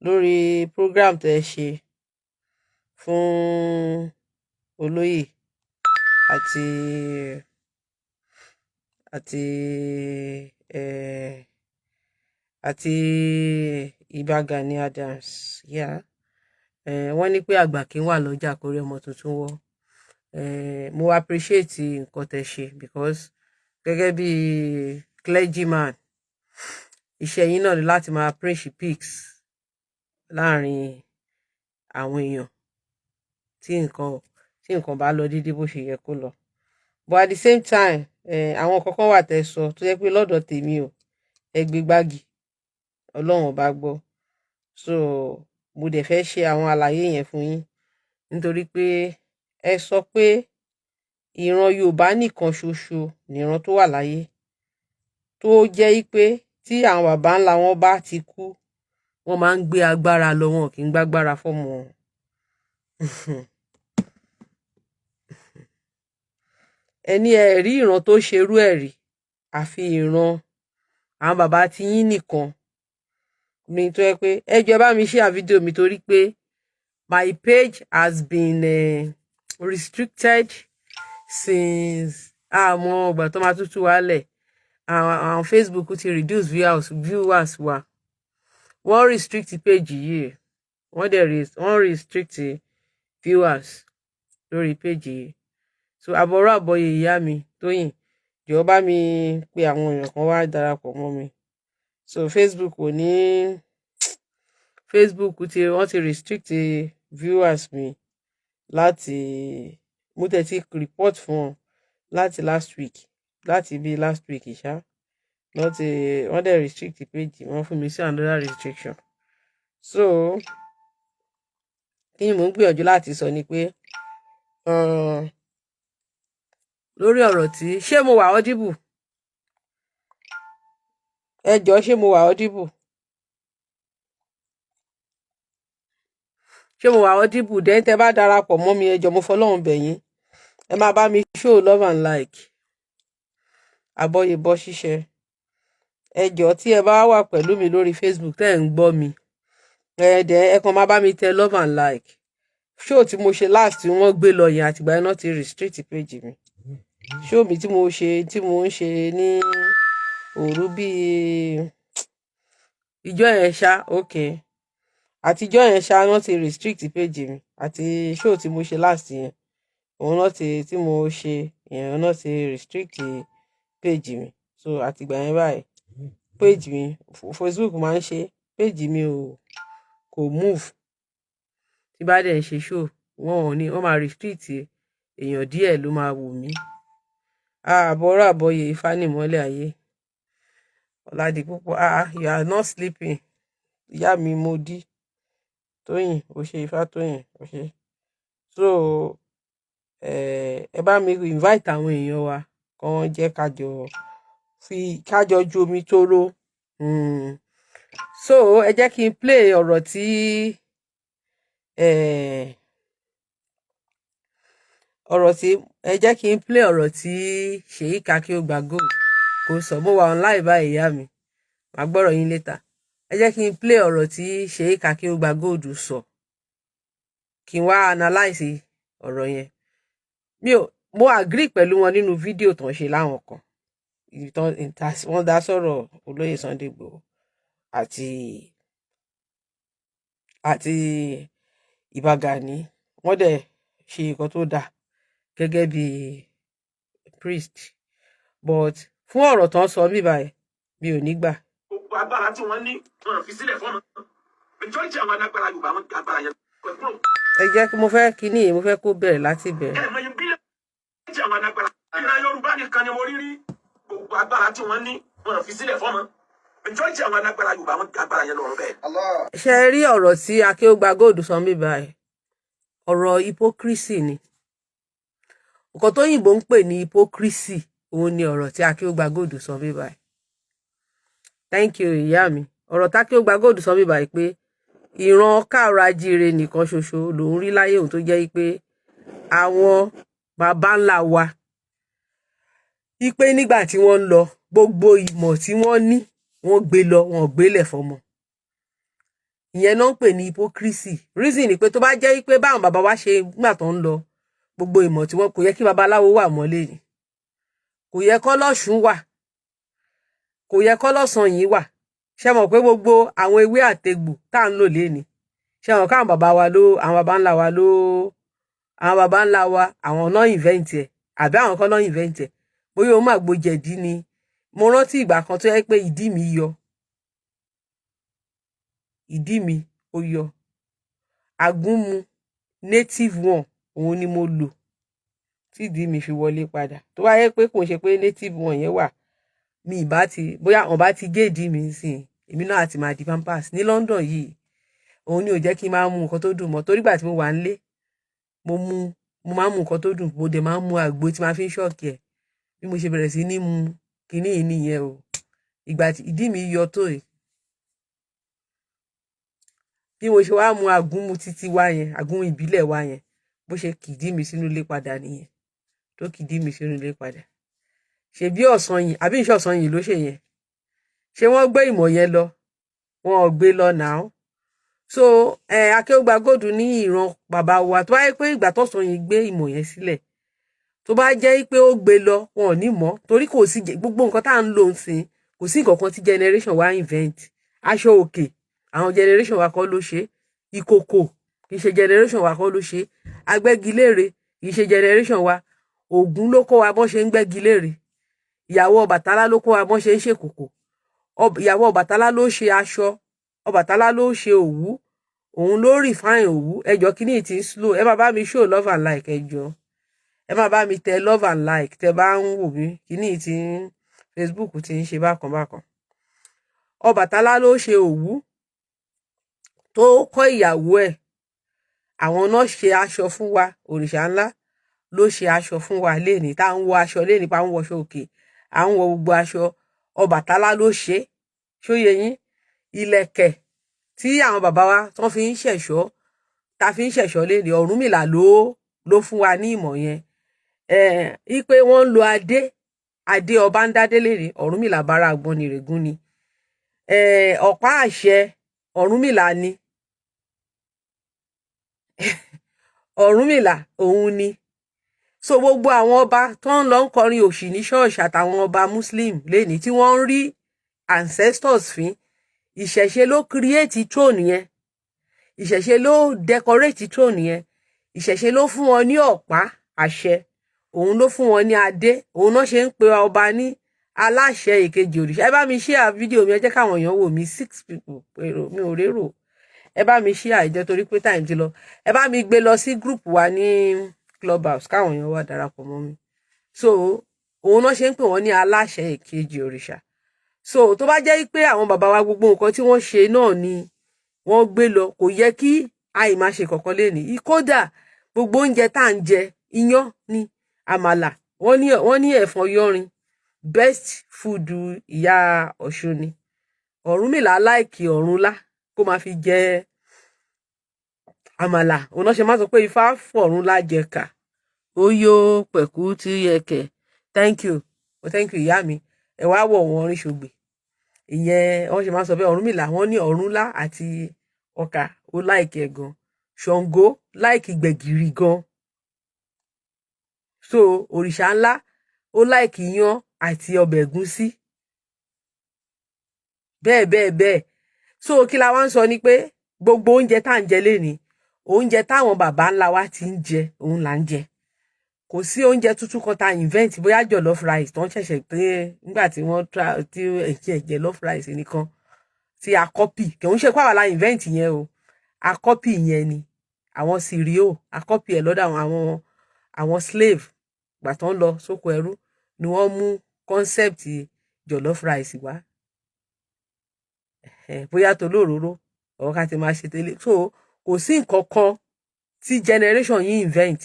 lórí program tẹ́ ṣe fún Oloye àti àti àti Ìbà Gani Adams, yeah. Wọ́n ní pé àgbà kì í wà lọ́jà kórí ọmọ tuntun wọ́. Mo appreciate nǹkan tẹ́ ṣe because gẹ́gẹ́ bí clergyman iṣẹ́ yín náà ni láti máa preach peace láàrin àwọn èèyàn tí nǹkan bá lọ dídí bó ṣe yẹ kó lọ. But at the same time àwọn kankan wà tẹ́ sọ tó jẹ́ pé lọ́dọ̀ tèmi o ẹ gbé gbági Ọlọ́run bá gbọ́. So mo dẹ̀ fẹ́ ṣe àwọn àlàyé yẹn fún yín nítorí pé ẹ sọ pé ìran Yorùbá nìkan ṣoṣo nìran tó wà láyé tó jẹ́ pé tí àwọn bàbá ńlá wọn bá ti kú wọ́n máa ń gbé agbára lọ, wọn kì í gbágbára fọ́mọ wọn. Ẹni ẹ rí ìran tó ṣerú ẹ̀ rí àfi ìran àwọn bàbá tí yín nìkan ní tó yẹ pé ẹ jọ̀ọ́ bá mi share fídíò mi torí pé my page has been restricted since àmọ́ ọgbà tó máa tútù wálẹ̀. Àwọn Facebook ti reduce viewers wa. Wọ́n restrict page yìí, wọ́n restrict viewers lórí page yìí. So àbọ̀rọ̀ àbọ̀yè ìyá mi Tóyìn jọ̀ọ́ bá mi pe àwọn èèyàn kan wá darapọ̀ mọ́ mi. So Facebook wọ́n ti restrict viewers mi láti mo tẹ̀ ti report fún wọn láti last week ìṣá wọ́n dẹ̀ restrict page wọ́n fún mi sí another restriction. So kí ni mò ń gbìyànjú láti sọ ni pé lórí ọ̀rọ̀ tí ṣé mo wà audible? Ẹ jọ̀ọ́ ṣé mo wà audible? Ṣé mo wà audible? Then tẹ́ bá darapọ̀ mọ́ mi ẹ jọ̀ọ́ mo fọlọ́run bẹ̀ yín ẹ máa bá mi show love and like àbọ̀yèbọ̀ ṣíṣe. Ẹ jọ̀ọ́ tí ẹ bá wà pẹ̀lú mi lórí Facebook tẹ́ ẹ̀ ń gbọ́ mi ẹ kàn máa bá mi tẹ love and like. Show tí mo ṣe last tí wọ́n gbé lọ yẹn àtìgbà yẹn náà ti restrict page mi. Show mi tí mo ń ṣe ní òru bíi ìjọ yẹn ṣá okay àtijọ́ yẹn ṣá wọ́n ti restrict page mi àti show tí mo ṣe last yẹn òun náà tí mo ṣe yẹn náà ti restrict page mi. So àtìgbà yẹn báyìí page mi Facebook máa ń ṣe page mi kò move tí bá dẹ̀ ń ṣe show wọ́n máa restrict èèyàn díẹ̀ ló máa wò mí. Àbọ̀rọ̀ àbọ̀yè Ifánìmọ́lẹ̀ ayé Ọládipúpọ̀ you are not sleeping ìyá mi mo dí Tóyìn ó ṣe Ifá Tóyìn ó ṣe. So ẹ bá mi invite àwọn èèyàn wa kàn jẹ́ kájọ ju omi tóró. So ẹ jẹ́ kí n play ọ̀rọ̀ tí Sheikh Akewugbagold kò sọ. Mo wà online báyìí ìyá mi màá gbọ́rọ̀ yín later. Ẹ jẹ́ kí n play ọ̀rọ̀ tí Sheikh Akewugbagold sọ kí n wá analyse ọ̀rọ̀ yẹn. Mo agree pẹ̀lú wọn nínú fídíò tán ṣe láwọn kan wọ́n dá sọ̀rọ̀ olóyè Sunday Igboho àti Ìbà Gani wọ́n dẹ̀ ṣe nǹkan tó dáa gẹ́gẹ́ bí priest but fún ọ̀rọ̀ tán sọ mí báyìí mi ò ní gbà. Gbogbo agbára tí wọ́n ní wọn fi sílẹ̀ fọ́nà majority àwọn alágbára Yorùbá wọn agbára yẹn kúrò. Ẹ jẹ́ kí mo fẹ́ kó bẹ̀rẹ̀ láti bẹ̀rẹ̀. Ẹ mọ̀ yín bí tí àwọn alágbára ìran Yorùbá nìkan ni mo rí gbogbo agbára tí wọ́n ní wọn fi sílẹ̀ fọ́nà majority àwọn alágbára Yorùbá wọn agbára yẹn lọ́rùn bẹ́ẹ̀. Ṣé ẹ rí ọ̀rọ̀ tí Akewugbagold sọ mí báyìí ọ̀rọ̀ hypocrisy ni. Nǹkan tó yìnbó ń pè ní hypocrisy òun ni ọ̀rọ̀ tí Akewugbagold sọ mí báyìí. Thank you ìyá mi. Ọ̀rọ̀ tí Akewugbagold sọ mí báyìí pé ìran Káàárọ̀-oòjíire nìkan ṣoṣo lòún rí láyé òun tó jẹ́ pé àwọn bàbá ńlá wa wípé nígbà tí wọ́n ń lọ gbogbo ìmọ̀ tí wọ́n ní wọ́n gbé lọ wọn gbélẹ̀ fọmọ. ìyẹn náà ń pè ní hypocrisy. Reason ni pé tó bá jẹ́ pé báwọn bàbá wa ṣe gbà tó ń lọ gbogbo ìmọ̀ tí wọ́n kò yẹ kí babaláwo wà mọ́lé ni, kò yẹ kọ́ lọ́ṣùn wà, kò yẹ kọ́ lọ́sàn yìí wà. Ṣé mọ̀ pé gbogbo àwọn ewé àtegbò tá à ń lò léni, ṣé mọ̀ káwọn bàbá wa ló, àwọn bàbá ńlá wa ló, àwọn bàbá ńlá wa àwọn náà invent ẹ̀, àbí àwọn kan náà invent ẹ̀. Bóyá ó máa gbojẹ̀dí ni. Mo rántí ìgbà kan tó yẹ pé ìdí mi yọ, ìdí mi ó yọ, àgúnmu native one òun ni mo lò tí ìdí mi fi wọlé padà. Tó bá yẹ pé kò ń ṣe pé native one yẹn wà, mi ìbá ti, bóyá wọ́n bá ti gé ìdí mi nsìn, èmi náà àti máa di pampers ní London yìí. Òun ni ò jẹ́ kí n máa mu nǹkan tó dùn mọ́, torí ìgbà tí mo wà nílé mo máa ń mu nǹkan tó dùn, mo dẹ̀ máa ń mu àgbo tí máa fi ń ṣọ́ọ̀kì ẹ̀. Bí mo ṣe bẹ̀rẹ̀ sí ní mu kinní yìí nìyẹn o. Ìgbà tí ìdí mi yọ tó yìí, bí mo ṣe wá mu àgúnmu títí wá yẹn, àgúnmu ìbílẹ̀ wá yẹn, bó ṣe kìdí mi sínú ilé padà nìyẹn, tó kìdí mi sínú ilé padà. Ṣé bí ọ̀sán yìí, àbí ìṣe ọ̀sán yìí ló ṣe yẹn? Ṣé wọ́n gbé ìmọ̀ yẹn lọ? Wọn ò gbé lọ now. So Akewugbagold ní ìran bàbá wa tó bá yẹ pé ìgbà tọ́sán yìí gbé ìmọ̀ yẹn sílẹ̀, tó bá jẹ́ pé ó gbé lọ, wọn ò ní mọ̀, torí kò sí gbogbo nǹkan tá à ń lò ń sìn, kò sí nǹkan kan tí generation wa invent. Aṣọ òkè àwọn generation wa kọ́ ló ṣe, ìkòkò kì í ṣe generation wa kọ́ ló ṣe, agbẹ́gilére kì í ṣe generation wa. Ògún ló kọ́ wa bọ́n ṣe ń gbẹ́gilére, ìyàwó Ọbàtálá ló kọ́ wa bọ́n ṣe ń ṣèkòkò, ìyàwó Ọbàtálá ló ṣe aṣọ, Ọbàtálá ló ṣe òwú, òun ló refine òwú. Ẹjọ́ kíní ti ń slow, ẹ máa bá mi show love and like, ẹjọ́ ẹ máa bá mi tẹ love and like tẹ bá ń wò mí. Kíní ti ń Facebook ti ń ṣe bákan bákan. Ọbàtálá ló ṣe òwú tó kọ́ ìyàwó ẹ̀, àwọn náà ṣe aṣọ fún wa. Òrìṣà ńlá ló ṣe aṣọ fún wa léni, tá ń wọ aṣọ léni, pa ń wọṣọ òkè, à ń wọ gbogbo aṣọ. Ọbàtálá ló ṣe, ṣóyè yín. Ìlẹ̀kẹ̀ tí àwọn bàbá wa tán fi ń ṣẹ̀ṣọ́, tá fi ń ṣẹ̀ṣọ́ léni, Ọ̀rúnmìlà ló fún wa ní ìmọ̀ yẹn. Ipe wọ́n ń lo adé ọba ń dádé léni, Ọ̀rúnmìlà bára àgbọn ni règún ni. Ọ̀pá àṣẹ Ọ̀rúnmìlà ni. Ọ̀rúnmìlà òun ni. So gbogbo àwọn ọba tó ń lọ ń kọrin òṣì ní ṣọ́ọ̀ṣì àtàwọn ọba Muslim léni tí wọ́n ń rí ancestors fín, ìṣẹ̀ṣe ló create throne yẹn, ìṣẹ̀ṣe ló decorate throne yẹn, ìṣẹ̀ṣe ló fún wọn ní ọ̀pá àṣẹ, òun ló fún wọn ní adé, òun náà ṣe ń pe ọba ní aláṣẹ èkejì òrìṣà. Ẹ bá mi share fídíò mi, ẹ jẹ́ káwọn èèyàn wò mí, 6 people mi ò rérò. Ẹ bá mi share ìjẹ́ torí pé time ti lọ. Ẹ bá mi gbé lọ sí group wa ní Clubhouse káwọn èèyàn wá darapọ̀ mọ́ mi. So òun náà ṣe ń pè wọ́n ní aláṣẹ èkejì òrìṣà. So tó bá jẹ́ pé àwọn bàbá wa gbogbo nǹkan tí wọ́n ṣe náà ni wọ́n gbé lọ, kò yẹ kí àì máa ṣe kankan léni. Kódà gbogbo oúnjẹ tá à ń jẹ, iyán ni, àmàlà, wọ́n ní ẹ̀fọ́ yọrin, best food ìyá Ọ̀ṣun ni. Ọ̀rúnmìlà láìkì ọ̀rúnlá kó máa fi jẹ àmàlà. Òun náà ṣe máa sọ pé ifá fọ̀rúnlá jẹ̀ka, ó yó pẹ̀kú tí yẹkẹ̀. Thank you ìyá mi. Ẹ wá wọ̀ wọ́n orin ṣògbè. Ìyẹn wọ́n ṣe máa sọ bẹ́ẹ̀. Ọ̀rúnmìlà wọ́n ní ọ̀rúnlá àti ọkà ó láìkì ẹ̀ gan. Ṣàngó láìkì gbẹ̀gìrì gan. So òrìṣà ńlá ó láìkì iyán àti ọbẹ̀ ẹ̀gúsí. Bẹ́ẹ̀. So kí la wá ń sọ ni pé gbogbo oúnjẹ tá à ń jẹ léni, oúnjẹ táwọn bàbá ńlá wa ti ń jẹ, òun là ń jẹ. Kò sí oúnjẹ tuntun kan tá invent, bóyá jollof rice tó ń ṣẹ̀ṣẹ̀ pé nígbà tí wọ́n tí jollof rice nìkan tí a copy. Kì í ṣe pé àwa la invent yẹn o, a copy yẹn ni. Àwọn cereal a copy ẹ̀ lọ́dọ̀ àwọn slave gbà tó ń lọ sóko ẹrú ni wọ́n mú concept jollof rice wá. Bóyá tó lóróró ọ̀rọ̀ ká ti máa ṣe tẹ́lẹ̀. So kò sí nǹkan kan tí generation yìí invent.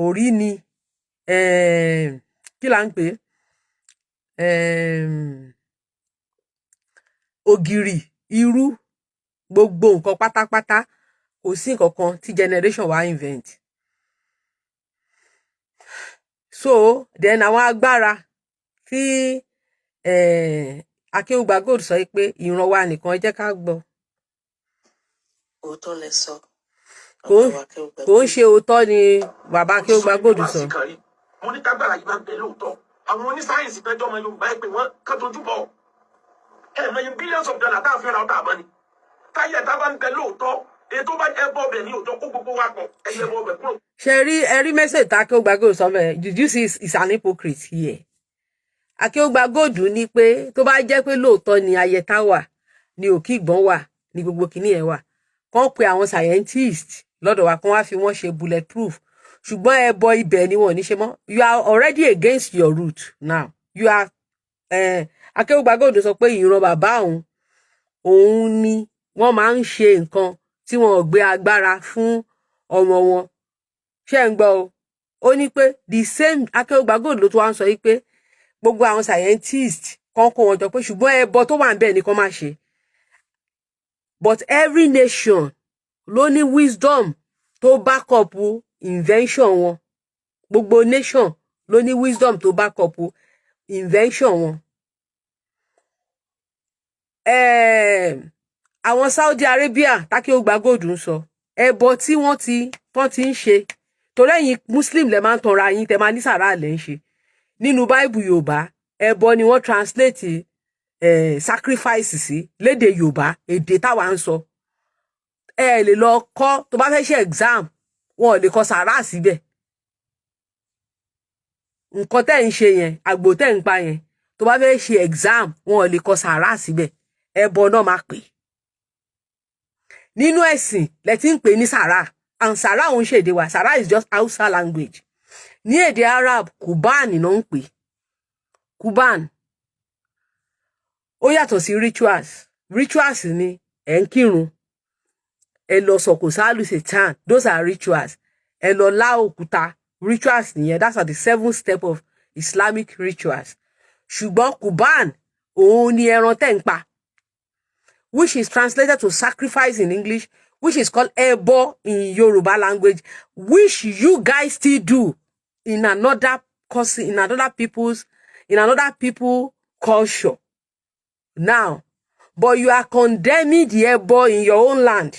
Orí ni kí là ń pè ògìrì, irú, gbogbo nǹkan pátápátá kò sí nǹkan kan tí generation wa invent. So then àwọn agbára tí Akewugbagold sọ pé ìran wa nìkan, ẹ jẹ́ ká gbọ́. òótọ́ lẹ sọ. Kò ń ṣe òótọ́ ni bàbá Akewugbagold sọ. Mo ní tágbára yìí bá ń bẹ lóòótọ́. Àwọn onísáyẹ̀nsì fẹjọ́ ọmọ Yorùbá ẹ pé wọ́n kán tójú bọ̀. Ẹ mọ iye billions of dollars tá a fi ra ọ̀tá àmọ́ ni. Táyẹ̀ tá a bá ń bẹ lóòótọ́. Ètò bá ẹ bọ́ ọbẹ̀ ní òótọ́ kó gbogbo wa pọ̀. Ẹ yẹ bọ́ ọbẹ̀ kúrò. Ṣé rí message tá Akewugbagold sọ mẹ́? Did you see is an hypocrite here? Akewugbagold ní pé tó bá jẹ́ pé lóòótọ́ ni Ayẹta wà, ni Òkìgbọ́n wà, ni gbogbo kìíní ẹ̀ wà. Kàn pé àwọn scientist lọ́dọ̀ wa kàn wá fi wọ́n ṣe bulletproof. Ṣùgbọ́n ẹbọ ibẹ̀ ni wọ́n ní ṣe mọ́. You are already against your root now. You are Akewugbagold sọ pé ìran bàbá òun ni wọ́n máa ń ṣe nǹkan tí wọ́n ò gbé agbára fún ọmọ wọn. Ṣé ń gbọ́ o? Ó ní pé the same Akewugbagold ló tó wá ń sọ pé gbogbo àwọn scientist kan kó wọn jọ pé ṣùgbọ́n ẹbọ tó wà níbẹ̀ ni kàn máa ṣe. But every nation ló ní wisdom tó back up invention wọn. Gbogbo nation ló ní wisdom tó back up invention wọn. Àwọn Saudi Arabia Akewugbagold ń sọ ẹbọ tí wọ́n ti ń ṣe torí ẹ̀yin Muslim lẹ máa ń tanra yín tẹ máa ní sàrà lẹ ń ṣe. Nínú Bible Yorùbá ẹbọ ni wọ́n translate sacrifice sí lédè Yorùbá èdè táwa ń sọ. Ẹ lè lọ kọ́ tó bá fẹ́ ṣe exam wọn ò lè kọ sàrà síbẹ̀. Nǹkan tẹ́ ń ṣe yẹn àgbò tẹ́ ń pa yẹn tó bá fẹ́ ṣe exam wọn ò lè kọ sàrà síbẹ̀. Ẹbọ náà máa pè. Nínú ẹ̀sìn lẹ ti ń pè ní sàrà and sàrà òun ṣèdè wa sàrà is just Hausa language. Ní èdè Arab Quban náà ń pè. Quban ó yàtọ̀ sí rituals. Rituals ni ẹ̀ ń kírun ẹ lọ sọ̀kò sálù satan those are rituals. Ẹ lọ lá òkúta rituals nìyẹn. That's the 7 steps of Islamic rituals. Ṣùgbọ́n Quban òun ni ẹran tẹ́ ń pa, which is translated to sacrifice in English, which is called ẹbọ in Yoruba language, which you guys still do in another people culture now. But you are condemning the ẹbọ in your own land.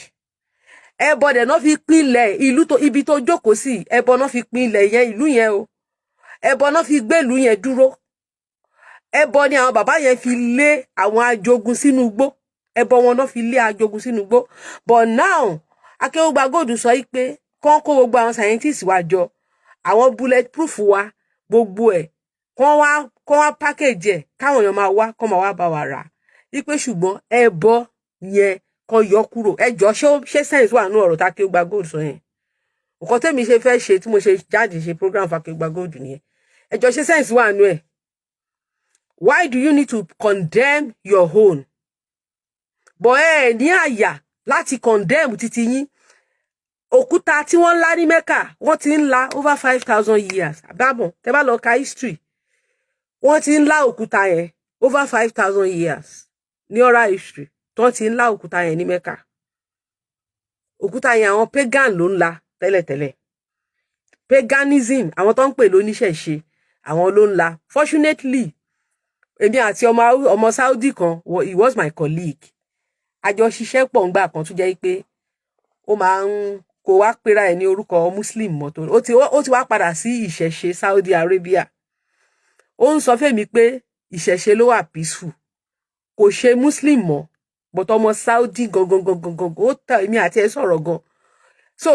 Ẹbọ dẹ̀ náà fi pinlẹ̀ ìlú tó ibi tó jókòó sí. Ẹbọ náà fi pinlẹ̀ yẹn ìlú yẹn o. Ẹbọ náà fi gbé ìlú yẹn dúró. Ẹbọ ni àwọn bàbá yẹn fi lé àwọn ajogun sínú igbó. Ẹbọ wọn náà fi lé ajogun sínú igbó. But now Akewugbagold sọ pé kàn kó gbogbo àwọn scientists wa jọ, àwọn bulletproof wa gbogbo ẹ̀ kàn wá package ẹ̀ káwọn èèyàn máa wá kàn máa wá bá wa rà. Wípé ṣùgbọ́n ẹbọ yẹn kàn yọ kúrò. Ẹjọ́ ṣé sense wà nínú ọ̀rọ̀ tí Akewugbagold sọ yẹn? Nǹkan tẹ́mi ṣe fẹ́ ṣe tí mo ṣe jáde ṣe program for Akewugbagold nìyẹn. Ẹjọ́ ṣé sense wà nínú ẹ̀? Why do you need to condemn your own? But ẹ ní àyà láti condemn títí yín. Òkúta tí wọ́n lá ní Mecca wọ́n ti ń lá over 5,000 years. Àbámọ̀ tẹ́ bá lọ ka history wọ́n ti ń lá òkúta yẹn over 5,000 years ní oral history tí wọ́n ti ń lá òkúta yẹn ní Mecca. Òkúta yẹn àwọn pagan ló ń lá tẹ́lẹ̀tẹ́lẹ̀. Paganism àwọn tó ń pè lóníṣẹ̀ṣe àwọn ló ń lá. Fortunately èmi àti ọmọ Saudi kan he was my colleague. Àjọ ṣiṣẹ́ pọ̀ ńgbà kan tó jẹ́ pé ó máa ń kó wá pera ẹ̀ ní orúkọ Muslim mọ́tò. Ó ti wá padà sí ìṣẹ̀ṣe Saudi Arabia. Ó ń sọ fẹ́mi pé ìṣẹ̀ṣe ló wà peaceful. Kò ṣe Muslim mọ́ but ọmọ Saudi gangan ó tẹ èmi àti ẹ̀ sọ̀rọ̀ gan. So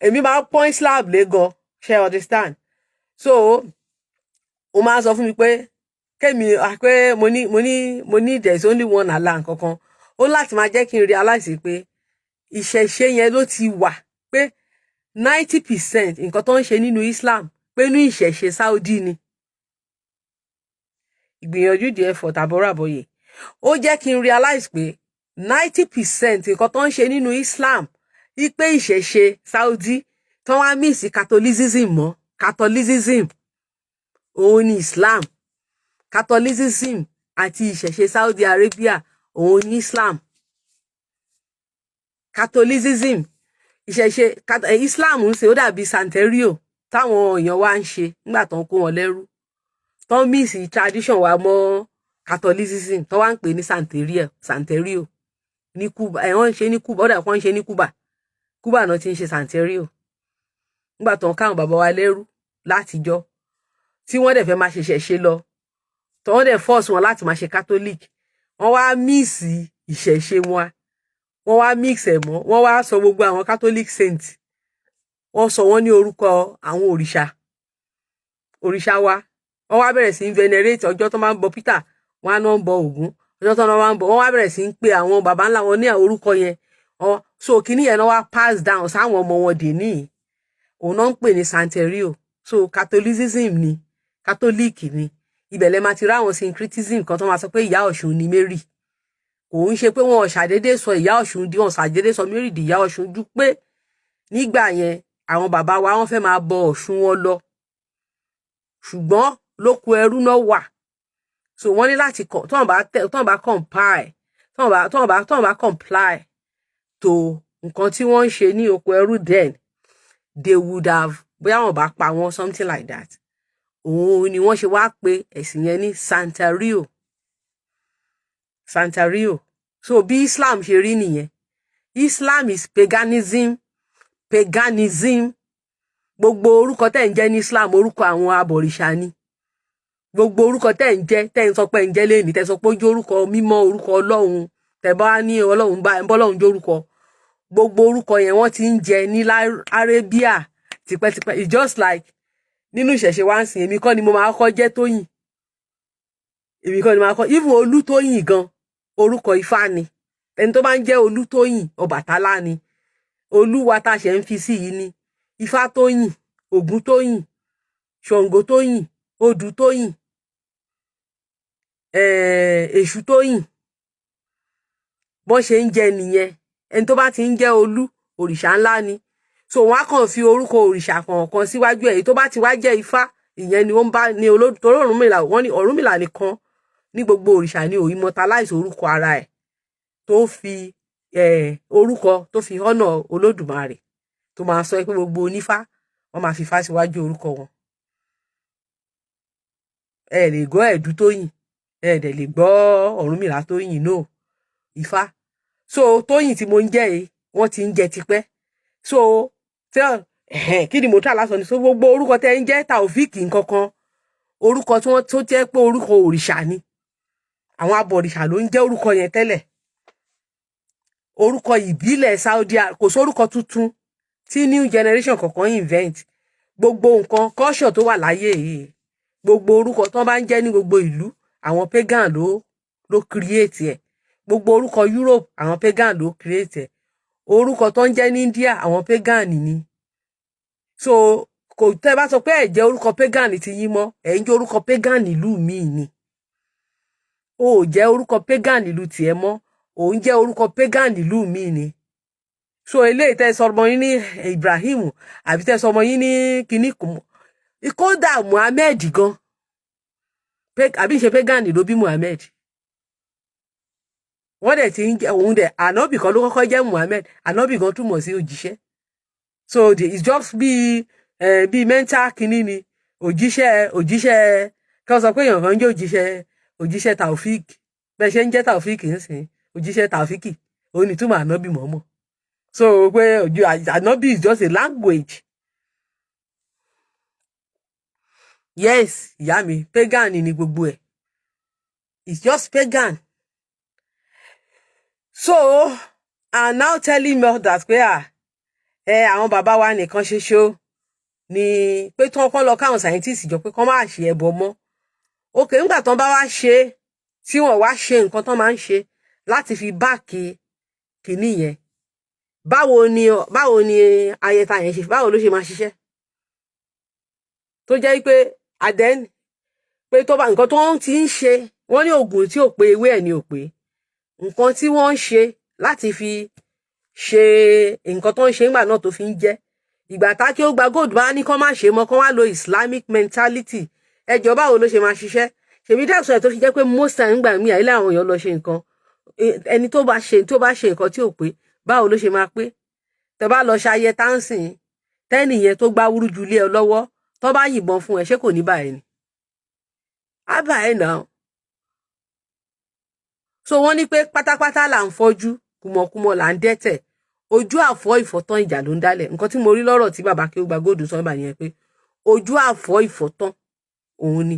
èmi máa point slab lé gan, ṣe understand? So ó máa sọ fún mi pé kémi pé mo ní there is only one Allah nǹkankan. Ó láti máa jẹ́ kí n realize pé ìṣẹ̀ṣe yẹn ló ti wà pé 90% nǹkan tó ń ṣe nínú Islam pé ní ìṣẹ̀ṣe Saudi ni. Ìgbìyànjú díẹ̀ fọ̀ tàbọ̀rọ̀ àbọ̀yè. Ó jẹ́ kí n realize pé 90% nǹkan tó ń ṣe nínú Islam wípé ìṣẹ̀ṣe Saudi tó wá mix Catholicism mọ́. Catholicism òun ni Islam. Catholicism àti ìṣẹ̀ṣe Saudi Arabia òun ni Islam. Catholicism ìṣẹ̀ṣe Islam ń ṣe ó dàbí santerio táwọn èèyàn wá ń ṣe nígbà tó ń kó wọn lẹ́rú. Tó ń mix tradition wa mọ́ Catholicism tó wá ń pè ní santerio. ní Cuba wọ́n ń ṣe ní Cuba ó dà wọ́n ń ṣe ní Cuba náà ti ń ṣe Santerio nígbà tó ń káwọn bàbá wa lẹ́rú látijọ́ tí wọ́n dẹ̀ fẹ́ máa ṣẹ̀ṣẹ̀ ṣe lọ tó wọ́n dẹ̀ force wọn láti máa ṣe Catholic wọ́n wá mix ìṣẹ̀ṣe wọn wọ́n wá mix ẹ̀ mọ́ wọ́n wá sọ gbogbo àwọn Catholic saints wọ́n sọ wọ́n ní orúkọ àwọn òrìṣà wa wọ́n wá bẹ̀rẹ̀ sí ń venerate ọjọ́ tó máa ń bọ Peter wọ́n á náà ń bọ Ògún ọjọ́ tó máa ń bọ wọ́n wá bẹ̀rẹ̀ sí ń pe àwọn baba ńlá wọn ní orúkọ yẹn so kíní yẹn náà wá pass down sáwọn ọmọ wọn dè ní òun náà ń pè ní Santerio so Catholicism ni Catholic ni ibẹ̀ lẹ máa ti rá àwọn syncretism kan tó máa sọ pé ìyá Ọ̀ṣun ni Mary kò ń ṣe pé wọn ò ṣàdédé sọ ìyá Ọ̀ṣun di wọn ṣàdédé sọ Mary di ìyá Ọ̀ṣun ju pé nígbà yẹn àwọn bàbá wa wọ́n fẹ́ máa bọ Ọ̀ṣun wọn lọ ṣùgbọ́n lóko ẹrú náà wà so wọ́n ní láti tọ́n bá comply to nǹkan tí wọ́n ń ṣe ní oko ẹrú then they would have bóyá wọ́n bá pa wọ́n something like that òun ni wọ́n ṣe wá pé ẹ̀sìn yẹn ní Santerio so bí Islam ṣe rí nìyẹn Islam is paganism gbogbo orúkọ tẹ́ ń jẹ́ ní Islam orúkọ àwọn abọ̀rìṣà ni gbogbo orúkọ tẹ́ ń jẹ́ tẹ́ ń sọ pé ń jẹ́ lẹ́ni tẹ́ sọ pé ó jẹ́ orúkọ mímọ́ orúkọ Ọlọ́run tẹ́ bá ní Ọlọ́run bá ń bọ́lọ́run jẹ́ orúkọ gbogbo orúkọ yẹn wọ́n ti ń jẹ ní Arabia tipẹ́tipẹ́ it's just like nínú ìṣẹ̀ṣe wá ń sìn èmi kọ́ ni mo máa kọ́ jẹ́ Tóyìn èmi kọ́ ni máa kọ́ even Olútóyìn gan orúkọ Ifá ni ẹni tó bá ń jẹ́ Olútóyìn Ọbàtálá ni Olúwa tá a ṣe ń fi sí yìí ni Ifá Tóyìn Ògún Tóyìn Ṣàngó Tóyìn Odù Tóyìn Èṣù Tóyìn bọ́n ṣe ń jẹ nìyẹn ẹni tó bá ti ń jẹ́ Olú òrìṣà ńlá ni so wọ́n á kàn fi orúkọ òrìṣà kọ̀ọ̀kan síwájú ẹ̀ èyí tó bá ti wá jẹ́ Ifá ìyẹn ni ó ń bá ní torí Ọ̀rúnmìlà wọ́n ní Ọ̀rúnmìlà nìkan ní gbogbo òrìṣà ni ó immortalize orúkọ ara ẹ̀ tó fi orúkọ tó fi honor Olódùmarè tó máa sọ pé gbogbo onífá wọ́n máa fi fá síwájú orúkọ wọn ẹ lè gbọ́ Ẹ̀dú Tóyìn ẹ dẹ̀ lè gbọ́ Ọ̀rúnmìlà Tóyìn no Ifá so Tóyìn tí mo ń jẹ́ yìí wọ́n ti ń jẹ tipẹ́ so kí ni mo tà lásán ni so gbogbo orúkọ tẹ́ ń jẹ́ Taofik nǹkankan orúkọ tí wọ́n tó jẹ́ pé orúkọ òrìṣà ni àwọn abọ̀rìṣà ló ń jẹ́ orúkọ yẹn tẹ́lẹ̀ orúkọ ìbílẹ̀ Saudi kò sórúkọ tuntun tí new generation kankan invent gbogbo nǹkan culture tó wà láyé yìí gbogbo orúkọ tó bá ń jẹ́ ní gbogbo ìlú àwọn pagan ló create ẹ̀ gbogbo orúkọ Europe àwọn pagan ló create ẹ̀ orúkọ tó ń jẹ́ ní India àwọn pagan ni so kò tẹ́ bá sọ pé ẹ jẹ́ orúkọ pagan ti yín mọ́ ẹ ń jẹ́ orúkọ pagan ìlú míì ni ó jẹ́ orúkọ pagan ìlú tiẹ̀ mọ́ ó ń jẹ́ orúkọ pagan ìlú míì ni so eléyìí tẹ́ sọ ọmọ yín ní Ibrahim àbí tẹ́ sọ ọmọ yín ní kinní kódà Muhammed gan àbí ṣe pagan ló bí Muhammed wọ́n dẹ̀ ti ń jẹ́ òun dẹ̀ ànábì kan ló kọ́kọ́ jẹ́ Muhammed ànábì gan túmọ̀ sí òjíṣẹ́ so it's just bí mental kinní ni òjíṣẹ́ kí wọ́n sọ pé èèyàn kan ń jẹ́ òjíṣẹ́ Taofik bẹ́ẹ̀ ṣe ń jẹ́ Taofik nísìnyí òjíṣẹ́ Taofiki òun ni túmọ̀ ànábì mọ́mọ́ so pé ànábì is just a language yes ìyá mi pagan ni gbogbo ẹ̀ it's just pagan. So I'm now telling me that pé àwọn bàbá wa nìkan ṣoṣo ni pé tí wọ́n kọ́ lọ káwọn scientists jọ pé kán má ṣe ẹbọ mọ́ okay nígbà tán bá wá ṣe tí wọ́n wá ṣe nǹkan tán máa ń ṣe láti fi báàkì kìíní yẹn báwo ni ayẹta yẹn ṣe báwo ló ṣe máa ṣiṣẹ́ tó jẹ́ pé àdẹ́n pé tó bá nǹkan tó ń ti ń ṣe wọ́n ní oògùn tí ò pé ewé ẹ̀ ni ò pé nǹkan tí wọ́n ń ṣe láti fi ṣe nǹkan tó ń ṣe nígbà náà tó fi ń jẹ́ ìgbà tá Akewugbagold bá ní kán má ṣe mọ́ kán wá lo Islamic mentality ẹjọ́ báwo ló ṣe máa ṣiṣẹ́ ṣèbí dẹ́sọ̀ ẹ̀ tó fi jẹ́ pé most time gbà mí àyílẹ̀ àwọn èèyàn lọ ṣe nǹkan ẹni tó bá ṣe nǹkan tí ò pé báwo ló ṣe máa pé tẹ́ bá lọ ṣayẹ táǹsìn tẹ́nì yẹn tó gbá wúrú ju lé ẹ lọ́wọ́ tó bá yìnbọn fún ẹ ṣé kò ní báyìí ni á báyìí náà so wọ́n ní pé pátápátá là ń fọ́jú kùmọ̀kùmọ̀ là ń dẹ́tẹ̀ ojú àfọ́ ìfọ̀tán ìjà ló ń dálẹ̀ nǹkan tí mo rí lọ́rọ̀ tí bàbá Akewugbagold sọ nígbà yẹn pé ojú àfọ́ ìfọ̀tán òun ni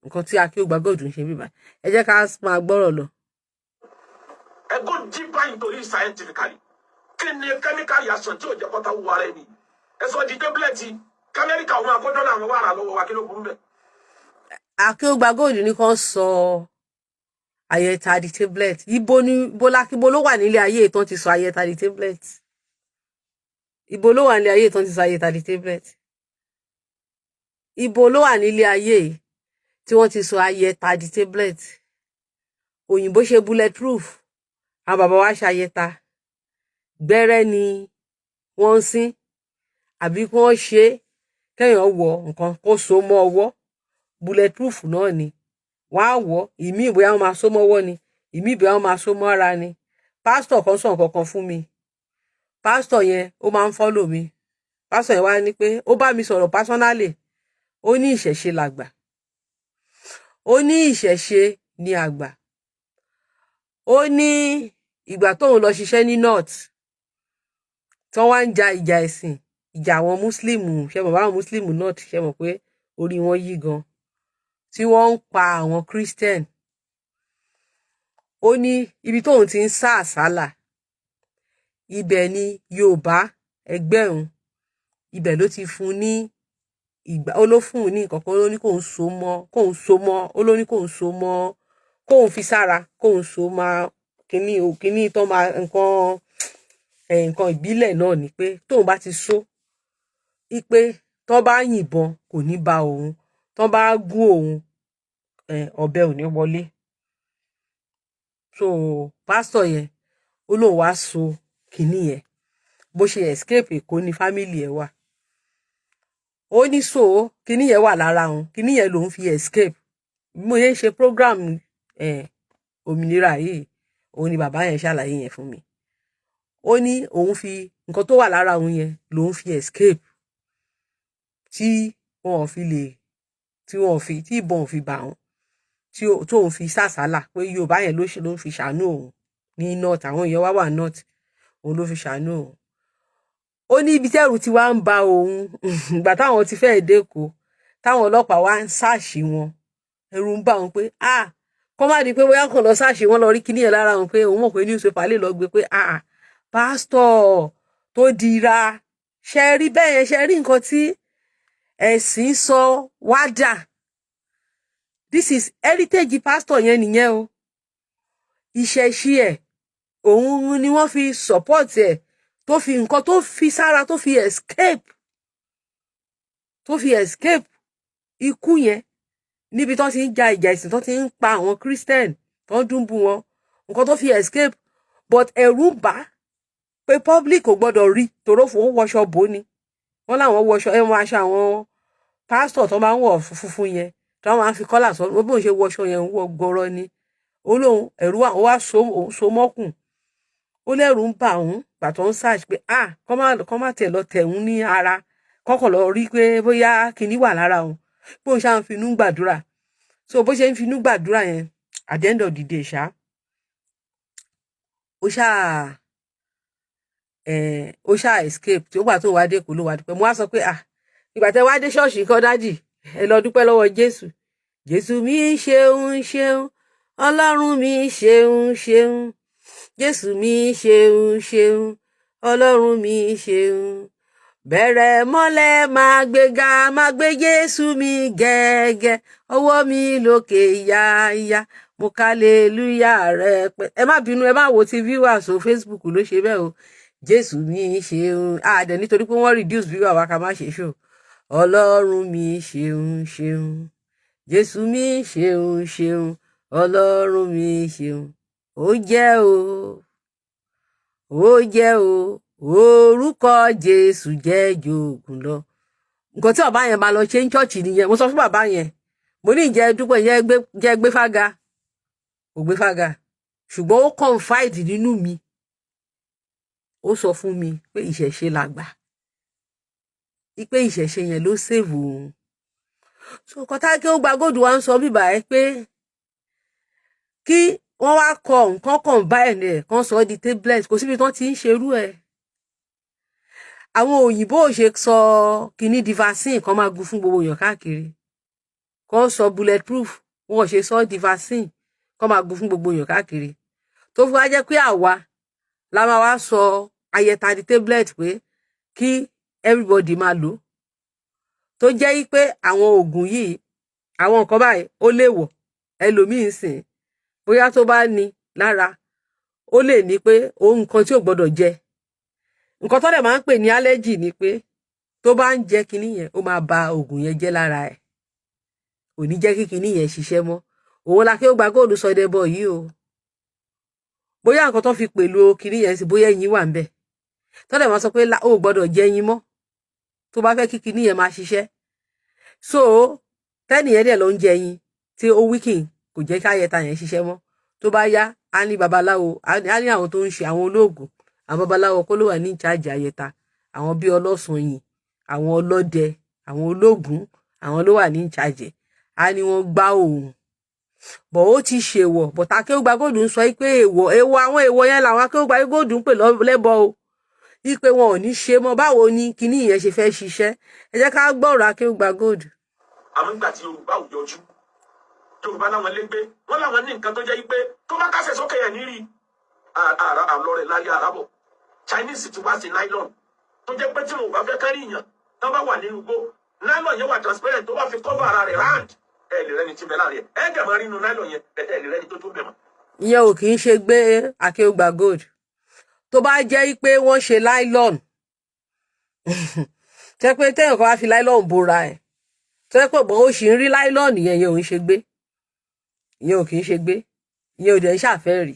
nǹkan tí Akewugbagold ń ṣe bíbá ẹ jẹ́ ká máa gbọ́rọ̀ lọ. ẹ go deeper into it scientifically kí ni chemical reaction tí ò jẹ́ kọ́ta wù ara ẹni ẹ sọ di tablet k'Amẹ́ríkà ọmọ akọ́jọ́ náà wà rà lọ́wọ́ wa kí ló burú bẹ́ẹ̀. Akewugbagold ní kan sọ ayẹta di tablet ibo ló wà nílé ayé ìtàn ti sọ ayẹta di tablet ibo ló wà nílé ayé ìtàn ti sọ ayẹta di tablet ibo ló wà nílé ayé tí wọ́n ti sọ ayẹta di tablet òyìnbó ṣe bulletproof àwọn bàbá wa ṣe ayẹta gbẹ́rẹ́ ni wọ́n ń sín àbí kí wọ́n ṣe kéèyàn wọ nǹkan kó so mọ́ ọwọ́ bulletproof náà ni wọ́n á wọ̀ ìmí ìbòyá wọn máa so mọ́wọ́ ni ìmí ìbòyá wọn máa so mọ́ ara ni pásítọ̀ kan sọ nǹkan kan fún mi pásítọ̀ yẹn ó máa ń fọ́lò mi pásítọ̀ yẹn wá ní pé ó bá mi sọ̀rọ̀ pásọ́nálì ó ní ìṣẹ̀ṣe làgbà ó ní ìṣẹ̀ṣe ni àgbà ó ní ìgbà tóun lọ ṣiṣẹ́ ní north tán wá ń ja ìjà ẹ̀sìn ìjà àwọn múslíìmù ṣe mọ̀ báwọn múslíìmù north ṣe mọ̀ pé orí wọn yí gan tí wọ́n ń pa àwọn christian ó ní ibi tóun ti ń sá àsálà ibẹ̀ ni yorùbá ẹgbẹ́ òun ibẹ̀ ló ti fún ní ìgbà ó ló fún un ní nǹkan kan ó ló ní kóun so mọ́ ó ló ní kóun so mọ́ kóun fi sára kóun so máa kíní tó máa nǹkan ìbílẹ̀ náà ni pé tóun bá ti so ipe tó bá yìnbọn kò ní ba òun tó bá gún òun ọ̀bẹ ò ní wọlé so pásítọ̀ yẹn ó lóun wá so kíní yẹn bó ṣe escape Èkó ní fámìlì ẹ̀ wà ó ní so kíní yẹn wà lára òun kíní yẹn lòun fi escape mo yẹn ṣe program òmìnira yìí òun ni bàbá yẹn ṣàlàyé yẹn fún mi ó ní òun fi nǹkan tó wà lára òun yẹn lòun fi escape tí ìbọn ò fi bà òun tí òun fi sàsálà pé Yorùbá yẹn ló fi ṣàánú òun ní north àwọn èèyàn wá wà north òun ló fi ṣàánú òun ó ní ibi tẹ́rù ti wá ń ba òun ìgbà táwọn ti fẹ́ẹ̀ dẹ́kọ̀ọ́ táwọn ọlọ́pàá wá ń sáàṣì wọn ẹ̀rù ń bà òun pé kọ́ má di pé bóyá kàn lọ sáàṣì wọn lọ rí kíní yẹn lára òun pé òun mọ̀ pé newspaper lè lọ gbé pé pásítọ̀ tó dira ṣe rí bẹ́ẹ̀ yẹn ṣe rí nǹkan tí ẹ̀sìn sọ wá dà this is heritage pásítọ̀ yẹn nìyẹn o ìṣẹ̀ṣe ẹ̀ òun ni wọ́n fi support ẹ̀ tó fi nǹkan tó fi sára tó fi escape ikú yẹn níbi tó ti ń ja ìjà ìsìn tó ti ń pa àwọn Christian tó ń dùnbù wọn nǹkan tó fi escape but ẹ̀rù bà pé public kò gbọ́dọ̀ rí tòró fún wọṣọ bò ni wọ́n láwọn wọṣọ ẹ̀wọ̀n aṣọ àwọn pásítọ̀ tó máa ń wọ̀ funfun yẹn tó máa ń fi kọ́là sọ bó ń ṣe wọṣọ yẹn ń wọ gbọ́rọ̀ ni olóhùn ẹ̀rù wà so mọ́kùn ó lẹ́rù ń bà òun gbàtọ́ ń search pé kọ́ má tẹ̀ lọ tẹ̀ òun ní ara kọ́kọ́ lọ rí pé bóyá kinní wà lára òun bó ń ṣáà ń finú gbàdúrà so bó ṣe ń finú gbàdúrà yẹn at the end of the day ó ṣáà escape tí ó gbà tó wá dé kó ló wá dúpẹ́ mo wá sọ pé ìgbà tẹ́ wá dé ṣọ́ọ̀ṣì kọ́ dádì ẹ lọ dúpẹ́ lọ́wọ́ Jésù mi ṣeun Ọlọ́run mi ṣeun Jésù mi ṣeun Ọlọ́run mi ṣeun bẹ̀rẹ̀ mọ́lẹ̀ máa gbéga máa gbé Jésù mi gẹ́gẹ́ ọwọ́ mi lókè yáyá mo kálélúyà rẹpẹ ẹ má bínú ẹ má wo ti viewers o Facebook ló ṣe bẹ́ẹ̀ o Jésù mi ṣeun àdẹ nítorí pé wọ́n reduce viewer wa ká má ṣe show Ọlọ́run mi ṣeun Jésù mi ṣeun Ọlọ́run mi ṣeun ó jẹ́ o orúkọ Jésù jẹ́ jòògùn lọ nǹkan tí bàbá yẹn máa lọ ṣe ń ṣọ́ọ̀ṣì nìyẹn mo sọ fún bàbá yẹn mo ní ìjẹ́ dúpẹ́ jẹ́ gbé fága ò gbé fága ṣùgbọ́n ó confide nínú mi ó sọ fún mi pé ìṣẹ̀ṣe làgbà pé ìṣẹ̀ṣe yẹn ló save òun so nǹkan tí Akewugbagold wá ń sọ bíbà ẹ pé kí wọ́n wá kọ nǹkan combine ẹ̀ kan sọ di tablet kò síbi tán ti ń ṣerú ẹ̀. Àwọn òyìnbó ò ṣe sọ kíní di vaccine kan máa gun fún gbogbo èèyàn káàkiri, kan sọ bulletproof, wọn ò ṣe sọ di vaccine kan máa gun fún gbogbo èèyàn káàkiri, tó fi wá jẹ́ pé àwa la máa wá sọ ayẹta di tablet pé kí everybody máa lò, tó jẹ́ pé àwọn oògùn yìí àwọn nǹkan báyìí ó lè wọ̀ ẹlòmíì sìn bóyá tó bá ní lára ó lè ní pé òun nǹkan tí ò gbọdọ̀ jẹ. Nǹkan tó dẹ̀ máa ń pè ní allergy ni pé tó bá ń jẹ kinní yẹn ó máa ba oògùn yẹn jẹ́ lára ẹ̀, kò ní jẹ́ kí kinní yẹn ṣiṣẹ́ mọ́. Òun la Akewugbagold sọ dẹbọ yìí o. Bóyá nǹkan tó fi pèlò kinní yẹn sí bóyá ẹyin wà ń bẹ̀, tó dẹ̀ máa sọ pé ó gbọdọ̀ jẹ ẹyin mọ́ tó bá fẹ́ kí kinní yẹn máa ṣiṣẹ́. So tẹ́nìyẹn dẹ̀ ló ń jẹ ẹyin tí ó weaken kò jẹ́ ká ayẹta yẹn ṣiṣẹ́ mọ́, tó bá yá á ní babaláwo, á ní àwọn tó ń ṣe àwọn olóògùn, àwọn babaláwo kó ló wà ní ìcháàjì ayẹta, àwọn bíi ọlọ́sùn yìí, àwọn ọlọ́dẹ, àwọn olóògùn, àwọn ló wà ní ìcháàjì, á ní wọ́n gbá òun. Bọ̀ ó ti ṣèwọ̀, but Akewugbagold ń sọ pé èèwọ̀ àwọn èèwọ̀ yẹn làwọn Akewugbagold ń pè lẹ́bọ o, wípé wọn ò ní ṣe mọ́. Báwo ni kinní yẹn ṣe fẹ́ ṣiṣẹ́? Ẹ jẹ́ ká gbọ́rọ̀ Akewugbagold. Àmọ́ nígbà tí Yorùbá ò yọjú, Yorùbá láwọn lé gbé, wọ́n láwọn ní nǹkan tó jẹ́ pé tó bá kásẹ̀ sókè yẹn ní rí àlọ́ rẹ̀ láyé àrábọ̀. Chinese ti wá sí nylon tó jẹ́ pé tí mo bá fẹ́ kárí yàn tó bá wà nínú igbó, nylon yẹn wà transparent tó bá fi cover ara rẹ̀ round ẹ lè rẹ́ni tí bẹ láàrin ẹ jẹ̀ máa rí inú nylon yẹn ẹ lè rẹ́ni tó tó bẹ̀ mọ́. Ìyẹn ò kì í ṣe gbé Akewugbagold. Tó bá jẹ́ pé wọ́n ṣe nylon tẹ́ pé téèyàn kan wá fi nylon bora ẹ̀, tó yẹ pé bọ́n ó sì ń rí nylon yẹn, ìyẹn ò ń ṣe gbé, ìyẹn ò kì í ṣe gbé, ìyẹn ò dẹ̀ ń ṣàfẹ́rí.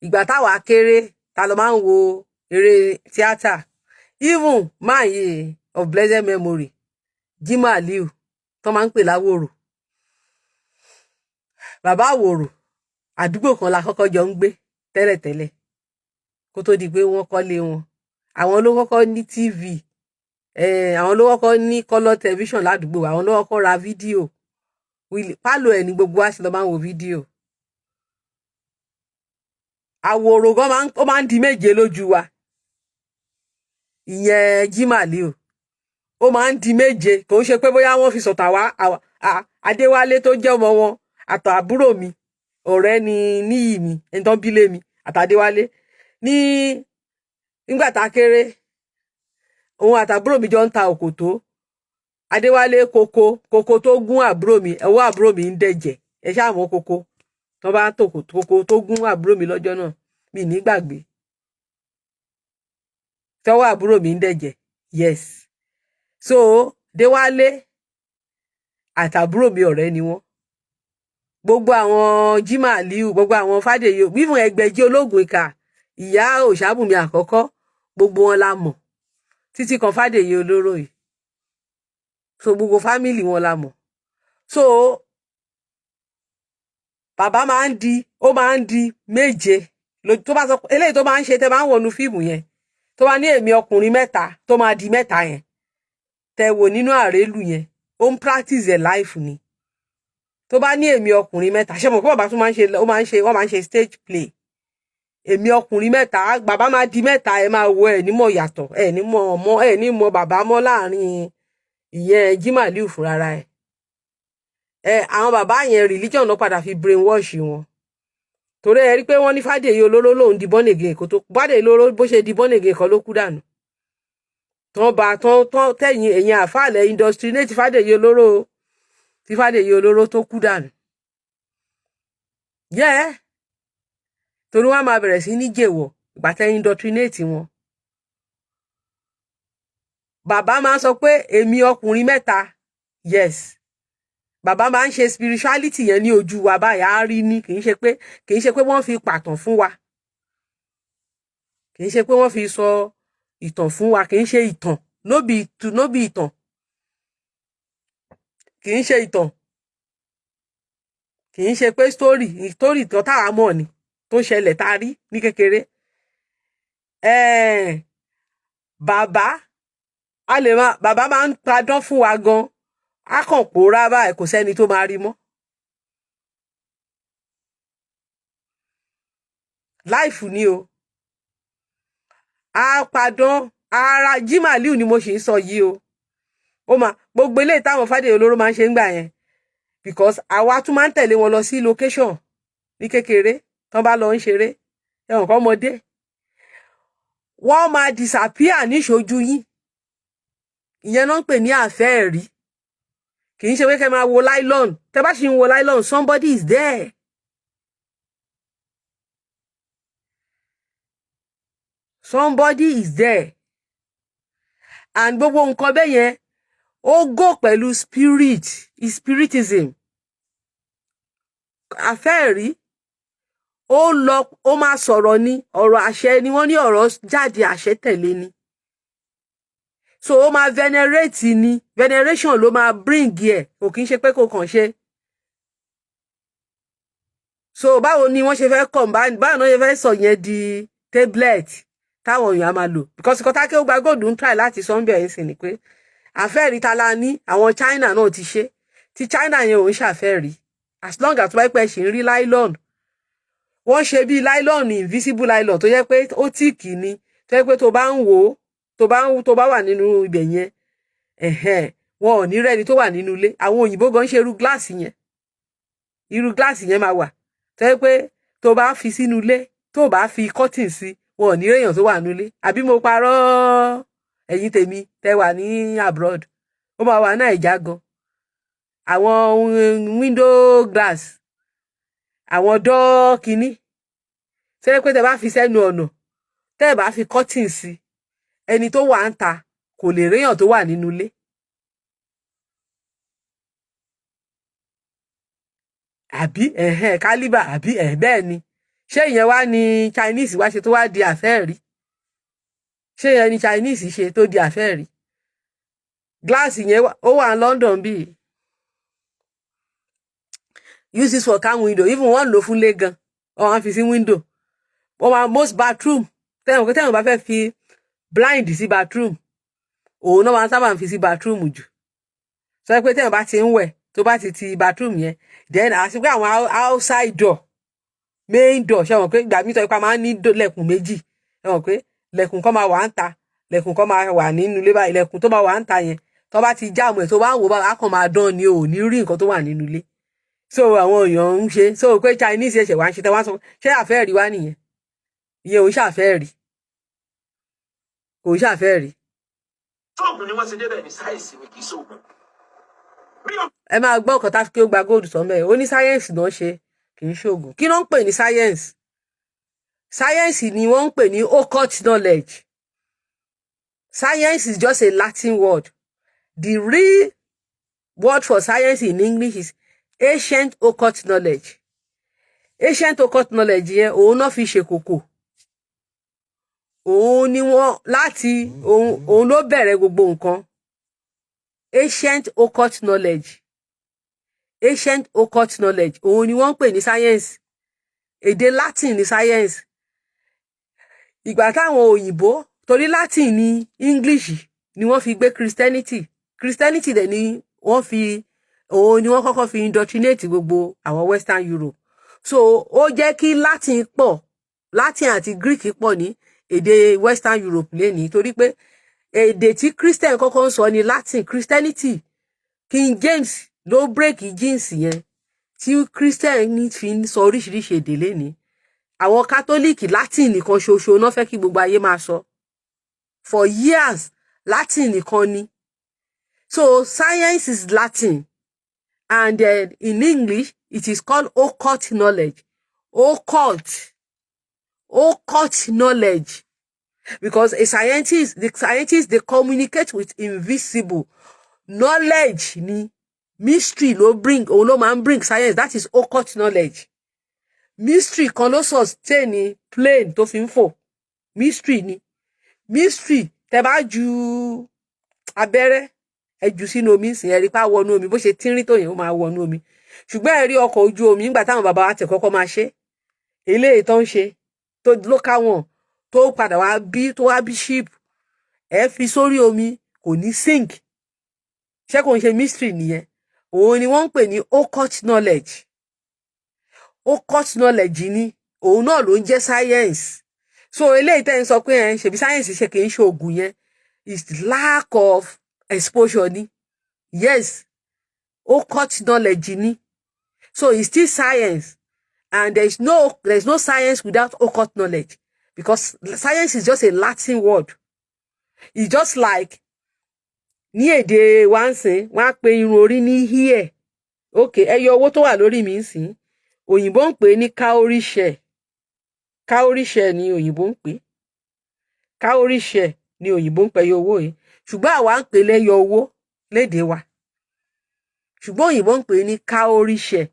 Ìgbà táwa kéré ta ló máa ń wo eré tíátà, even man yìí of blessed memory Jimoh Aliu tó máa ń pè láwòrò, bàbá àwòrò àdúgbò kan la kọ́kọ́ jọ ń gbé tẹ́lẹ̀tẹ́lẹ̀ kó tó di pé wọ́n kọ́lé wọn. Àwọn ló kọ́kọ́ ní TV, àwọn ló kọ́kọ́ ní color television ládùúgbò, àwọn ló kọ́kọ́ ra fídíò, pálọ̀ ẹ̀ ní gbogbo wa sì lọ máa ń wo fídíò. Àwòrò gan ó máa ń di méje lójú wa, ìyẹn Jimoh Aliu ó máa ń di méje, kò ń ṣe pé bóyá wọ́n fi sọ̀tà wá. Adéwálé tó jẹ́ ọmọ wọn àtọ̀ àbúrò mi ọ̀rẹ́ ni níyì mi ẹni tó ń bílé mi àtàdéwálé nígbà tá a kéré, òun àtàbúrò mi jọ ń ta òkòtó. Adéwálé koko tó gún àbúrò mi, ọwọ́ àbúrò mi ń dẹ̀jẹ̀, ẹ ṣáà mọ̀ koko tó bá tó koko tó gún àbúrò mi lọ́jọ́ náà mi ní gbàgbé, tọwọ́ àbúrò mi ń dẹ̀jẹ̀. Yes, so Déwálé àtàbúrò mi ọ̀rẹ́ ni wọ́n. Gbogbo àwọn Jimoh Aliu, gbogbo àwọn Fádèyí, wíwọ̀n Ẹgbẹ̀jí ológun ìkà, ìyá Òṣàbùnmi àkọ́kọ́, gbogbo wọn la mọ̀ títí kan Fádèyí olóró yìí. So gbogbo fámìlì wọn la mọ̀. So bàbá máa ń di méje tó bá sọ eléyìí tó máa ń ṣe tẹ́ bá ń wọnú fíìmù yẹn, tó bá ní èmi ọkùnrin mẹ́ta tó máa di mẹ́ta yẹn tẹ́ wò nínú àrélù yẹn, ó ń practice ẹ̀ life ni. Tó bá ní èmi ọkùnrin mẹ́ta, ṣé mo kọ́ bàbá tún wọ́n máa ń ṣe stage play. Èmi ọkùnrin mẹ́ta, bàbá máa di mẹ́ta, ẹ máa wo ẹ̀ nímọ̀ yàtọ̀, ẹ̀ nímọ̀ ọmọ, ẹ̀ nímọ̀ bàbá mọ́ láàrin ìyẹn Jimoh Aliu fúnra ẹ̀. Àwọn bàbá yẹn religion ló padà fi brainwash wọn. Torí ẹ rí pé wọ́n ní Fádèyí olóró lòun di born again kó tó Fádèyí olóró bó ṣe di born again kan ló kú dànù. Tán tẹ̀yìn ẹ̀yìn àfàlẹ̀ indoctrinate Fádèyí olóró tí Fádèyí olóró tó kú dànù. Torí wọ́n máa bẹ̀rẹ̀ sí ní jèwọ̀ ìgbà tẹ́ indoctrinate wọn. Bàbá máa ń sọ pé èmi ọkùnrin mẹ́ta, yes. Bàbá máa ń ṣe spirituality yẹn ní ojú wa báyìí, á rí ní kì í ṣe pé wọ́n fi pàtàn fún wa. Kì í ṣe pé wọ́n fi sọ ìtàn fún wa, kì í ṣe ìtàn, no be ìtàn. Kì í ṣe ìtàn. Kì í ṣe pé story tó táwa mọ̀ ni tó ṣẹlẹ̀ tá a rí ní kékeré. Bàbá máa ń padán fún wa gan, á kàn pòórá báyìí kò sẹ́ni tó máa rí mọ́. life ni o àpàdán ara Jimaliu ni mo ṣì ń sọ yìí o ó máa gbogbo eléyìí táwọn Fádèyí olóró máa ń ṣe ń gbà yẹn because àwa tún máa ń tẹ̀lé wọn lọ sí location ní kékeré tán bá lọ ń ṣeré ẹ̀wọ̀n kan ọmọdé wọ́n máa disappear níṣojú yín ìyẹn náà ń pè ní àfẹ́ẹ̀rí kì í ṣe pé kẹ́ máa wo nylon tẹ́ bá ṣì ń wo nylon somebody is there. Somebody is there and gbogbo nǹkan bẹ́ẹ̀ yẹn ó go pẹ̀lú spiritism àfẹ́ẹ̀rí ó máa sọ̀rọ̀ ni ọ̀rọ̀ àṣẹ ni wọ́n ní ọ̀rọ̀ jáde àṣẹ tẹ̀lé ni so ó máa venerate ni veneration ló máa bring ẹ̀ kò kí ń ṣe pé kò kàn ṣe so báwo ni wọ́n ṣe fẹ́ combine báwo ni wọ́n ṣe fẹ́ sọ yẹn di tablet táwọn èèyàn máa lò because kọ́tà Akewugbagold ń try láti sọ ń bẹ̀rẹ̀ sí ni pé àfẹ́ẹ̀rí ta la ní àwọn China náà ti ṣe tí China yẹn ò ń ṣàfẹ́ẹ̀rí as long as wáyé pé ṣì ń rí nylon wọ́n ṣe bí nylon invisible nylon tó yẹ pé ó tíìkì ni tó yẹ pé tó bá ń wò ó tó bá wà nínú ibẹ̀ yẹn wọn ò ní rẹ́ni tó wà nínú ilé àwọn òyìnbó gan ṣe irú gíláàsì yẹn máa wà tó yẹ pé tó bá fi sínú ilé tó bá fi cotton sí wọn ò ní réèyàn tó wà nínú ilé àbí mo parọ́ ẹ̀yin tèmi tẹ́ wà ní abroad ó máa wà náà ìjà gan àwọn window glass àwọn dọ́ kínní ṣé pé tẹ́ bá fi sẹ́nu ọ̀nà tẹ́ bá fi cotton sí ẹni tó wà ń ta kò lè réèyàn tó wà nínú ilé. àbí caliber àbí bẹ́ẹ̀ ni ṣé ìyẹn wá ní Chinese wá ṣe tó wá di àfẹ́ẹ̀rí ṣé ìyẹn ní Chinese ṣe tó di àfẹ́ẹ̀rí gíláàsì yẹn ó wà ní London bíi use this for car window even wọ́n lò fún lé gan wọ́n fi sí window wọ́n máa most bathroom tẹ́wọ̀n bá fẹ́ fi blind sí bathroom òun náà máa sábà ń fi sí bathroom jù sọ pé tẹ́wọ̀n bá ti ń wẹ̀ tó bá ti bathroom yẹn then àti pé àwọn outside door main door ṣe wọ́n pé ìgbà mi sọ pé a máa ń ní lẹ̀kùn méjì ṣe wọ́n pé lẹ̀kùn kan máa wà ń ta lẹ̀kùn kan máa wà nínú ilé báyìí lẹ̀kùn tó máa wà ń ta yẹn tó bá ti jáàmù ẹ̀ tó bá ń wò bá a kàn máa dán ni ò ní rí nǹkan tó wà nínú ilé so àwọn èèyàn ń ṣe so pé Chinese ẹ̀ṣẹ̀ wá ń ṣe tẹ́ wá sọ ṣé àfẹ́ẹ̀rí wá nìyẹn ìyẹn ò ń ṣàfẹ́ẹ̀rí kò ń ṣàfẹ́ẹ̀rí. tóògùn ni wọ́n ṣe débẹ̀ ní sáyẹ̀nsì ni kì í ṣoògùn. ẹ máa gbọ́ ọ̀kan tá fi Akewugbagold sọ mẹ́ẹ̀ ó ní sáyẹ́ǹsì náà ṣe kì í ṣoògùn kí ló ń pè ní sáyẹ́ǹsì sáyẹ́ǹsì ni wọ́n ń pè ní occult knowledge science is just a Latin word the real word for science in English is ancient occult knowledge ancient occult knowledge yẹn òun náà fi ṣe kòkò òun ni wọ́n láti òun ló bẹ̀rẹ̀ gbogbo nǹkan ancient occult knowledge òun ni wọ́n ń pè ní science èdè Latin ní science ìgbà táwọn òyìnbó torí Latin ní English ni wọ́n fi gbé Christianity dẹ̀ ni wọ́n fi òun ni wọ́n kọ́kọ́ fi indoctrinate gbogbo àwọn Western Europe so ó jẹ́ kí Latin àti Greek pọ̀ ní èdè Western Europe lénìí torí pé èdè tí Christian kọ́kọ́ ń sọ ní Latin Christianity King James ló break jeans yẹn tí Christian fi ń sọ oríṣiríṣi èdè lénìí àwọn Catholic Latin nìkan ṣoṣo náà fẹ́ kí gbogbo ayé máa sọ for years Latin nìkan ni so science is Latin and in English it is called occult knowledge occult knowledge because the scientists they communicate with invisible knowledge ni mystery ló máa ń bring science that is occult knowledge mystery kan ló sustain ni plane tó fi ń fò mystery tẹ́ bá ju abẹ́rẹ́ ẹ jù sínú omi sìn ẹ rí pa wọnú omi bó ṣe tínrín tó yẹn ó máa wọnú omi ṣùgbọ́n ẹ rí ọkọ̀ ojú omi nígbà táwọn bàbá wa tẹ̀ kọ́kọ́ máa ṣe eléyìí tó ń ṣe tó local one tó padà wá bí ship ẹ fi sórí omi kò ní sink ṣé kò ń ṣe mystery nìyẹn òun ni wọ́n ń pè ní occult knowledge ni òun náà ló ń jẹ́ science. So eléyìí tẹ́ ń sọ pé ṣebí science ṣe kì í ṣe oògùn yẹn is lack of exposure ni. Yes, occult knowledge ni. So it's still science, and there's no science without occult knowledge, because science is just a Latin word. It's just like ní èdè wa ń sìn wọ́n á pe irun orí ní hair. Okay, ẹyọ owó tó wà lórí mi ń sìn òyìnbó ń pè ní cowrie shell. Cowrie shell ni òyìnbó ń pè. Cowrie shell ni òyìnbó ń pè ẹyọ owó yìí, ṣùgbọ́n àwa ń pè lẹ́yọ owó lédè wa. Ṣùgbọ́n òyìnbó ń pè ní cowrie shell.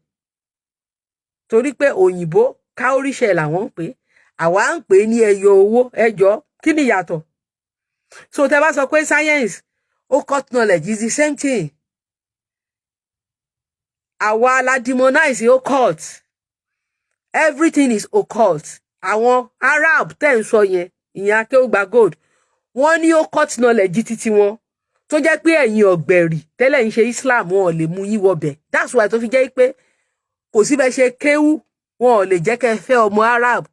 Torí pé òyìnbó cowrie shell làwọn ń pè, àwa ń pè ní ẹyọ owó. Ẹjọ́ kí ni ìyàtọ̀? So tẹ́ bá sọ pé science, occult knowledge is the same thing. Àwa la demonize occult. Everything is occult. Àwọn Arab tẹ́ ń sọ yẹn, ìyẹn Akewugbagold, wọ́n ní occult knowledge títí wọn tó jẹ́ pé ẹ̀yin ọ̀gbẹ̀rì tẹ́lẹ̀ ń ṣe Islam wọn ò lè mú yín wọbẹ̀. That's why tó fi jẹ́ pé kò sí bẹ́ẹ̀ ṣe kéwú wọn ò lè jẹ́ kẹ́ fẹ́ ọmọ Arab.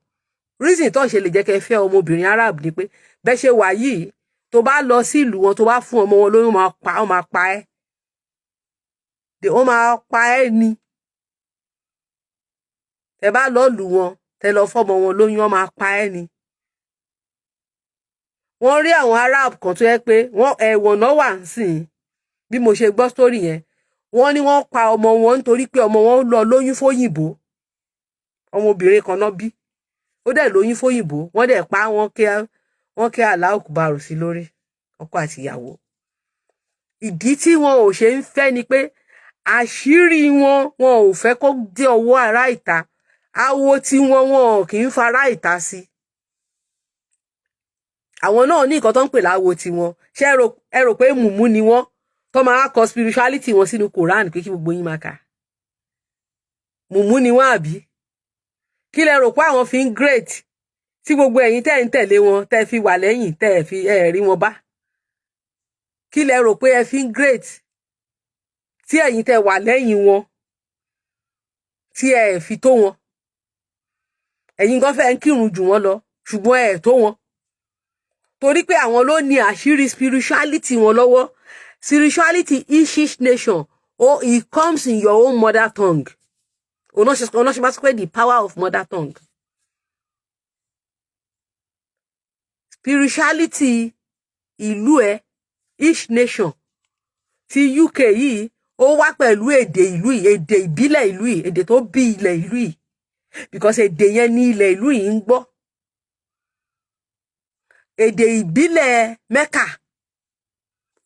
Reason tó ṣe lè jẹ́ kẹ́ fẹ́ ọmọbìnrin Arab ni pé bẹ́ẹ̀ ṣe wà yìí tó bá lọ sí ìlú wọn tó bá fún ọmọ wọn lóyún wọ́n máa pa ẹ́. Wọ́n máa pa ẹ́ ni. Tẹ bá lọ lù wọn tẹ lọ fọmọ wọn lóyún wọ́n máa pa ẹ́ ni. Wọ́n rí àwọn Arab kan tó yẹ pé wọ́n ẹ̀wọ̀n náà wà nsìn. Bí mo ṣe gbọ́ story yẹn, wọ́n ní wọ́n pa ọmọ wọn nítorí pé ọmọ wọn lọ lóyún fóyìnbó. Ọmọbìnrin kan náà bí, ó dẹ̀ lóyún fóyìnbó, wọ́n dẹ̀ pa wọ́n kí Allahu Akbar sí lórí, ọkọ àti ìyàwó. Ìdí tí wọn ò ṣe ń fẹ́ ni pé àṣírí wọn ò fẹ́ kó dé ọwọ́ ará ìta. Awo tí wọn kì í fara ìta sí. Àwọn náà ní nǹkan tó ń pè láwo tí wọn. Ṣé ẹ rò pé mùmú ni wọ́n tó máa kọ spirituality wọn sínú Quran pé kí gbogbo yín máa kà? Mùmú ni wọ́n àbí? Kí lẹ rò pé àwọn fi ń great tí gbogbo ẹ̀yin tẹ́ ń tẹ̀lé wọn tẹ́ fi wà lẹ́yìn tẹ́ fi rí wọn bá? Kí lẹ rò pé ẹ fi ń great tí ẹ̀yin tẹ́ wà lẹ́yìn wọn tí ẹ fi tó wọn? Ẹ̀yin gan fẹ́ ń kírun jù wọ́n lọ ṣùgbọ́n ẹ tó wọn. Torí pé àwọn ló ní àṣírí spirituality wọn lọ́wọ́. Spirituality each nation, it comes in your own mother tongue. Ọ̀nà ṣe máa sọ pé the power of mother tongue. Spirituality ìlú ẹ, each nation. Ti UK yìí, ó wá pẹ̀lú èdè ìlú yìí, èdè ìbílẹ̀ ìlú yìí, èdè tó bí ilẹ̀ ìlú yìí. Because èdè yẹn ní ilẹ̀ ìlú yìí ń gbọ́. Èdè ìbílẹ̀ Mecca,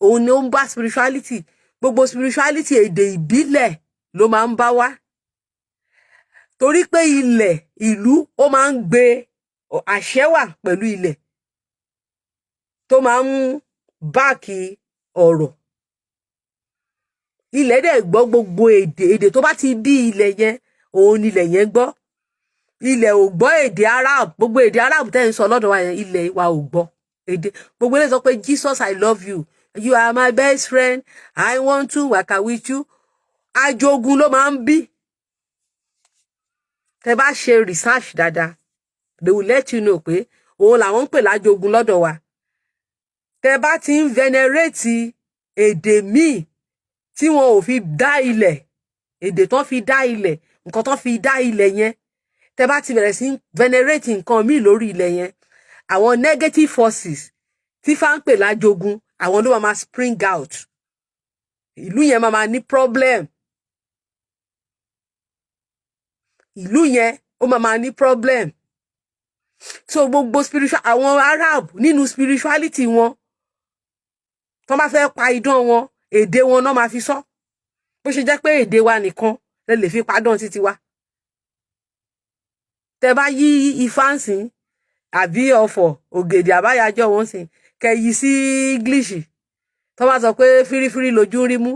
òun ni ó ń bá spirituality. Gbogbo spirituality èdè ìbílẹ̀ ló máa ń bá wá. Torí pé ilẹ̀ ìlú ó máa ń gbé àṣẹ wà pẹ̀lú ilẹ̀ tó máa ń báàkì ọ̀rọ̀. Ilẹ̀ dẹ̀ gbọ́ gbogbo èdè tó bá ti bí ilẹ̀ yẹn, òun ni ilẹ̀ yẹn gbọ́. Ilẹ̀ ò gbọ́ èdè Arab, gbogbo èdè Arab tẹ́ ń sọ lọ́dọ̀ wa yẹn, ilẹ̀ wa ò gbọ́. Èdè gbogbo ilé sọ pé Jesus I love you, you are my best friend, I want to waka with you. Ajogun ló máa ń bí. Tẹ́ bá ṣe research dáadáa, they will let you know pé òun làwọn ń pè lájogun lọ́dọ̀ wa. Tẹ́ bá ti ń venerate èdè míì tí wọn ò fi dá ilẹ̀, èdè tán fi dá ilẹ̀, nǹkan tán fi dá ilẹ̀ yẹn, tẹ́ bá ti bẹ̀rẹ̀ sí venerate nǹkan míì lórí ilẹ̀ yẹn, àwọn negative forces tí fá ń pè lájogun, àwọn ló máa spring out. Ìlú yẹn máa ní problem. Ìlú yẹn ó máa ní problem. So gbogbo spiritual, àwọn Arab nínú spirituality wọn, tán bá fẹ́ pa idán wọn, èdè wọn náà máa fi sọ. Bó ṣe jẹ́ pé èdè wa nìkan lè fi padán títí wa. Tẹ́ bá yí ifá ń sìn àbí ọ̀fọ̀ ògèdè àbáyájọ́ wọn sìn kẹyí sí English, tó bá sọ pé fírífírí lójú rí mú,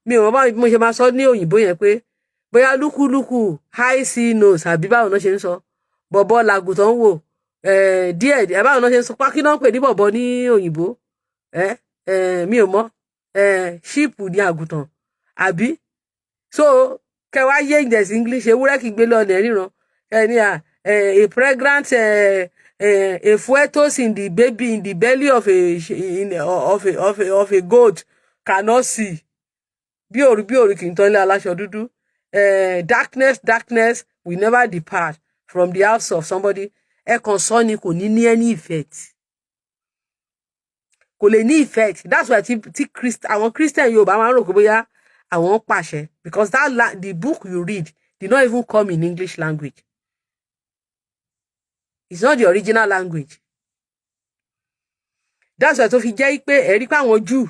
mi ò mọ̀ báwo mo ṣe máa sọ ní òyìnbó yẹn pé bóyá lúkúlúkù high sea nose àbí báwo náà ṣe ń sọ, bọ̀bọ̀ làgùtàn wò díẹ̀ báwo náà ṣe ń sọ, pákí náà ń pè ní bọ̀bọ̀ ní òyìnbó, mi ò mọ̀, ṣíìpù ní àgùtàn àbí. So kẹwàá yé ìjẹ̀sí English, ewúrẹ́ kì í gbé lọ ọ̀nà ríran, ẹni a pregnant a fetus in the baby in the belly of a goat cannot see. Bí òru kì í tán lé aláṣọ dúdú. Darkness will never depart from the house of somebody. Ẹ kàn sọ ni kò ní any effect. Kò lè ní effect. That's why àwọn Christian Yorùbá máa ń rò pé bóyá àwọn pàṣẹ, because the book you read did not even come in English language. It's not the original language. That's why tó fi jẹ́ pé ẹ̀rí pé àwọn Jew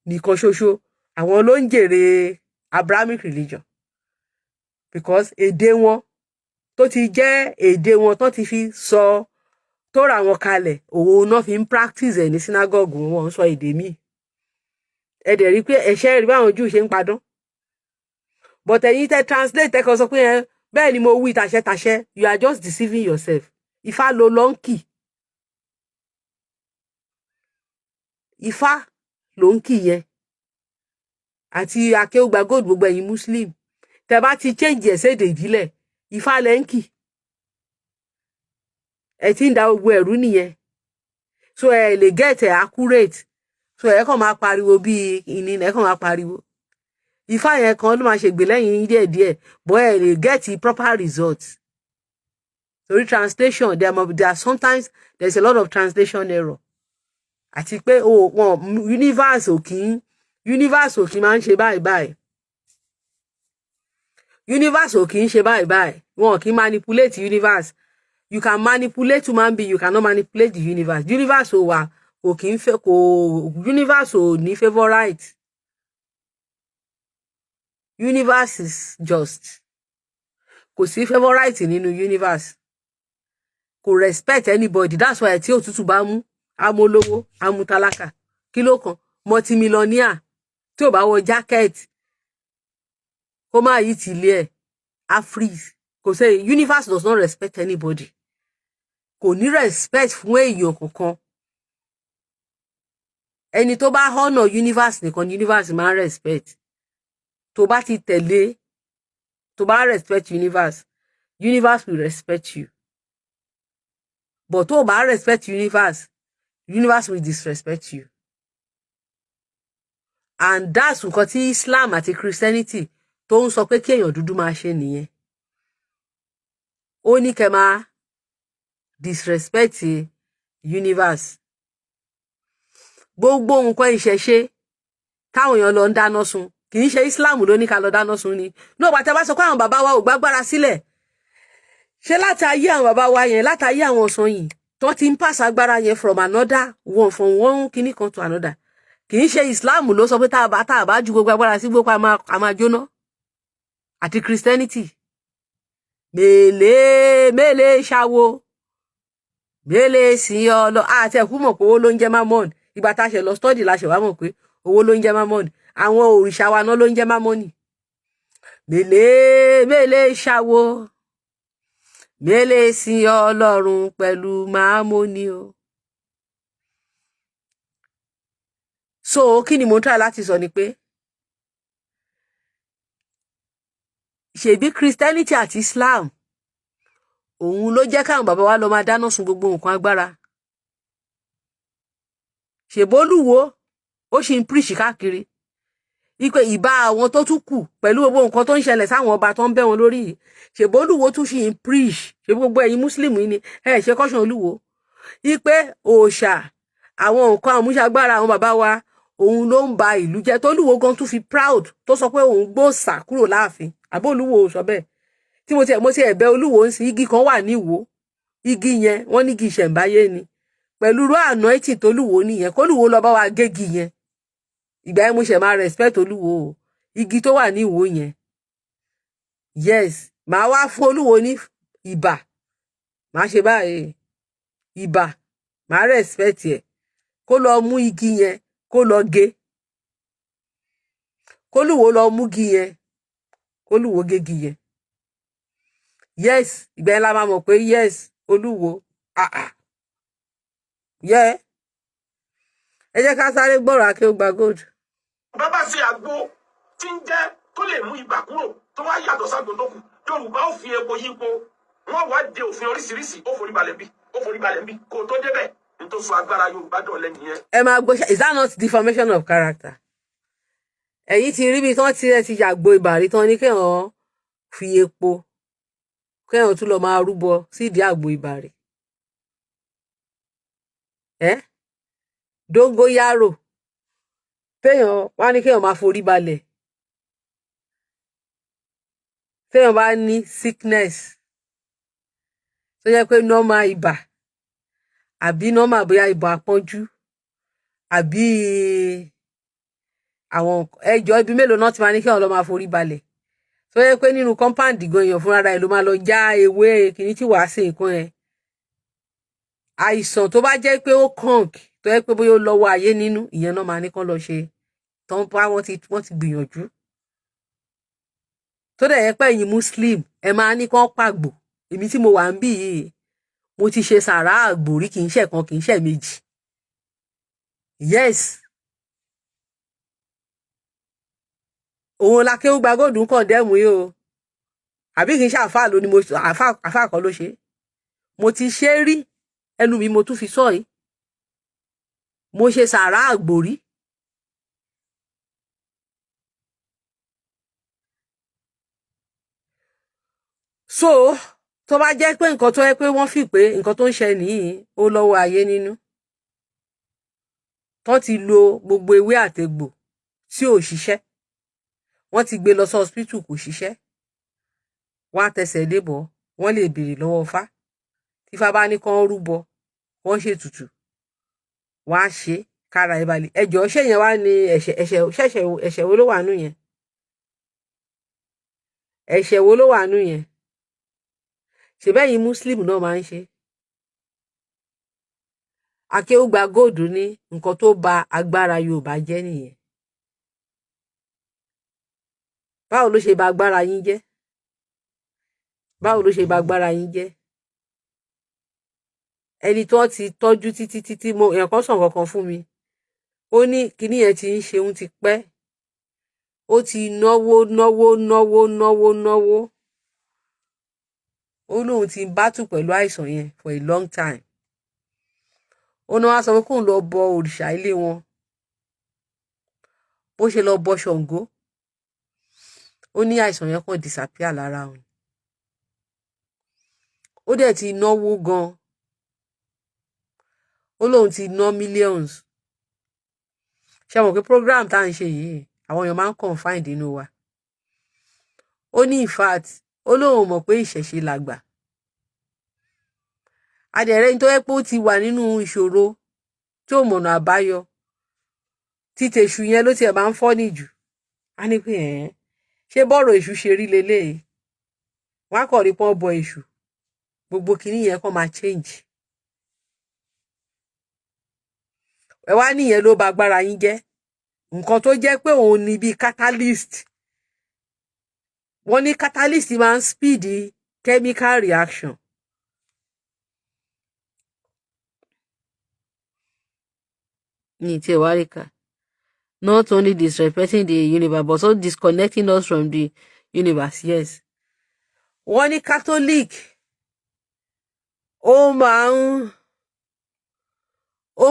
nìkan ṣoṣo àwọn ló ń jèrè Abrahamic religion, because èdè wọn tó ti jẹ́ èdè wọn tó ti fi sọ tó ra wọn kalẹ̀ òun náà fi ń practice ẹ̀ ní synagogue wọn sọ èdè míì. Ẹ dẹ̀ rí pé ẹ̀ṣẹ́ rí báwọn Jew ṣe ń padán. But ẹ̀yin tẹ́ translate ẹ kàn sọ pé bẹ́ẹ̀ ni mo wí tàṣẹ, you are just deceiving yourself. Ifá ló lọ ń kì. Ifá ló ń kì yẹn. Àti Akewugbagold gbogbo ẹ̀yin Muslim. Tẹ́ bá ti change ẹ̀ sédè ìbílẹ̀, Ifá lẹ́ ń kì. Ẹ ti ń da gbogbo ẹ̀rú nìyẹn. So ẹ lè get accurate. So ẹ kàn máa pariwo bí ìní ẹ kàn máa pariwo. Ifá yẹn kan ló máa ṣègbè lẹ́yìn díẹ̀díẹ̀, but ẹ lè get proper results. Sorry, translation, there are sometimes there's a lot of translation error. Àti pé universe ò kì í máa ń ṣe báyìí. Universe ò kì í ṣe báyìí. Wọn kì í manipulate universe. You can manipulate human being, you cannot manipulate the universe. Universe universe ò ní favorite. Universe is just. Kò sí favorite nínú universe. Kò respect anybody. That's why tí òtútù bá mú, amolówó, amutálákà. Kí ló kàn? Multimillionaire. Tí ò bá wọ jacket. Kó má yí ti ilé ẹ̀. A freeze. Kò say universe does not respect anybody. Kò ní respect fún èèyàn kankan. Ẹni tó bá honor universe nìkan universe máa respect. Tó bá ti tẹ̀lé, tó bá respect universe will respect you. But tó bá respect universe will disrespect you. And that's nǹkan tí Islam àti Christianity tó ń sọ pé kí èèyàn dúdú máa ṣe nìyẹn. Ó ní kẹ́ máa disrespect universe. Gbogbo nǹkan ìṣẹ̀ṣe táwọn èèyàn lọ ń dáná sun kì í ṣe Islam ló ní ká lọ dáná sun ni. No, bàtà bá sọ pé àwọn bàbá wa ò gbágbára sílẹ̀. Ṣé láti ayé àwọn bàbá wa yẹn, láti ayé àwọn ọ̀sán yìí, tó ti ń pass agbára yẹn from one kíní kan to another. Kì í ṣe Islam ló sọ pé tá a bá ju gbogbo agbára sí gbogbo a máa jóná. Àti Christianity. Mele ṣawo. Mele sí ọlọ. Àti ẹ̀kú mọ̀ pé owó ló ń jẹ́ Mammon. Ìgbà tá a ṣe lọ study la ṣe wá mọ̀ pé owó ló ń jẹ́ Mammon. Àwọn òrìṣà wa náà ló ń jẹ́ Mammon. Mele ṣawo. Mele sí Ọlọ́run pẹ̀lú Mammon o. So kí ni mo try láti sọ ni pé ṣebí Christianity àti Islam òun ló jẹ́ káwọn bàbá wa lọ máa dáná sun gbogbo nǹkan agbára. Ṣèbólúwo ó ṣì ń preach káàkiri ipe ìbá àwọn tó tún kù pẹ̀lú gbogbo nǹkan tó ń ṣẹlẹ̀ sáwọn ọba tó ń bẹ́ wọn lórí. Ṣèbólúwo tún ṣì ń preach. Ṣé gbogbo ẹ̀yin Muslim yìí ni ṣe kọ́ṣán Olúwo ipe òòṣà àwọn nǹkan àmúṣagbára àwọn bàbá wa òun ló ń ba ìlú jẹ́. Tolúwo gan tún fi proud tó sọ pé òun gbòòsà kúrò láàfin. Àbólúwo sọ bẹ́ẹ̀. Tí mo ti ẹ̀bẹ̀ Olúwo ń sin igi kan wà ní Ìwó. Igi yẹn wọ́n ní igi ìṣẹ̀ǹbáyé ni. Pẹ̀lú rú anointing Tolúwo nìyẹn. Kólúwo lọ bá wa gégi yẹn. Ìgbà yẹn mo ṣe máa respect Olúwo o. Igi tó wà ní Ìwó yẹn. Yes, màá wá fún Olúwo ní ìbà. Màá ṣe báyìí. Ìbà. Màá respect ẹ̀. Kó lọ mú igi yẹn. Kó lọ gé. Kólúwo lọ mú igi yẹn. Kólúwo gégi yẹn. Yes, ìgbà yẹn la máa mọ̀ pé yes, Olúwo. Yeah. Ẹ jẹ́ ká sáré gbọ́rọ̀ Akewugbagold. Bàbá ṣe àgbo tí ń jẹ́ kó lè mú ibà kúrò tó wá yàtọ̀ ságbo tó kù. Yorùbá ò fi epo yípo. wọ́n wá de òfin oríṣiríṣi ó forí balẹ̀ bí ó forí balẹ̀ bí kó tó débẹ̀ nítorí sọ agbára Yorùbá dọ̀lẹ́ nìyẹn. ẹ máa gbọ́, is that not deformation of character? ẹ̀yin ti rí bí tí wọ́n ti yàgbo ìbàrí tán ní kéèyàn fi epo kéèyàn tún lọ máa rúbọ sídìí àgbo ìbàrí. dóngóyárò téèyàn wá ní kéèyàn máa forí balẹ̀ téèyàn bá ní sickness tó jẹ́ pé normal ibà àbí normal bóyá ibà àpọ́njú àbí àwọn ẹjọ́ ibi mélòó náà ti máa ní kéèyàn lọ máa forí balẹ̀ tó jẹ́ pé nínú compound gan èèyàn fúnra rẹ̀ ló máa lọ já ewé kìíní tí wàá ṣe nǹkan ẹ̀. àìsàn tó bá jẹ́ pé ó kànk tó jẹ́ pé bóyá ó lọ́wọ́ ayé nínú ìyẹn náà máa ní kán lọ ṣe tán bá wọ́n ti gbìyànjú. tó dẹ̀ yẹ pé ẹ̀yin muslim ẹ máa ní kán pàgbò. èmi tí mo wà ń bì yìí mo ti ṣe sàrá àgbò rí, kì í ṣe kan kì í ṣe méjì. yes òun la Akewugbagold ń kàn dẹ́mu yìí o àbí kì í ṣe àfáà ló ni mo àfáà kan ló ṣe. mo ti ṣe rí ẹnu mi mo tún fi sọ yìí mo ṣe sàrá àgbò rí. so tó bá jẹ́ pé nǹkan tó yẹ pé wọ́n fi pé nǹkan tó ń ṣe nìyí ó lọ́wọ́ ayé nínú tó ti lo gbogbo ewé àtegbò tí ò ṣiṣẹ́ wọ́n ti gbé lọ sí hospital kò ṣiṣẹ́ wọ́n á tẹsẹ̀ débọ̀ wọ́n lè béèrè lọ́wọ́ Ifá tí Ifá bá ní kán rúbọ wọ́n ṣètùtù wọ́n á ṣe kára ẹ balẹ̀. ẹjọ́ ṣé yẹn wá ní ẹ̀ṣẹ̀ wo ló wà nù yẹn? ẹ̀ṣẹ̀ wo ló wà nù yẹn? ṣèbẹ́yìn muslim náà máa ń ṣe. Akewugbagold ní nǹkan tó ba agbára Yorùbá jẹ́ nìyẹn. báwo ló ṣe ba agbára yín jẹ́? báwo ló ṣe ba agbára yín jẹ́? ẹni tó ti tọ́jú títí mo èèyàn kan sàn kankan fún mi ó ní kíní yẹn ti ń ṣeun ti pẹ́ ó ti náwó ó lóun ti bátù pẹ̀lú àìsàn yẹn for a long time. ó ní wá sọ pé kóun lọ bọ òrìṣà ilé wọn bó ṣe lọ bọ Ṣàngó ó ní àìsàn yẹn kàn disappear lára òun. ó dẹ̀ ti náwó gan ó lóun ti ná millions. ṣe mọ̀ pé program tá à ń ṣe yìí àwọn èèyàn máa ń confide nínú wa. ó ní in fact ó lóun mọ̀ pé ìṣẹ̀ṣe làgbà. adẹ̀rẹ́ ní tó yẹ pé ó ti wà nínú ìṣòro tí ò mọ̀nà àbáyọ títẹ̀ èṣù yẹn ló tiẹ̀ máa ń fọ́ nìjù. á ní pé ṣé bọ́rọ̀ èṣù ṣe rí leléyìí wọ́n á kàn rí pọ́n bọ èṣù gbogbo kinní yẹn kàn máa change. ẹ wá níyẹn ló ba agbára yín jẹ́ nǹkan tó jẹ́ pé òun ni bíi catalyst. wọ́n ní catalyst máa ń speed chemical reaction. ní ti ẹ̀ wá rí ká not only disrespecting the universe but also disconnecting us from the universe. yes wọ́n ní Catholic ó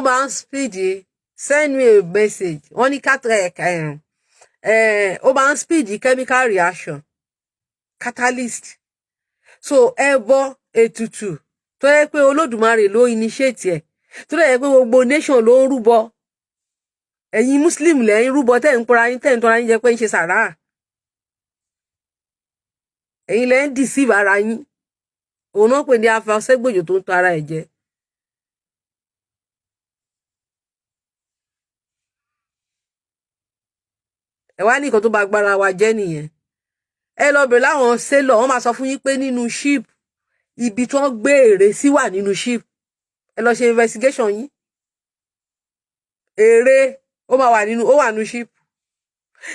máa ń speed send me a message. wọ́n ní ó máa ń speed chemical reaction catalyst. so ẹbọ ètùtù tó yẹ pé Olódùmarè ló initiate ẹ̀ tó yẹ pé gbogbo nation ló ń rúbọ ẹ̀yin muslim lẹ́yìn rúbọ tẹ́ ń pora yín tẹ́ ń tọ́ra yín jẹ pé ń ṣe sàrà ẹ̀yin lẹ́ ń deceive ara yín. òun náà pè ní afasẹ́gbòjò tó ń tọ́ ara ẹ̀ jẹ. ẹ wá ní nǹkan tó bá agbára wa jẹ́ nìyẹn. ẹ lọ bèrè láwọn sélọ̀ wọ́n máa sọ fún yín pé nínú ship ibi tí wọ́n gbé ère sí wà nínú ship. ẹ lọ ṣe investigation yín. ère ó wà nínú ship.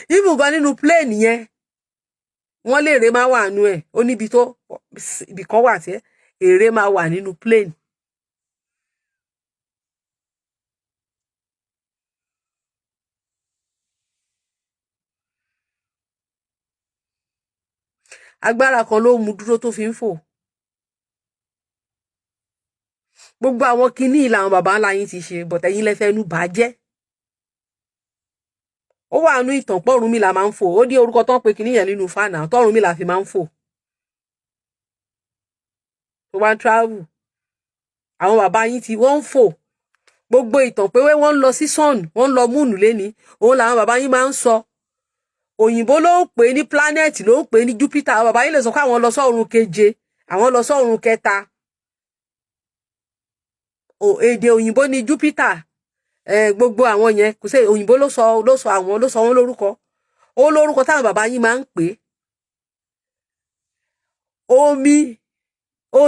even gan nínú plane yẹn wọ́n lè ère máa wà nínú ẹ̀ ó níbi tó ibì kan wà tí ère máa wà nínú plane. agbára kan ló mú dúró tó fi ń fò. gbogbo àwọn kinní làwọn bàbá ńlá yín ti ṣe but ẹ̀yin lẹ fẹnu bàjẹ́. Ó wà nínú ìtàn pọ́rùnmìlà máa ń fò, ó ní orúkọ tó ń pe kinní yẹn nínú fáànà tọ́rùnmìlà fi máa ń fò tó bá ń travel. Àwọn bàbá yín tí wọ́n ń fò, gbogbo ìtàn pé wọ́n ń lọ sí sun, wọ́n ń lọ múùnù léni, òun làwọn bàbá yín máa ń sọ. Òyìnbó ló ń pè ní planet, ló ń pè ní Jupiter. Àwọn bàbá yín lè sọ pé àwọn lọ sọ́run keje, àwọn lọ sọ́run kẹta. Èdè òyìnbó ni Jupiter. Gbogbo àwọn yẹn kò sí òyìnbó ló sọ wọn lórúkọ. Ó lórúkọ táwọn bàbá yín máa ń pè. Omi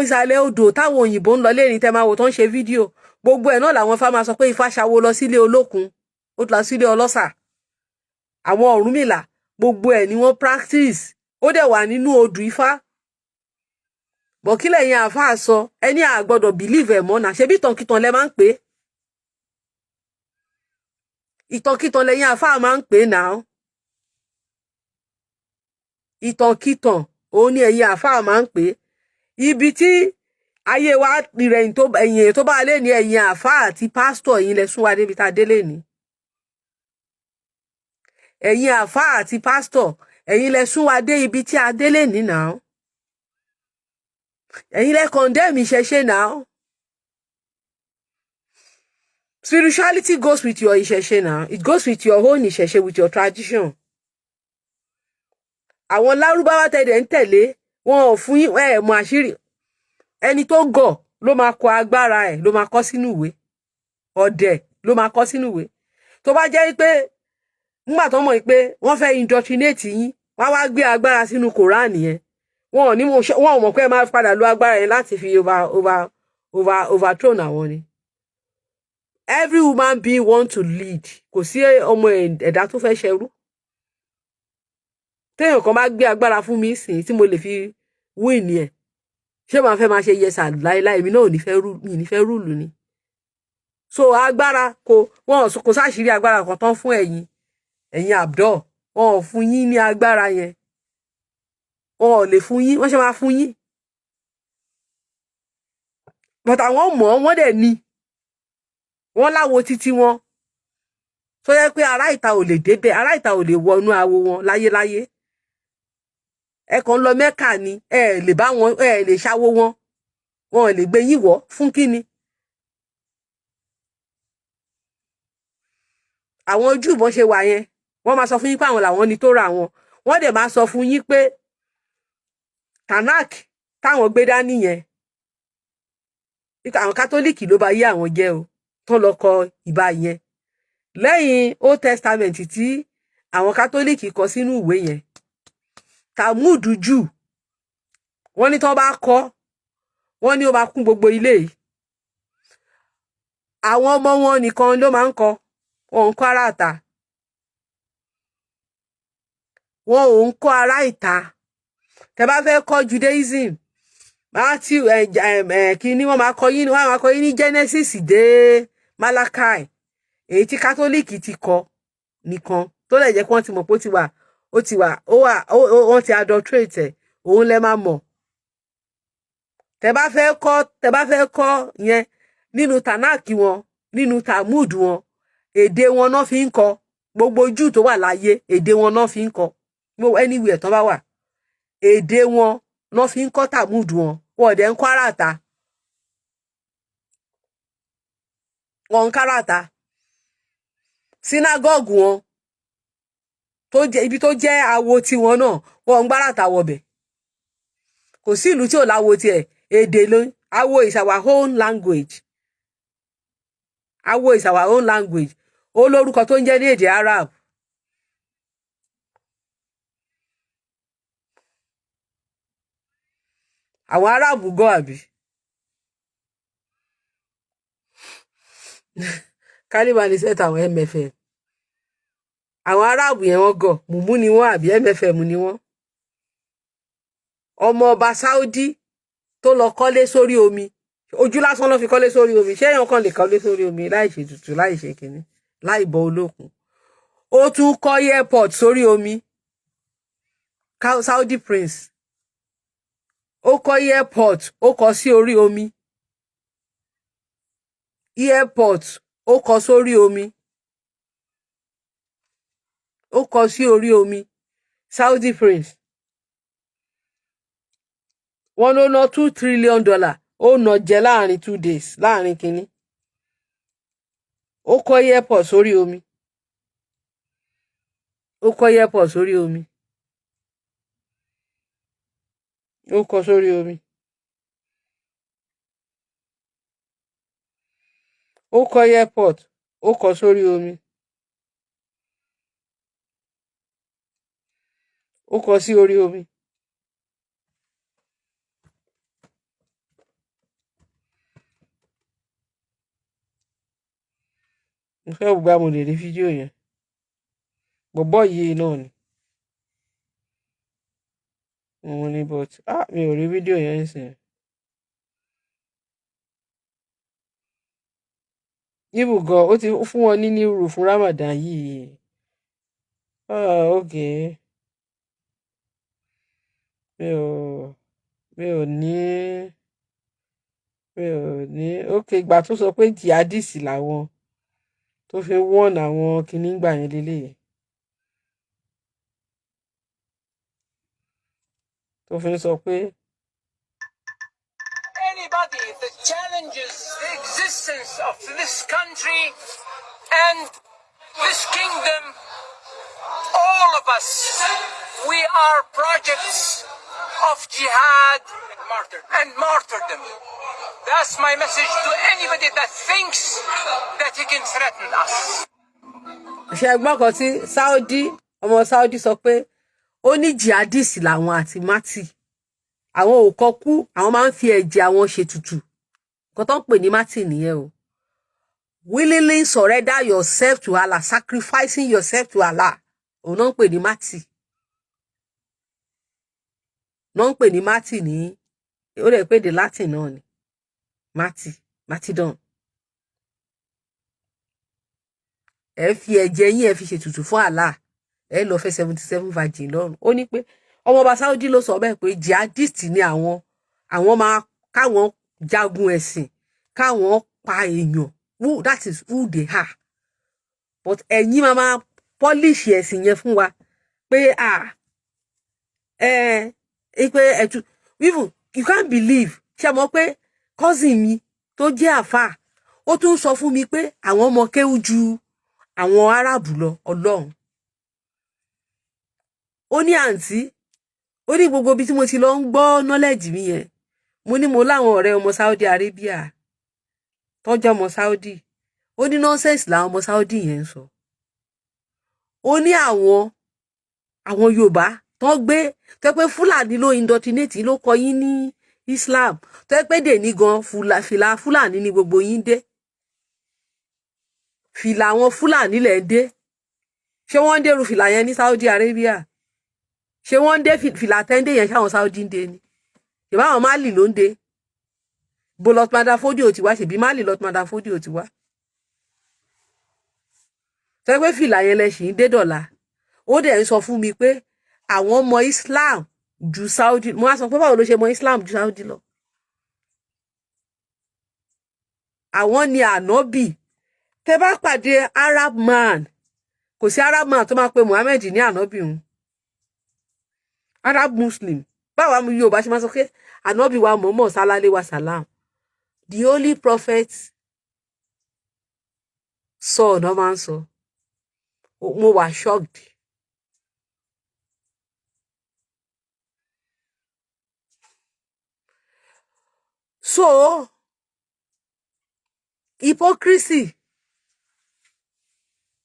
ìsàlẹ̀ odò táwọn òyìnbó ń lọ lẹ́rìn tẹ́ máa wò tó ń ṣe fídíò, gbogbo ẹ̀ náà làwọn Ifá máa sọ pé Ifá ṣawo lọ sílé olókun, ó lọ sílé ọlọ́sà. Àwọn Ọ̀rúnmìlà gbogbo ẹ̀ ni wọ́n practice, ó dẹ̀ wà nínú odù Ifá. Bọ̀ kí lẹ̀yin àáfàá sọ, ẹni àgbọ́dọ̀ believe ẹ̀ mọ́ náà, ṣebí ìtànkìtàn lẹ máa ń pè é. Ìtànkìtàn lẹ̀yin àáfàá máa ń pè é náà. Ìtànkìtàn òun ni ẹ̀yin àáfàá máa ń pè é. Ibi tí ayé wa ìrẹ̀yìn tó bá lé ní ẹ̀yin àáfàá àti pásítọ̀ yín lẹ sún wa débi tá a délé ní. Ẹ̀yin àáfàá àti pásítọ̀ ẹ̀yin lẹ sún wa dé ibi tí a délé ní náà. Ẹ̀yin lẹ condemn ìṣẹ̀ṣe náà. Spirituality goes with your ìṣẹ̀ṣe now. It goes with your own ìṣẹ̀ṣe, with your tradition. Àwọn Lárúbáwá tẹ̀lé ń tẹ̀lé, wọn ò fún yín mọ̀ àṣírí. Ẹni tó gọ̀ ló máa kọ agbára ẹ̀, ló máa kọ sínú ìwé. Ọ̀dẹ̀ ló máa kọ sínú ìwé. Tó bá jẹ́ pé nígbà tó mọ̀ pé wọ́n fẹ́ indoctrinate yín, wọ́n wá gbé agbára sínú Kòránì yẹn. Wọn ò mọ̀ pé ẹ máa padà lo agbára yẹn láti fi overthrow àwọn ni. Every woman being want to lead. Kò sí ọmọ ẹ̀dá tó fẹ́ ṣẹrú. Téèyàn kan bá gbé agbára fún mi sìn tí mo lè fi win ẹ̀, ṣé màá fẹ́ máa ṣe yẹsà láéláé, èmi náà ò ní fẹ́ rúùlù ni. So agbára kò sáṣìírí agbára kan tán fún ẹ̀yin Abdul. Wọn ò fún yín ní agbára yẹn. Wọn ò lè fún yín, wọ́n ṣe máa fún yín. But àwọn wọ́n dẹ̀ ni. Wọ́n láwo títí wọn. Tó yẹ pé ará ìta ò lè débẹ̀, ará ìta ò lè wọnú awo wọn láyéláyé. Ẹ kàn lọ Mẹ́kà ni, ẹ lè bá wọn, ẹ lè ṣáwó wọn. Wọn ò lè gbé yín wọ̀ fún kíni. Àwọn ojú ìbọn ṣe wà yẹn, wọ́n máa sọ fún yín pé àwọn làwọn ni tó ra wọn. Wọ́n dẹ̀ máa sọ fún yín pé Tanak táwọn gbé dání yẹn, àwọn Kátólíìkì ló bá yé àwọn jẹ́ o, tó lọ kọ ìbá yẹn. Lẹ́yìn Old Testament tí àwọn Kátólíìkì kọ sínú ìwé yẹn, Talmud jù, wọ́n ní tán bá kọ, wọ́n ní ó máa kún gbogbo ilé yìí. Àwọn ọmọ wọn nìkan ló máa ń kọ, wọn ò ń kọ́ ará ìta. Wọn ò ń kọ́ ará ìta. Tẹ́ bá fẹ́ kọ́ Judaism, Matthew kíní wọ́n máa kọ́ yín ní Genesis dé Malachi. Èyí tí Kátólíìkì ti kọ nìkan, tó lè jẹ́ pé wọ́n ti mọ̀ pé wọ́n ti adulterate ẹ̀, òun lẹ máa mọ̀. Tẹ́ bá fẹ́ kọ́ yẹn nínú Tanakh wọn, nínú Talmud wọn, èdè wọn náà fi ń kọ. Gbogbo Júù tó wà láyé, èdè wọn náà fi ń kọ. Anywhere tán bá wà, èdè wọn náà fi ń kọ́ Talmud wọn. Wọn ò dẹ̀ ń kọ́ àràtà. Wọn ń káràtà. Synagogue wọn ibi tó jẹ́ awo tiwọn náà, wọn ń gbáràtà wọbẹ̀. Kò sí ìlú tí ò láwo tiẹ̀, èdè ló. Awo is our own language. Awo is our own language. Ó lórúkọ tó ń jẹ́ ní èdè Arab. Àwọn Arab gọ̀ àbí? Kálíbà ní sẹ́tà àwọn MFM. Àwọn Arab yẹn wọ́n gọ̀, mùmú ni wọ́n àbí MFM ni wọ́n. Ọmọ ọba Saudi tó lọ kọ́lé sórí omi, ojú lásán ló fi kọ́lé sórí omi. Ṣé èèyàn kan lè kọ́lé sórí omi láì ṣe tutù, láì ṣe kinní, láì bọ olókun? Ó tún kọ́ airport sórí omi. Saudi Prince. Ó kọ́ airport, ó kọ́ sí orí omi. airport ó kọ sórí omi, ó kọ sí orí omi. Saudi prince wọ́n ló ná $2 trillion ó ná jẹ láàrin 2 days láàrin kínní. Ó kọ́ airport sórí omi, ó kọ́ airport sórí omi, ó kọ́ sórí omi, ó kọ́ airport, ó kọ́ sórí omi, ó kọ́ sí orí omi. Mo fẹ́ wò bá mo lè rí fídíò yẹn. Bọ̀bọ́ yìí náà ni. Mo ní but mi ò rí fídíò yẹn nísìnyí. Ibù gan ó ti fún wọn ní new rule fún Ramadan yìí. Okay. Mi ò ní okay ìgbà tó sọ pé jihadist làwọn tó fi wọ́n àwọn kinní gbà yẹn lélẹ̀ tó fi sọ pé. Anybody that challenges the existence of this country and this kingdom, all of us, we are projects of jihad and martyrdom. That's my message to anybody that thinks that he can threaten us. Ṣé gbọ́ kan tí ọmọ Saudi sọ pé ó ní jihadist làwọn àti mati àwọn ò kọ kú àwọn máa ń fi ẹ̀jẹ̀ àwọn ṣètùtù nǹkan tó ń pè ní mati nìyẹn o. Willingly surrender yourself to Allah, sacrificing yourself to Allah, òun náà ń pè ní mati. Náà ń pè ní mati ní ó lè pè dé Latin náà ni martyrdom. Ẹ fi ẹ̀jẹ̀ yín ẹ fi ṣètùtù fún Allah, ẹ lọ fẹ́ 77 virgin lọ́run. Ó ní pé ọmọọba Saudi ló sọ bẹ́ẹ̀ pé jihadist ni àwọn máa káwọn jagun ẹ̀sìn káwọn pa èèyàn. That is who they are. But ẹ̀yin máa polish ẹ̀sìn yẹn fún wa pé even you can't believe ṣé mọ̀ pé cousin mi tó jẹ́ àfà ó tún sọ fún mi pé àwọn ọmọ kéwú ju àwọn Arab lọ Ọlọ́run. Ó ní àǹtí ó ní gbogbo ibi tí mo ti lọ ń gbọ́ knowledge mi yẹn mo ní mo láwọn ọ̀rẹ́ ọmọ Saudi Arabia tọ́jọ́ ọmọ Saudi. Ó ní nonsense làwọn ọmọ Saudi yẹn ń sọ. Ó ní àwọn Yorùbá tó gbé tó pé Fúlàní ló indoctrinate ló kọ yín ní Islam tó pé dè ní gan fìlà Fúlàní ni gbogbo yín dé. Fìlà àwọn Fúlàní lẹ̀ dé. Ṣé wọ́n ń dèrú fìlà yẹn ní Saudi Arabia? Ṣé wọ́n ń dé fìlà tẹ́ndé yẹn ṣáwọn Saudi ń dé ni? Ṣèbá àwọn Mali ló ń dé. Bo Lọ́tmádà Fódíò ti wá ṣèbí Mali Lọ́tmádà Fódíò ti wá. Tó pé fìlà yẹn lẹ ṣì ń dé dọ̀la. Ó dẹ̀ ń sọ fún mi pé àwọn ọmọ Islam ju Saudi. Mo wá sọ pé báwo ló ṣe mọ Islam ju Saudi lọ? Àwọn ni ànábì. Tẹ́ bá pàdé Arab man kò sí Arab man tó máa pe Muhammad ní ànábì òun. Arab Muslim báwa mu Yorùbá ṣe máa sọ pé ànábì wa Muhammad sallallahu wa salam, the holy prophet sọ ọ̀nà máa ń sọ. Mo wà shocked. So hypocrisy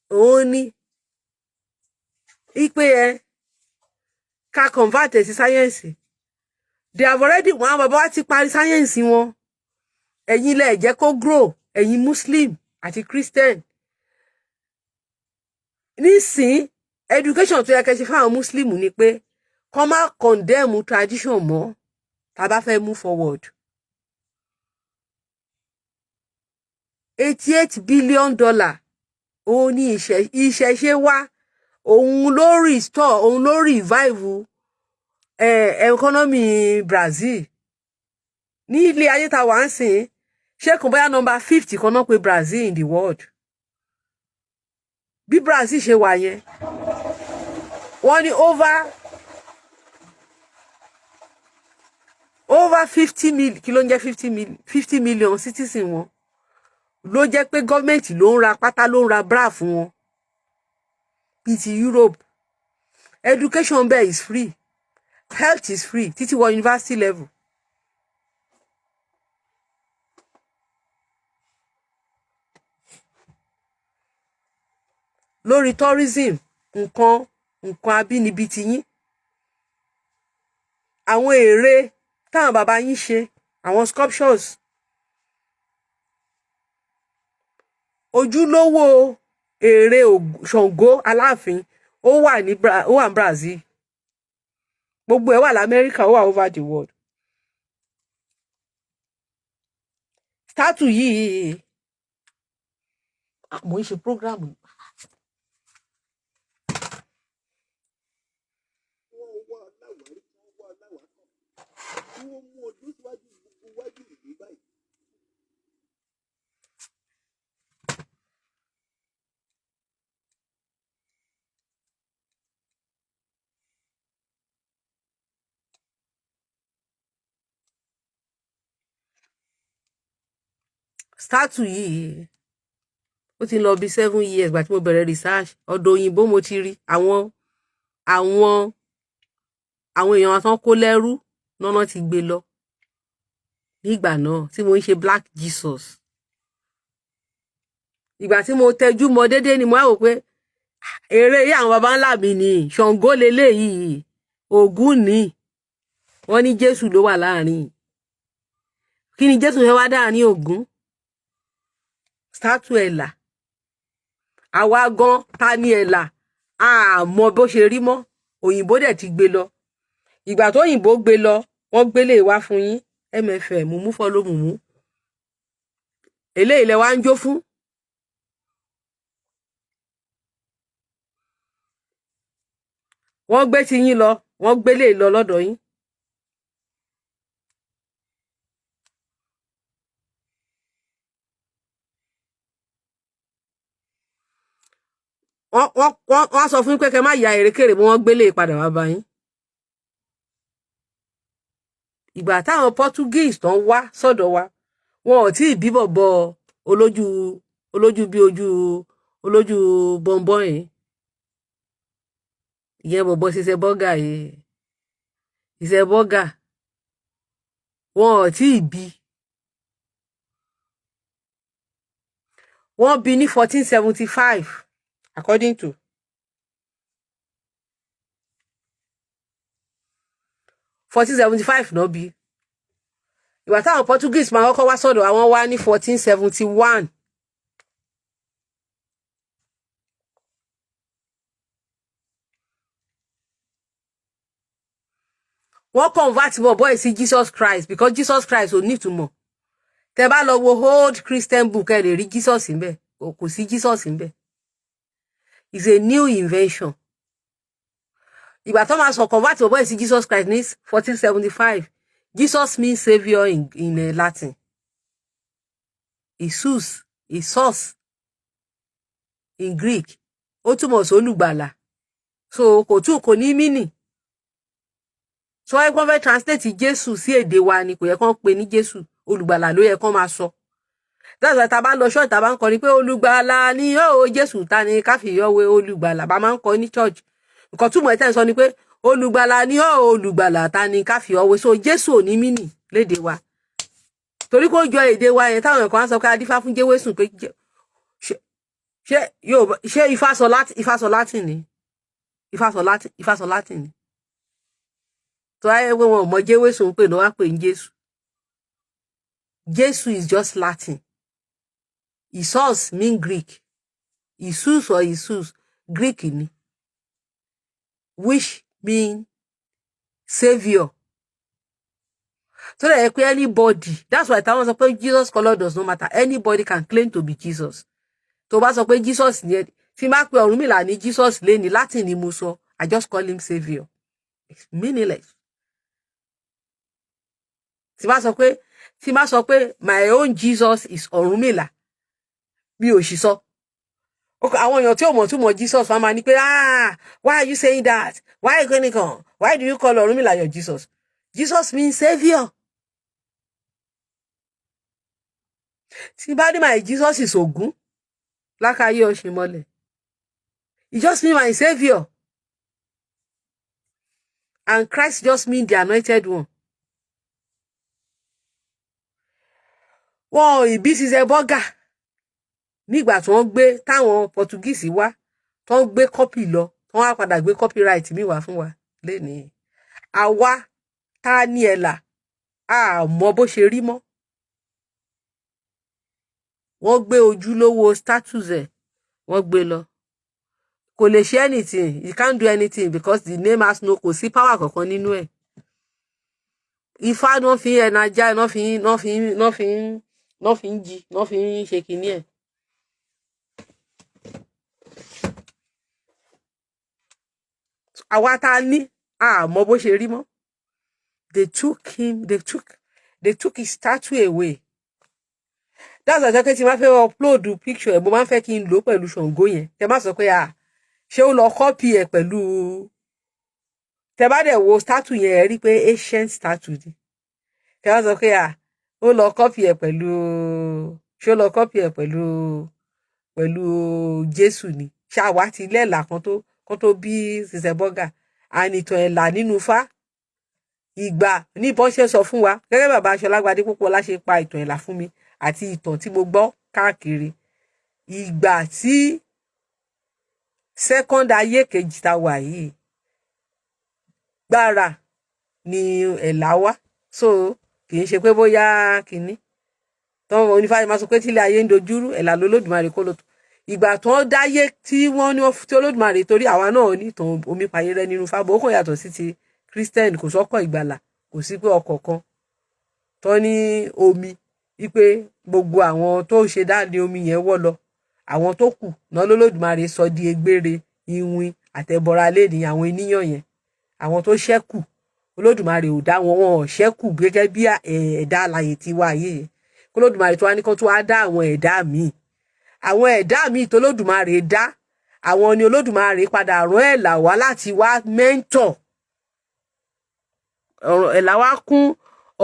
òun ni ipe ká convert sí sáyẹ́ǹsì. They have already wọn bàbá wa ti parí sáyẹ́ǹsì wọn. Ẹ̀yin lẹ jẹ́ kó grow ẹ̀yin Muslim àti Christian. Nísìn education tó yẹ kẹ́ ṣe fáwọn Muslim ni pé kó má condemn tradition mọ́ tá bá fẹ́ move forward. $88 billion òun ní ìṣẹ̀ṣe wá òun ló restore òun ló revive economy Brazil. Ní ilé ayé tá wà ń sìn ṣé kò bóyá number 50 kan náà pé Brazil in the world. Bí Brazil ṣe wà yẹn wọ́n ní over 50 million kí ló ń jẹ́ 50 million citizen wọn ló jẹ́ pé gọ́ọ̀mẹ̀ntì ló ń ra pátá ló ń ra bra fún wọn. Bíi ti Europe, education there is free, health is free títí wọ university level. Lórí tourism, nǹkan abínibí ti yín, àwọn ère táwọn bàbá yín ṣe, àwọn sculptures, ojúlówó ère Ṣàngó Aláàfin ó wà ní Brazil, gbogbo ẹ̀ wà l'Amẹ́ríkà, ó wà over the world. Statue yìí mo ń ṣe program yìí. Statue yìí ó ti lọ bí 7 years gbà tí mo bẹ̀rẹ̀ research. Ọ̀dọ̀ òyìnbó mo ti rí àwọn èèyàn tán kó lẹ́rú náà ti gbé lọ nígbà náà tí mo ń ṣe Black Jesus. Ìgbà tí mo tẹjú mọ́ déédéé ni mo wá wò pé ère yìí àwọn baba ńlá mi ni Ṣàngó leléyìí, Ògún ni, wọ́n ní Jésù ló wà láàrin. Kí ni Jésù fẹ́ wá dáàrin Ògún? Statue ẹ̀là. Àwa gan ta ni ẹ̀là? A mọ̀ bó ṣe rí mọ́. Òyìnbó dẹ̀ ti gbé lọ. Ìgbà tó òyìnbó gbé lọ, wọ́n gbélé wá fún yín. MFM mú follow mú. Eléyìí lẹ wá ń jó fún. Wọ́n gbé ti yín lọ, wọ́n gbélé lọ lọ́dọ̀ yín. Wọ́n sọ fún yín pé kẹ́ má ya erékèrè mọ́, wọ́n gbélé padà wá bá yín. Ìgbà táwọn Portuguese tán wá sọ́dọ̀ wa, wọn ò tí ì bí bọ̀bọ̀ olójú bí olójú bọ̀m̀bọ̀n yìí. Ìyẹn bọ̀bọ̀ ṣiṣẹ́ bọ́gà yìí. Ṣiṣẹ́ bọ́gà. Wọn ò tí ì bí. Wọ́n bí ní 1475 according to. náà bí. Ìgbà táwọn Portuguese máa kọ́kọ́ wá sọ́dọ̀ àwọn wá ní 1471. Wọ́n convert bọ̀bọ́ sí Jesus Christ because Jesus Christ ò ní ìtumọ̀. Tẹ́ bá lọ wo old Christian book ẹ lè rí Jesus ńbẹ̀, kò sí Jesus ńbẹ̀. It's a new invention. Ìgbà tó máa sọ convert bọ̀bọ́ sí Jesus Christ ní 1475. Jesus means saviour in Latin. Jesus in Greek. Ó túmọ̀ sí olùgbàlà. So kò ní meaning. So ẹ kàn fẹ́ translate Jésù sí èdè wa ni, kò yẹ kàn pè ní Jésù, olùgbàlà ló yẹ kàn máa sọ. That's why tá bá lọ church tá bá ń kọ ní pé olùgbàlà ni ó Jésù ta ni ká fi yọ̀wé olùgbàlà bá máa ń kọ ní church. Nǹkan túmọ̀ ẹ̀ sọ ni pé olùgbàlà ni ó olùgbàlà ta ni ká fi yọ̀wé. So Jésù ò ní meaning lédè wa. Torí kó jọ èdè wa yẹn táwọn kan sọ pé adífá fún Jésù pé ṣé Ifá sọ Latin ni? Ifá sọ Latin ni. So ayé pé wọn ò mọ Jésù ń pè ló wá pè ní Jésù. Jésù is just Latin. Isos mean Greek. Isus or Isus, Greek ni. Which mean Savior. So that anybody, that's why táwọn sọ pé Jesus color does not matter. Anybody can claim to be Jesus. Tó bá sọ pé Jesus ni, tí má pé Ọ̀rúnmìlà ní Jesus lé ní Latin ni mo sọ, I just call him Savior. It's meaningless. Tí bá sọ pé tí má sọ pé my own Jesus is Ọ̀rúnmìlà bí ò sì sọ. Àwọn èèyàn tí ò mọ̀ túmọ̀ Jesus wọ́n máa ní pé why are you saying that? Why Gani? Why do you call Ọ̀rúnmìlà your Jesus? Jesus means saviour. Tí bá ní my Jesus is Ògún lákàáyé Ọ̀ṣìnmọ́lẹ̀. It just means my saviour. And Christ just means the anointed one. Wọ́n ìbí ṣiṣẹ́ bọ́gà nígbà tí wọ́n gbé táwọn Portuguese wá tó ń gbé copy lọ tó wá padà gbé copyright mi wá fún wa lénìí. Àwa tá ní ẹ̀là a mọ̀ bó ṣe rí mọ́. Wọ́n gbé ojúlówó status ẹ̀ wọ́n gbé lọ. Kò lè ṣe anything, you can't do anything because the name has no, kò sí power kankan nínú ẹ̀. Ifá náà fi ẹnajá náà fi ń jí náà fi ń ṣe kinní ẹ̀. Àwa tá ní a mọ̀ bó ṣe rí mọ́. They took his statue away. That's why tí máa fẹ́ upload picture ẹ̀ mo máa ń fẹ́ kí n lò pẹ̀lú Ṣàngó yẹn. Tẹ́ má sọ pé ṣé ó lọ copy ẹ̀ pẹ̀lú. Tẹ́ bá dẹ̀ wo statue yẹn ẹ rí pé ancient statue ni. Tẹ́ bá sọ pé ó lọ copy ẹ̀ pẹ̀lú ṣé ó lọ copy ẹ̀ pẹ̀lú Jésù ni. Ṣáwa ti lẹ́là kan tó bí ṣiṣẹ́ bọ́gà ànìtàn ẹ̀là nínú Ifá. Ìgbà ní bọ́n ṣe sọ fún wa gẹ́gẹ́ bàbá Ṣọlágbadé Pópóọlá ṣe pa ìtàn ẹ̀là fún mi àti ìtàn tí mo gbọ́ káàkiri. Ìgbà tí second ayé kejì ta wà yìí gbára ni ẹ̀là wá. So kì í ṣe pé bóyá kìíní tọ́wọ́ onífàyè máa sọ pé tílé ayé ń dojúrú ẹ̀là lolódùmarè kó ló tó. Ìgbà tó ń dáyé tí wọ́n ní tí Olódùmarè torí àwa náà ní ìtàn omi payé rẹ nínú Ifá ó kàn yàtọ̀ sí ti Christian, kò sọ́kọ̀ ìgbàlà, kò sí pé ọkọ̀ kan tó ní omi wípé gbogbo àwọn tó ṣe dáadé omi yẹn wọ́ lọ. Àwọn tó kù náà lolódùmarè sọ di egbére, iwin, àtẹ̀bọra léèdì àwọn ènìyàn yẹn. Àwọn tó ṣẹ́kù Olódùmarè ò dá wọn ò ṣẹ́kù gẹ́gẹ́ bí ẹ̀dá alààyè ti wà yìí. Olódùmarè tó wá ní kó tó wá dá àwọn ẹ̀dá míì. Àwọn ẹ̀dá míì tó Olódùmarè dá, àwọn ni Olódùmarè padà rán ẹ̀là wá láti wá mentor. Ẹ̀là wá kún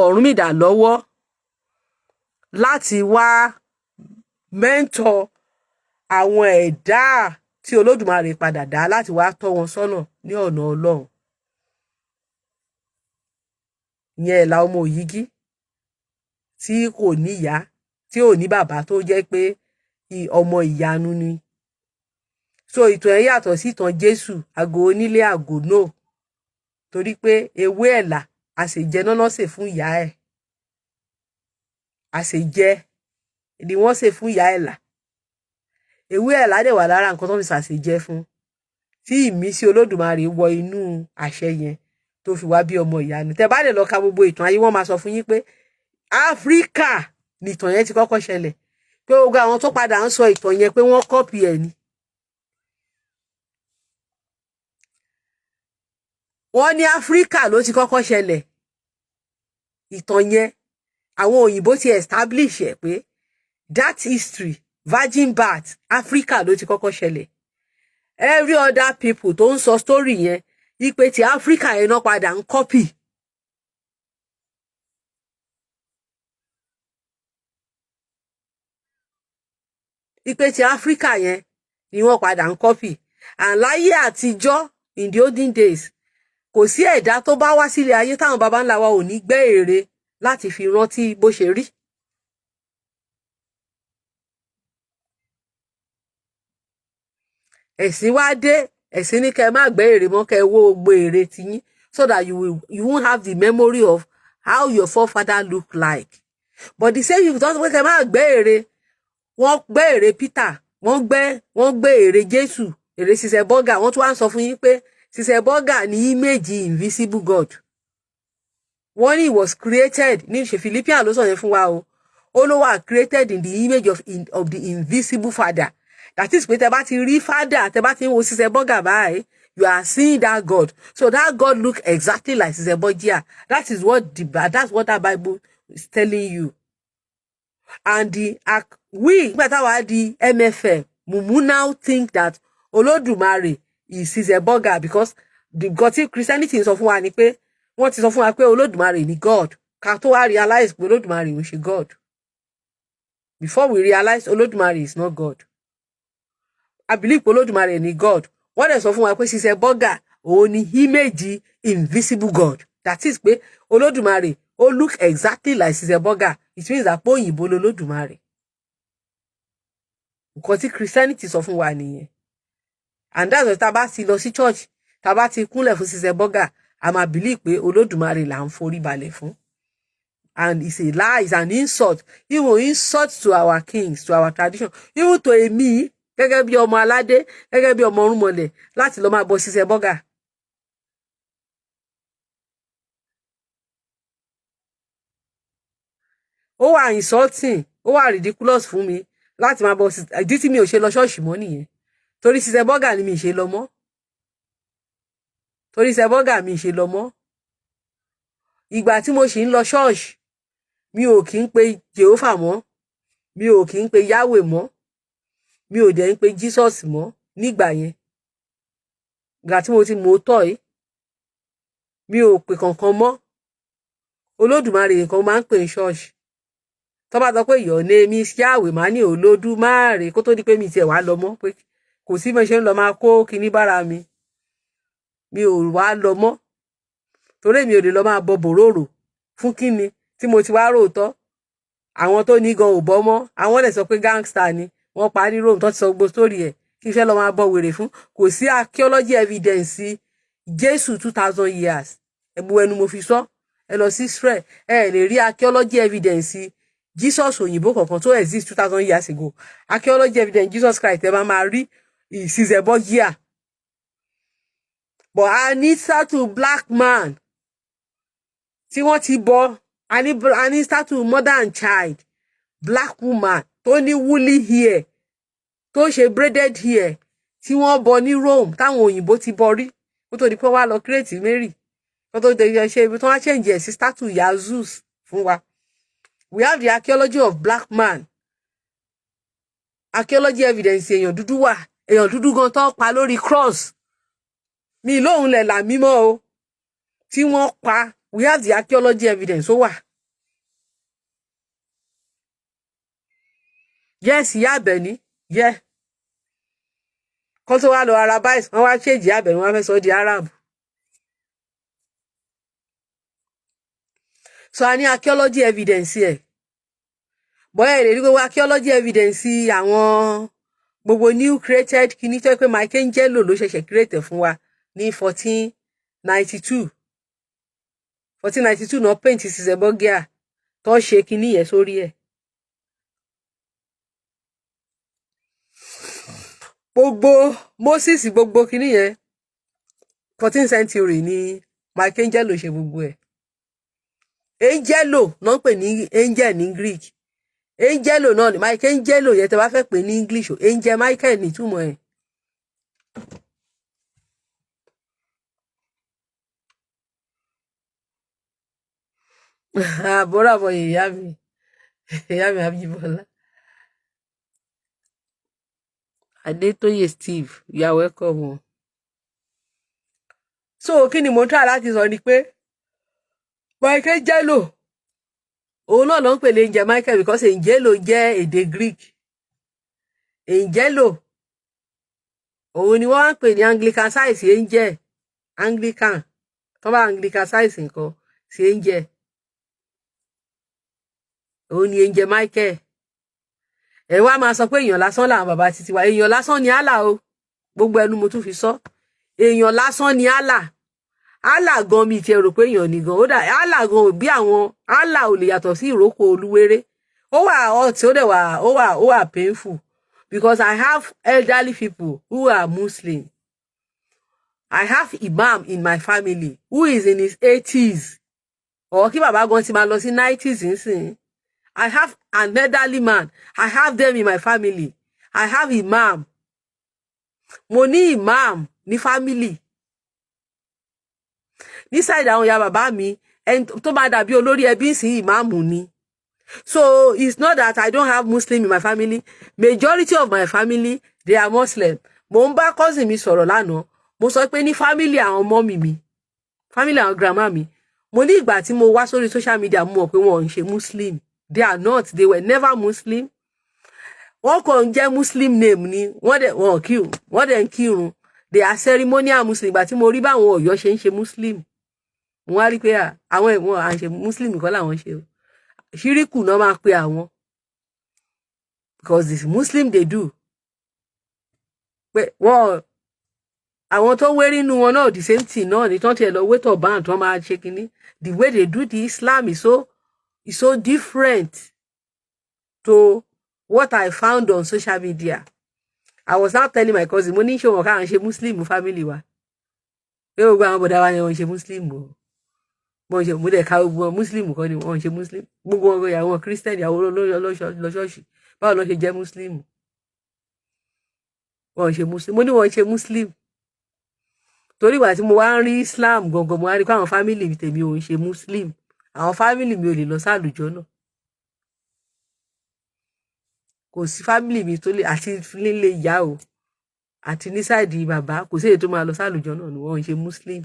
Ọ̀rúnmìlà lọ́wọ́ láti wá mentor àwọn ẹ̀dá tí Olódùmarè padà dá láti wá tọ́ wọn sọ́nà ní ọ̀nà Ọlọ́run. Ìyẹn ẹ̀là ọmọ Òyígí tí kò ní ìyá, tí ò ní bàbá tó jẹ́ pé ọmọ ìyanu ni. So ìtàn ẹ̀ yàtọ̀ sí ìtàn Jésù, àgò onílé àgò náà. Torí pé ewé ẹ̀là àṣejẹ náà ṣe fún ìyá ẹ̀. Àṣejẹ ni wọ́n ṣe fún ìyá ẹ̀là. Ewé ẹ̀là dẹ̀ wà lára nǹkan tó fi ṣàṣejẹ fún. Tí ìmísí Olódùmarè wọ inú àṣẹ yẹn tó fi wá bí ọmọ ìyanu. Tẹ́ bá dẹ̀ lọ ka gbogbo ìtàn ayé wọ́n máa sọ fún yín pé Áfíríkà ni ìtàn yẹn ti kọ́kọ́ ṣẹlẹ̀. Pé gbogbo àwọn tó padà ń sọ ìtàn yẹn pé wọ́n kọ́pì ẹ̀ ni. Wọ́n ní Áfíríkà ló ti kọ́kọ́ ṣẹlẹ̀. Ìtàn yẹn àwọn òyìnbó ti establish ẹ̀ pé that history virgin birth Áfíríkà ló ti kọ́kọ́ ṣẹlẹ̀. Every other people tó ń sọ story yẹn wípé ti Áfíríkà yẹn náà padà ń copy. Wípé ti Áfíríkà yẹn ni wọ́n padà ń copy. And láyé àtijọ́ in the olden days kò sí ẹ̀dá tó bá wá sílé ayé táwọn baba ńlá wa ò ní gbẹ́ ère láti fi rántí bó ṣe rí. Ẹ̀sìn wá dé, ẹ̀sìn ní kẹ́ má gbẹ́ ère mọ́, kẹ́ wó gbogbo ère tiyín so that you won't have the memory of how your forefather look like. But the same people tó ń sọ pé kẹ́ má gbẹ́ ère, wọ́n gbẹ́ ère Peter, wọ́n gbẹ́ ère Jésù, ère ṣiṣẹ́ bọ́gà, wọ́n tún wá ń sọ fún yín pé ṣiṣẹ́ bọ́gà ní image invisible God. Wọ́n ní he was created ní ṣe Philippians ló sọ yẹn fún wa o. Ó ló wà created in the image of the invisible Father. That is pé tẹ́ bá ti rí Father, tẹ́ bá ti ń wo ṣiṣẹ́ bọ́gà báyìí, you are seeing that God. So that God look exactly like ṣiṣẹ́ bọ́gà. That's what that Bible is telling you. And we the MFM, we now think that Olodumare is a burger because the Christianity is of one ni pé wọ́n ti sọ fún wa pé Olodumare ni God. Ká tó wá realize pé Olodumare ń ṣe God. Before we realize Olodumare is not God. I believe Olodumare ni God. Wọ́n dẹ̀ sọ fún wa pé is a burger, òun ni image invisible God. That is pé Olodumare ó look exactly like is a burger. It means that òyìnbó l'Olódùmarè. Nǹkan tí Christianity sọ fún wa nìyẹn. And that's why tá bá ti lọ sí church, tá bá ti kúnlẹ̀ fún ṣiṣẹ́ burger, a máa believe pé Olódùmarè là ń forí balẹ̀ fún. And it's a lie, it's an insult. Even insult to our kings, to our tradition. Even to èmi, gẹ́gẹ́ bí ọmọ aládé, gẹ́gẹ́ bí ọmọ Orúnmọlẹ̀, láti lọ máa bọ ṣiṣẹ́ burger. Ó wà insulting, ó wà ridiculous fún mi láti máa bọ ìdí tí mi ò ṣe lọ ṣọ́ọ̀ṣì mọ́ nìyẹn. Torí ṣiṣẹ́ burger ni mi ṣe lọ mọ́. Torí ṣiṣẹ́ burger mi ṣe lọ mọ́. Ìgbà tí mo ṣì ń lọ ṣọ́ọ̀ṣì, mi ò kí ń pe Jehovah mọ́. Mi ò kí ń pe Yahweh mọ́. Mi ò dẹ̀ ń pe Jesus mọ́ nígbà yẹn. Ìgbà tí mo ti mọ̀ tọ́ yìí, mi ò pe kankan mọ́. Olódùmarè nìkan máa ń pè ní ṣọ́ọ̀ṣì. Tó bá sọ pé your name is Yahweh, máa ní Olódùmarè kó tó di pé mi tiẹ̀ wá lọ mọ́ pé kò sí mo ṣe ń lọ máa kó kinní bára mi. Mi ò wá lọ mọ́. Torí mi ò lè lọ máa bọ bòróró fún kíni tí mo ti wá róòtọ́. Àwọn tó ní gan ò bọ́ mọ́. Àwọn lè sọ pé gangster ni. Wọ́n pa ní Rome tó ti sọ gbogbo story ẹ̀. Kí fẹ́ lọ máa bọ wèrè fún. Kò sí archaeology evidence Jésù 2000 years. Ẹ̀bù ẹnu mo fi sọ. Ẹ lọ sí Israel. Ẹ lè rí archaeology evidence Jesus òyìnbó kankan tó exist 2000 years ago. Archaeology evidence Jesus Christ ẹ máa rí ìsìnzẹ̀bọ year. But I need statue black man. Tí wọ́n ti bọ, I need statue mother and child. Black woman tó ní woolly hair, tó ṣe braided hair, tí wọ́n bọ ní Rome, táwọn òyìnbó ti bọ rí. Kó tó di pé wá lọ create Mary. Kó tó di ṣe ibi tó wá change ẹ̀ sí statue Jesus fún wa. We have the archaeology of black man. Archaeology evidence èèyàn dúdú wà. Èèyàn dúdú gan tó pa lórí cross. Mi lóhun lẹ̀ là mímọ́ o. Tí wọ́n pa. We have the archaeology evidence ó wà. Yes, Ìyá Àbẹ̀ní. Yeah. Kó tó wá lọ Arabize, wọ́n wá change Ìyá Àbẹ̀ní, wọ́n fẹ́ sọ di Arab. So a ní archaeology evidence ẹ̀. Bọ́yá èrè rí gbogbo archaeology evidence àwọn gbogbo new created kìíní tó pé Michelangelo ló ṣẹ̀ṣẹ̀ create fún wa ní 1492. 1492 náà paint ṣiṣẹ́ bọ́gíà tó ṣe kìíní yẹn sórí ẹ̀. Gbogbo Moses gbogbo kìíní yẹn 14th century ni Michelangelo ṣe gbogbo ẹ̀. Angelo náà ń pè ní angel ní Greek. Angelo náà ni Michelangelo yẹn tẹ́ bá fẹ́ pè ní English o. Angel Michael ní túmọ̀ ẹ̀. Àbúrò àbọ̀ ìyá mi Abímbọ́lá. Adétóyè Steve, you are welcome. So kí ni mo try láti sọ ni pé Michelangelo òun náà ló ń pè ní Angel Michael because Angelo jẹ́ èdè Greek. Angelo òun ni wọ́n ń pè ní Anglican size angel. Anglican tó bá Anglican size nǹkan sí angel. Òun ni Angel Michael. Ẹ wá máa sọ pé èèyàn lásán làwọn bàbá títí wa. Èèyàn lásán ni Allah o. Gbogbo ẹnu mo tún fi sọ. Èèyàn lásán ni Allah. Allah gan mi ti rò pé èèyàn ni gan. Ó dà Allah gan bí àwọn Allah ò lè yàtọ̀ sí ìrókò Olúwéré. Ó wà hot, ó dẹ̀ wà ó wà painful because I have elderly people who are Muslim. I have imam in my family who is in his 80s. Or kí bàbá gan ti máa lọ sí 90s nsìn. I have an elderly man. I have them in my family. I have imam. Mo ní imam ní family. Ní side àwọn ìyá bàbá mi, ẹni tó máa dàbí olórí ẹbí sí ìmáàmù ni. So it's not that I don't have Muslim in my family. Majority of my family, they are Muslim. Mo ń bá cousin mi sọ̀rọ̀ lánàá. Mo sọ pé ní family àwọn mommy mi, family àwọn grandma mi. Mo ní ìgbà tí mo wá sórí social media mo mọ̀ pé wọ́n ń ṣe Muslim. They are not. They were never Muslim. Wọ́n kàn jẹ́ Muslim name ni. Wọ́n dẹ̀ ń kírun. They are ceremonial Muslim. Ìgbà tí mo rí báwọn Ọ̀yọ́ ṣe ń ṣe Muslim. Mo wá rí pé àwọn ẹ̀wọ̀n à ń ṣe Muslim nìkan làwọn ṣe o. Ṣíríkù náà máa pe àwọn. Because the Muslim they do. Pé wọ́n àwọn tó wérí inú wọn náà the same thing náà ni tán tiẹ̀ lọ wé tọ̀ bá àtọ́ máa ṣe kínní. The way they do the Islam is so different to what I found on social media. I was now telling my cousin, mo ní ṣe wọn káwọn ṣe Muslim family wa. Pé gbogbo àwọn bọ̀dá wa ni wọ́n ṣe Muslim o. Mo dẹ̀ ka gbogbo Muslim kan ni wọ́n ṣe Muslim. Gbogbo wọn ìyàwó Christian ìyàwó lọ́ṣọ́ọ̀ṣì. Báwo ló ṣe jẹ́ Muslim? Wọ́n ṣe Muslim. Mo ní wọ́n ṣe Muslim. Torí ìgbà tí mo wá ń rí Islam gangan mo wá rí pé àwọn family mi tèmi ò ń ṣe Muslim. Àwọn family mi ò lè lọ sálùjọ náà. Kò sí family mi tó lè àti nílé ìyá o àti ní sáìdì bàbá kò sí èyí tó máa lọ sálùjọ náà ni wọ́n ń ṣe Muslim.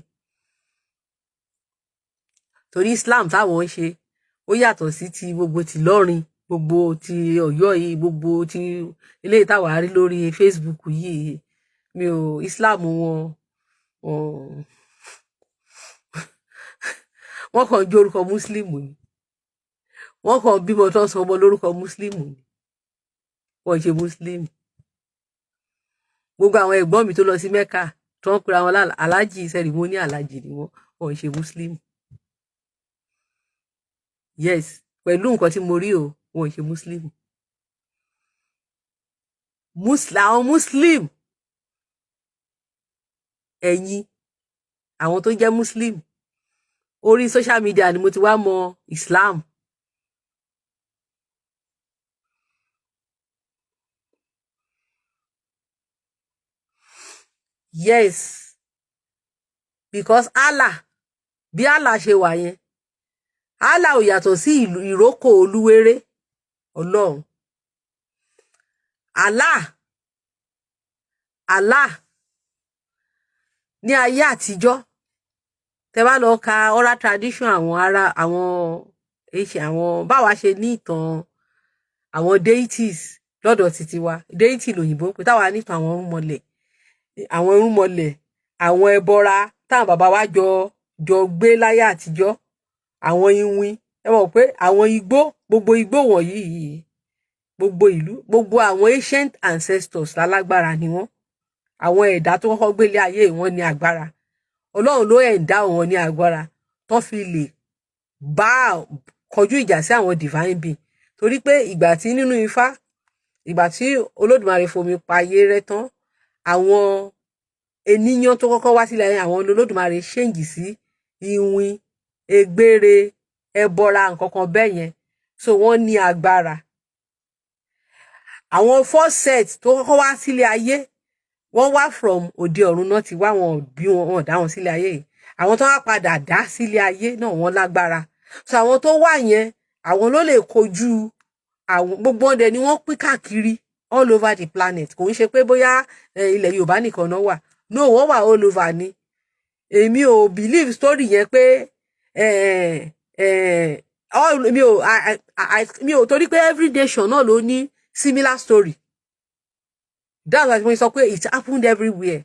Torí Islam táwọn ń ṣe ó yàtọ̀ sí ti gbogbo ti lọ́rin gbogbo ti Ọ̀yọ́ yìí gbogbo ti eléyìí táwa rí lórí Facebook yìí mi ò Islam wọn wọ́n kàn jẹ́ orúkọ Muslim ni wọ́n kàn bímọ tó ń sọ ọmọ lórúkọ Muslim ni wọ́n ṣe Muslim. Gbogbo àwọn ẹ̀gbọ́n mi tó lọ sí Mẹ́kà tó ń pera wọn alájì sẹ́rìmọ́nì alájì ni wọ́n ṣe Muslim. Yes, pẹ̀lú nǹkan tí mo rí o wọ́n ṣe Muslim. Àwọn Muslim ẹ̀yin àwọn tó jẹ́ Muslim orí social media ni mo ti wá mọ Islam. Yes, because Allah bí Allah ṣe wà yẹn Allah ò yàtọ̀ sí ìrókò olúwéré Ọlọ́run. Allah ní ayé àtijọ́ tẹ́ bá lọ ka oral tradition àwọn báwa ṣe ní ìtàn àwọn deities lọ́dọ̀ títí wa deity lòyìnbó pé táwa nìtàn àwọn irúnmọlẹ̀ àwọn ẹbọra táwọn bàbá wa jọ gbé láyé àtijọ́ àwọn iwin ẹ mọ̀ pé àwọn gbogbo igbó wọ̀nyí gbogbo ìlú gbogbo àwọn ancient ancestors lálágbára ni wọ́n àwọn ẹ̀dá tó kọ́kọ́ gbélé ayé wọn ní agbára Ọlọ́run ló ẹ̀dá wọn ní agbára tó fi lè bá kọjú ìjà sí àwọn divine being torí pé ìgbà tí nínú Ifá ìgbà tí Olódùmarè fomi pa ayé rẹ́ tán àwọn ènìyàn tó kọ́kọ́ wá sílẹ̀ àwọn Olódùmarè ṣéǹjì sí iwin egbére ẹbọra nǹkankan bẹ́ẹ̀ yẹn so wọ́n ní agbára. Àwọn first set tó kọ́kọ́ wá sílé ayé wọ́n wá from òde ọ̀run náà ti wá wọn bí wọn dá wọn sílé ayé yìí àwọn tó wá padà dá sílé ayé náà wọ́n lágbára so àwọn tó wà yẹn àwọn ló lè kojú àwọn gbogbo ọdẹ ni wọ́n pín káàkiri all over the planet kò ń ṣe pé bóyá ilẹ̀ Yorùbá nìkan náà wà no wọ́n wà all over ni èmi ò believe story yẹn pé mi ò torí pé every nation náà ló ní similar story that's why mo sọ pé it happened everywhere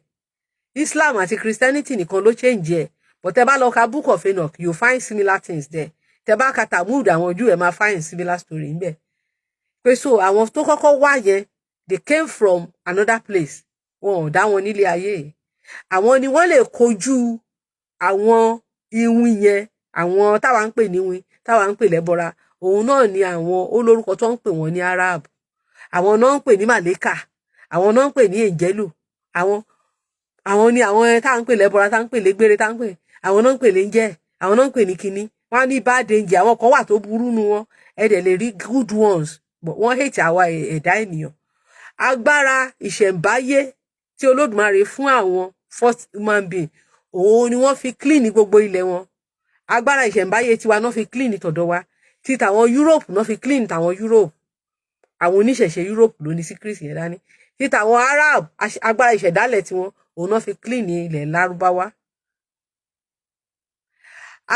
Islam àti Christianity nìkan ló change ẹ̀ but tẹ́ bá lọ ka book of Enoch you find similar things there tẹ́ bá ka Talmud àwọn Júù ẹ máa find similar story ńbẹ̀ pé so àwọn tó kọ́kọ́ wá yẹn they came from another place wọn ò dá wọn nílé ayé àwọn ni wọ́n lè kojú àwọn iwin yẹn àwọn táwa ń pè ní iwin táwa ń pè lẹ́bọra òun náà ni àwọn olórúkọ tó ń pè wọ́n ní Arab àwọn náà ń pè ní Màlẹ́kà àwọn náà ń pè ní Èjẹ́lù àwọn ni àwọn táwa ń pè lẹ́bọra táwa ń pè légbére táwa ń pè àwọn náà ń pè léńjẹ́ àwọn náà ń pè ní kinní wọ́n á ní bad danger àwọn kan wà tó burú nu wọn ẹ dẹ̀ lè rí good ones but wọ́n hate àwa ẹ̀dá ènìyàn agbára ìṣẹ̀ǹbáyé tí Olódùmarè fún àwọn first human being òun ni wọ́n fi clean gbogbo ilẹ̀ wọn agbára ìṣẹ̀ǹbáyé tiwa náà fi clean tọ̀dọ̀ wa tí tàwọn Europe náà fi clean tàwọn Europe àwọn oníṣẹ̀ṣe Europe ló ní secret yẹn dání tí tàwọn Arab agbára ìṣẹ̀dálẹ̀ tiwọn òun náà fi clean ilẹ̀ Lárúbáwá.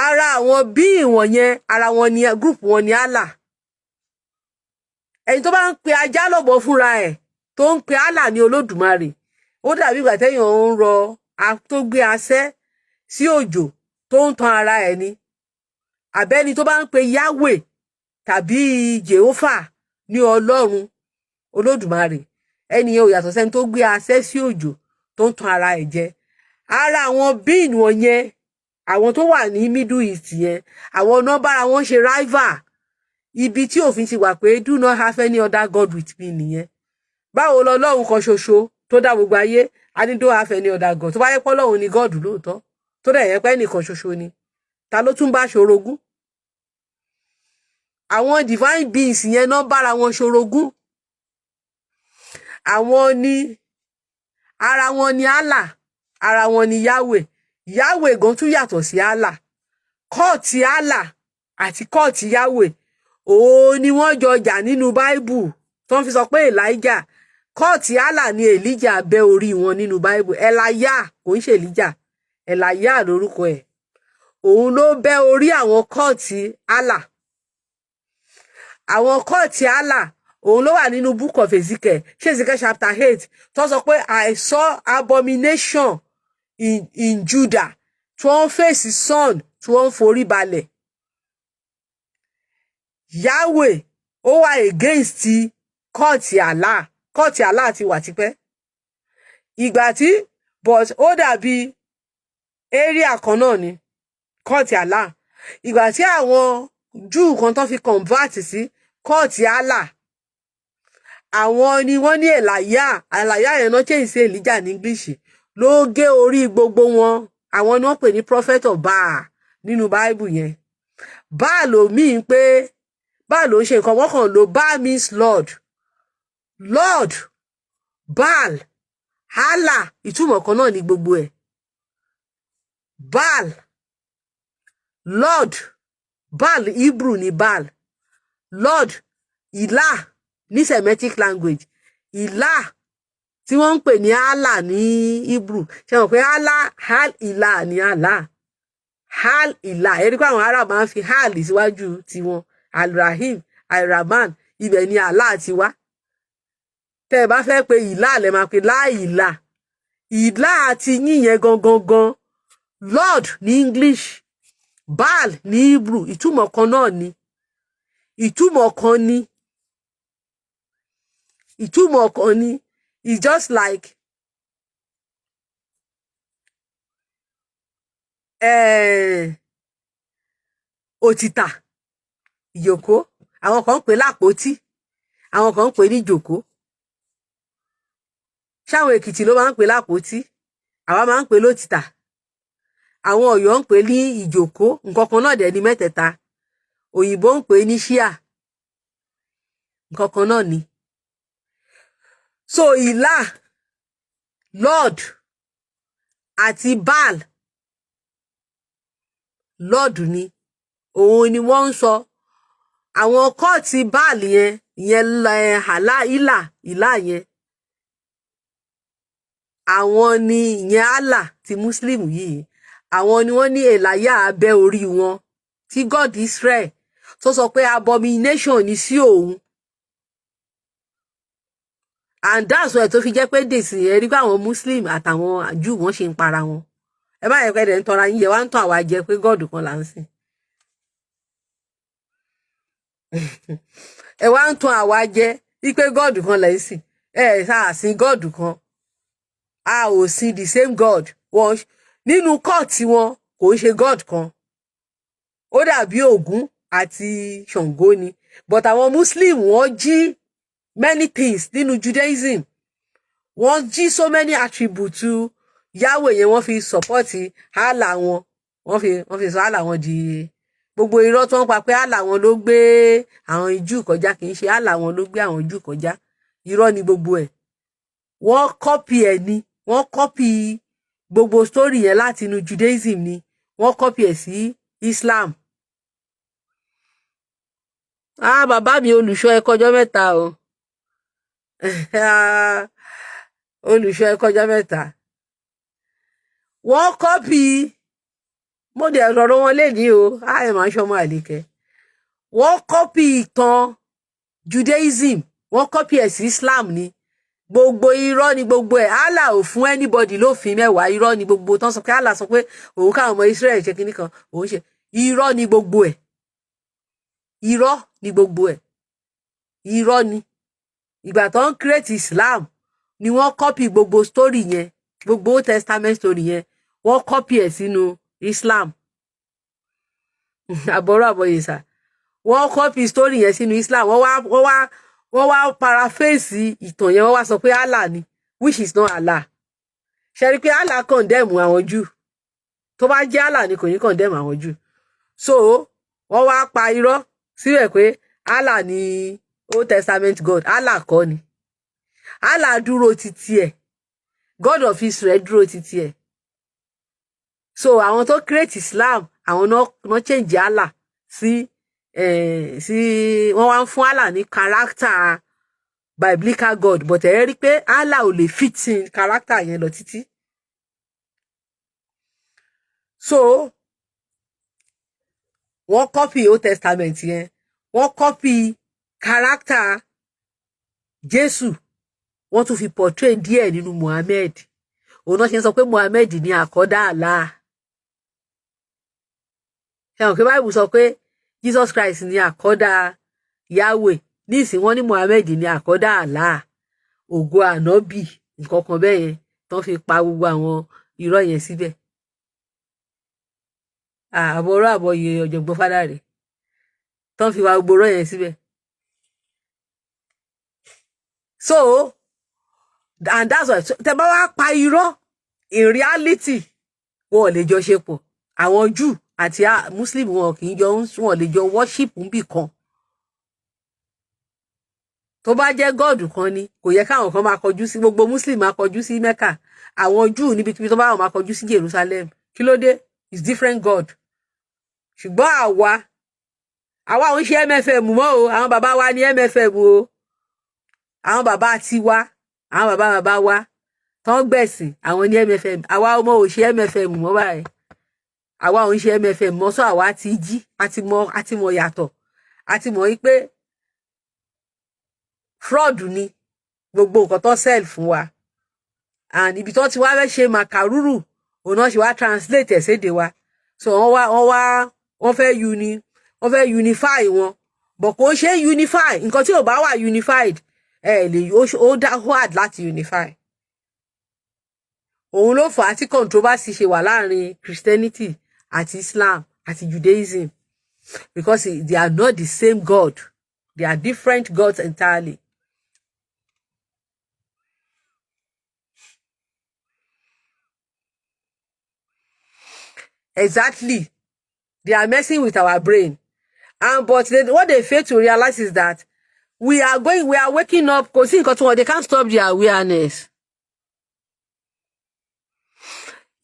Ara àwọn bíi wọ̀nyẹn ara wọn ni group wọn ni Allah. Ẹni tó bá ń pe ajá lọ́bọ fúnra ẹ̀ tó ń pe Allah ní Olódùmarè ó dàbí ìgbà téèyàn ń rọ tó gbé asẹ́ sí òjò tó ń tan ara ẹ̀ ni. Àbẹ́ni tó bá ń pe Yahweh tàbí Jehovah ní Ọlọ́run Olódùmarè ẹnìyẹn ò yàtọ̀ sẹ́ni tó gbé asẹ́ sí òjò tó ń tan ara ẹ̀ jẹ. Ara àwọn bíìn wọ̀nyẹn àwọn tó wà ní Middle East yẹn àwọn náà bára wọn ṣe rival ibi tí òfin ti wà pé do not have any other God with me nìyẹn. Báwo lọ́lọ́run kan ṣoṣo tó dá gbogbo ayé a ní don't have any other God tó bá yẹ pé Ọlọ́run ni God lóòótọ́ tó dẹ̀ yẹ pé ẹnìkan ṣoṣo ni ta ló tún bá ṣorogún? Àwọn divine beings yẹn náà bára wọn ṣorogún. Àwọn ni ara wọn ni Allah ara wọn ni Yahweh. Yahweh gan tún yàtọ̀ sí Allah. Kọ́ọ̀tì Allah àti kọ́ọ̀tì Yahweh òun ni wọ́n jọ jà nínú Bible tó ń fi sọ pé Elijah kọ́ọ̀tì Allah ni Elijah bẹ́ orí wọn nínú Bible. Elijah kò ń ṣe Elijah Elijah lórúkọ ẹ̀ òun ló bẹ́ orí àwọn kọ́ọ̀tì Allah. Àwọn kọ́ọ̀tì Allah òun ló wà nínú book of Ezekiel Ezekiel chapter 8 tó sọ pé I saw abomination in Judah tí wọ́n fèsì sun tí wọ́n forí balẹ̀. Yahweh ó wà against kọ́ọ̀tì Allah. Kọ́ọ̀tì Allah ti wà tipẹ́. Ìgbà tí but ó dàbí area kan náà ni kọ́ọ̀tì Allah. Ìgbà tí àwọn Júù kan tó fi convert sí kọ́ọ̀tì Allah àwọn ni wọ́n ní Elijah yẹn náà change sí Elijah ní English ló gé orí gbogbo wọn. Àwọn ni wọ́n pè ní prophet of Baal nínú Bible yẹn. Baal ló mean pé Baal ló ń ṣe nǹkan wọ́n kàn lo Baal means Lord. Lord Baal Allah ìtumọ̀ kan náà ní gbogbo ẹ̀. Baal Lord Baal Hebrew ni Baal. Lord Ilah ní Semitic language. Ilah tí wọ́n ń pè ní Allah ní Hebrew ṣe mọ̀ pé Allah Hal Ilah ní Allah. Hal Ilah ẹ̀rí pé àwọn Arab máa ń fi Hal síwájú tiwọn. Al-Rahim Al-Rahman ibẹ̀ ni Allah ti wá. Tẹ́ ẹ bá fẹ́ pe Ilah lẹ máa pe láìlà. Ilah àti yín yẹn gangan Lord ní English Baal ní Hebrew ìtumọ̀ kan náà ni. Ìtumọ̀ kan ni. Ìtumọ̀ kan ni. It's just like òtítà ìjòkó àwọn kan ń pè lápótí àwọn kan ń pè ní ìjòkó. Ṣáwọn Èkìtì ló máa ń pè lápótí àwa máa ń pè lótìtà. Àwọn Ọ̀yọ́ ń pè ní ìjòkó nǹkan kan náà dẹ̀ ní mẹ́tẹ̀ẹ̀ta. Òyìnbó ń pè ní ṣíà nǹkan kan náà ni. So Ilah Lord àti Baal Lord ni òun ni wọ́n ń sọ. Àwọn kọ́ọ̀tì Baal yẹn Ilah yẹn àwọn ni ìyẹn Allah ti Muslim yìí àwọn ni wọ́n ní Elijah abẹ́ orí wọn tí God Israel tó sọ pé abomination ni sí òun. And that's why tó fi jẹ́ pé dèsì ẹ rí pé àwọn Muslim àtàwọn Júù wọ́n ṣe ń para wọn. Ẹ má yẹ pé ẹ̀dẹ̀ ń tọ́ra yín yẹ wá ń tàn àwa jẹ pé God kan là ń sìn. Ẹ wá ń tàn àwa jẹ wípé God kan là ń sìn. Ẹ sáà sìn God kan. A ò sìn the same God. Wọ́n nínú kọ́ọ̀tì wọn kò ń ṣe God kan. Ó dàbí Ògún àti Ṣàngó ni. But àwọn Muslim wọ́n jí many things nínú Judaism. Wọ́n jí so many attributes to Yahweh yẹn wọ́n fi support Allah wọn. Wọ́n fi sọ Allah wọn di gbogbo irọ́ tó ń pa pé Allah wọn ló gbé àwọn Júù kọjá kì í ṣe Allah wọn ló gbé àwọn Júù kọjá. Irọ́ ni gbogbo ẹ̀. Wọ́n copy ẹ̀ ni. Wọ́n copy gbogbo story yẹn láti inú Judaism ni. Wọ́n copy ẹ̀ sí Islam. Bàbá mi olùṣọ́ ẹ kọjọ́ mẹ́ta o. Olùṣọ́ ẹ kọjọ́ mẹ́ta. Wọ́n kọ́pì, mo dẹ̀ rọ̀rọ̀ wọn lénìí o, ẹ̀ máa ń ṣọmọ àlèkẹ́. Wọ́n kọ́pì ìtàn Judaism, wọ́n kọ́pì ẹ̀ sí Islam ni. Gbogbo irọ́ ni gbogbo ẹ̀. Allah ò fún anybody lófin mẹ́wàá, irọ́ ni gbogbo tán sọ pé Allah sọ pé òun káwọn ọmọ Israel ṣe kinní kan, òun ṣe. Irọ́ ni gbogbo ẹ̀. Irọ́ ni gbogbo ẹ̀. Irọ́ ni. Ìgbà tó ń create Islam ni wọ́n copy gbogbo story yẹn, gbogbo Old Testament story yẹn, wọ́n copy ẹ̀ sínú Islam. Àbọ̀yè sà. Wọ́n copy story yẹn sínú Islam, wọ́n wá paraphrase ìtàn yẹn, wọ́n wá sọ pé Allah ni, which is not Allah. Ṣé rí pé Allah condemn àwọn Júù? Tó bá jẹ́ Allah ni kò ní condemn àwọn Júù. So wọ́n wá pa irọ́ síbẹ̀ pé Allah ni Old Testament God. Allah kọ́ ni. Allah dúró títí ẹ̀. God of Israel dúró títí ẹ̀. So àwọn tó create Islam, àwọn náà change Allah sí wọ́n wá ń fún Allah ní character biblical God, but ẹ rí pé Allah ò lè fit in character yẹn lọ títí. So wọ́n copy Old Testament yẹn, wọ́n copy character Jésù, wọ́n tún fi portray díẹ̀ nínú Muhammad. Òun náà ṣe ń sọ pé Muhammad ní àkọ́dá Allah. Ṣé pé Bible sọ pé Jesus Christ ní àkọ́dá Yahweh, ní ìsìn wọ́n ní Muhammad ní àkọ́dá Allah, ògo ànábì, nǹkan kan bẹ́ẹ̀ yẹn tán fi pa gbogbo àwọn irọ́ yẹn síbẹ̀. Àbọ̀yè ọ̀jọ̀gbọ́n Fádàrè tán fi wá gbogbo irọ́ yẹn síbẹ̀. So and that's why tẹ́ bá wá pa irọ́, in reality wọn ò lè jọ ṣe pọ̀. Àwọn Júù àti Muslim wọn kì í jọ, wọn lè jọ worship níbì kan. Tó bá jẹ́ God kan ni, kò yẹ káwọn kan máa kọjú sí, gbogbo Muslim máa kọjú sí Mecca, àwọn Júù níbikíbi tó bá wọn máa kọjú sí Jerusalem. Kí ló dé? It's different God. Ṣùgbọ́n àwa ò ń ṣe MFM mọ́ o, àwọn bàbá wa ní MFM o. Àwọn bàbá tiwa, àwọn bàbá wa tán gbẹ̀sìn, àwọn ní MFM. Àwa ọmọ ò ṣe MFM mọ́ báyìí. Àwa ò ń ṣe MFM mọ́, sọ àwa ti jí, àti mọ̀ yàtọ̀, àti mọ̀ wípé fraud ni gbogbo nǹkan tó sell fún wa. And ibi tó ti wá fẹ́ ṣe màkàrúrù, òun náà ṣe wá translate ẹ̀ sédè wa. So wọ́n fẹ́ unify wọn, but kò ṣe unify. Nǹkan tí ò bá wà unified, ó dá hard láti unify. Òun ló fà á tí controversy ṣe wà láàrin Christianity àti Islam àti Judaism, because they are not the same God. They are different gods entirely. Exactly. They are messing with our brain. But what they fail to realize is that we are waking up, because they can't stop their awareness.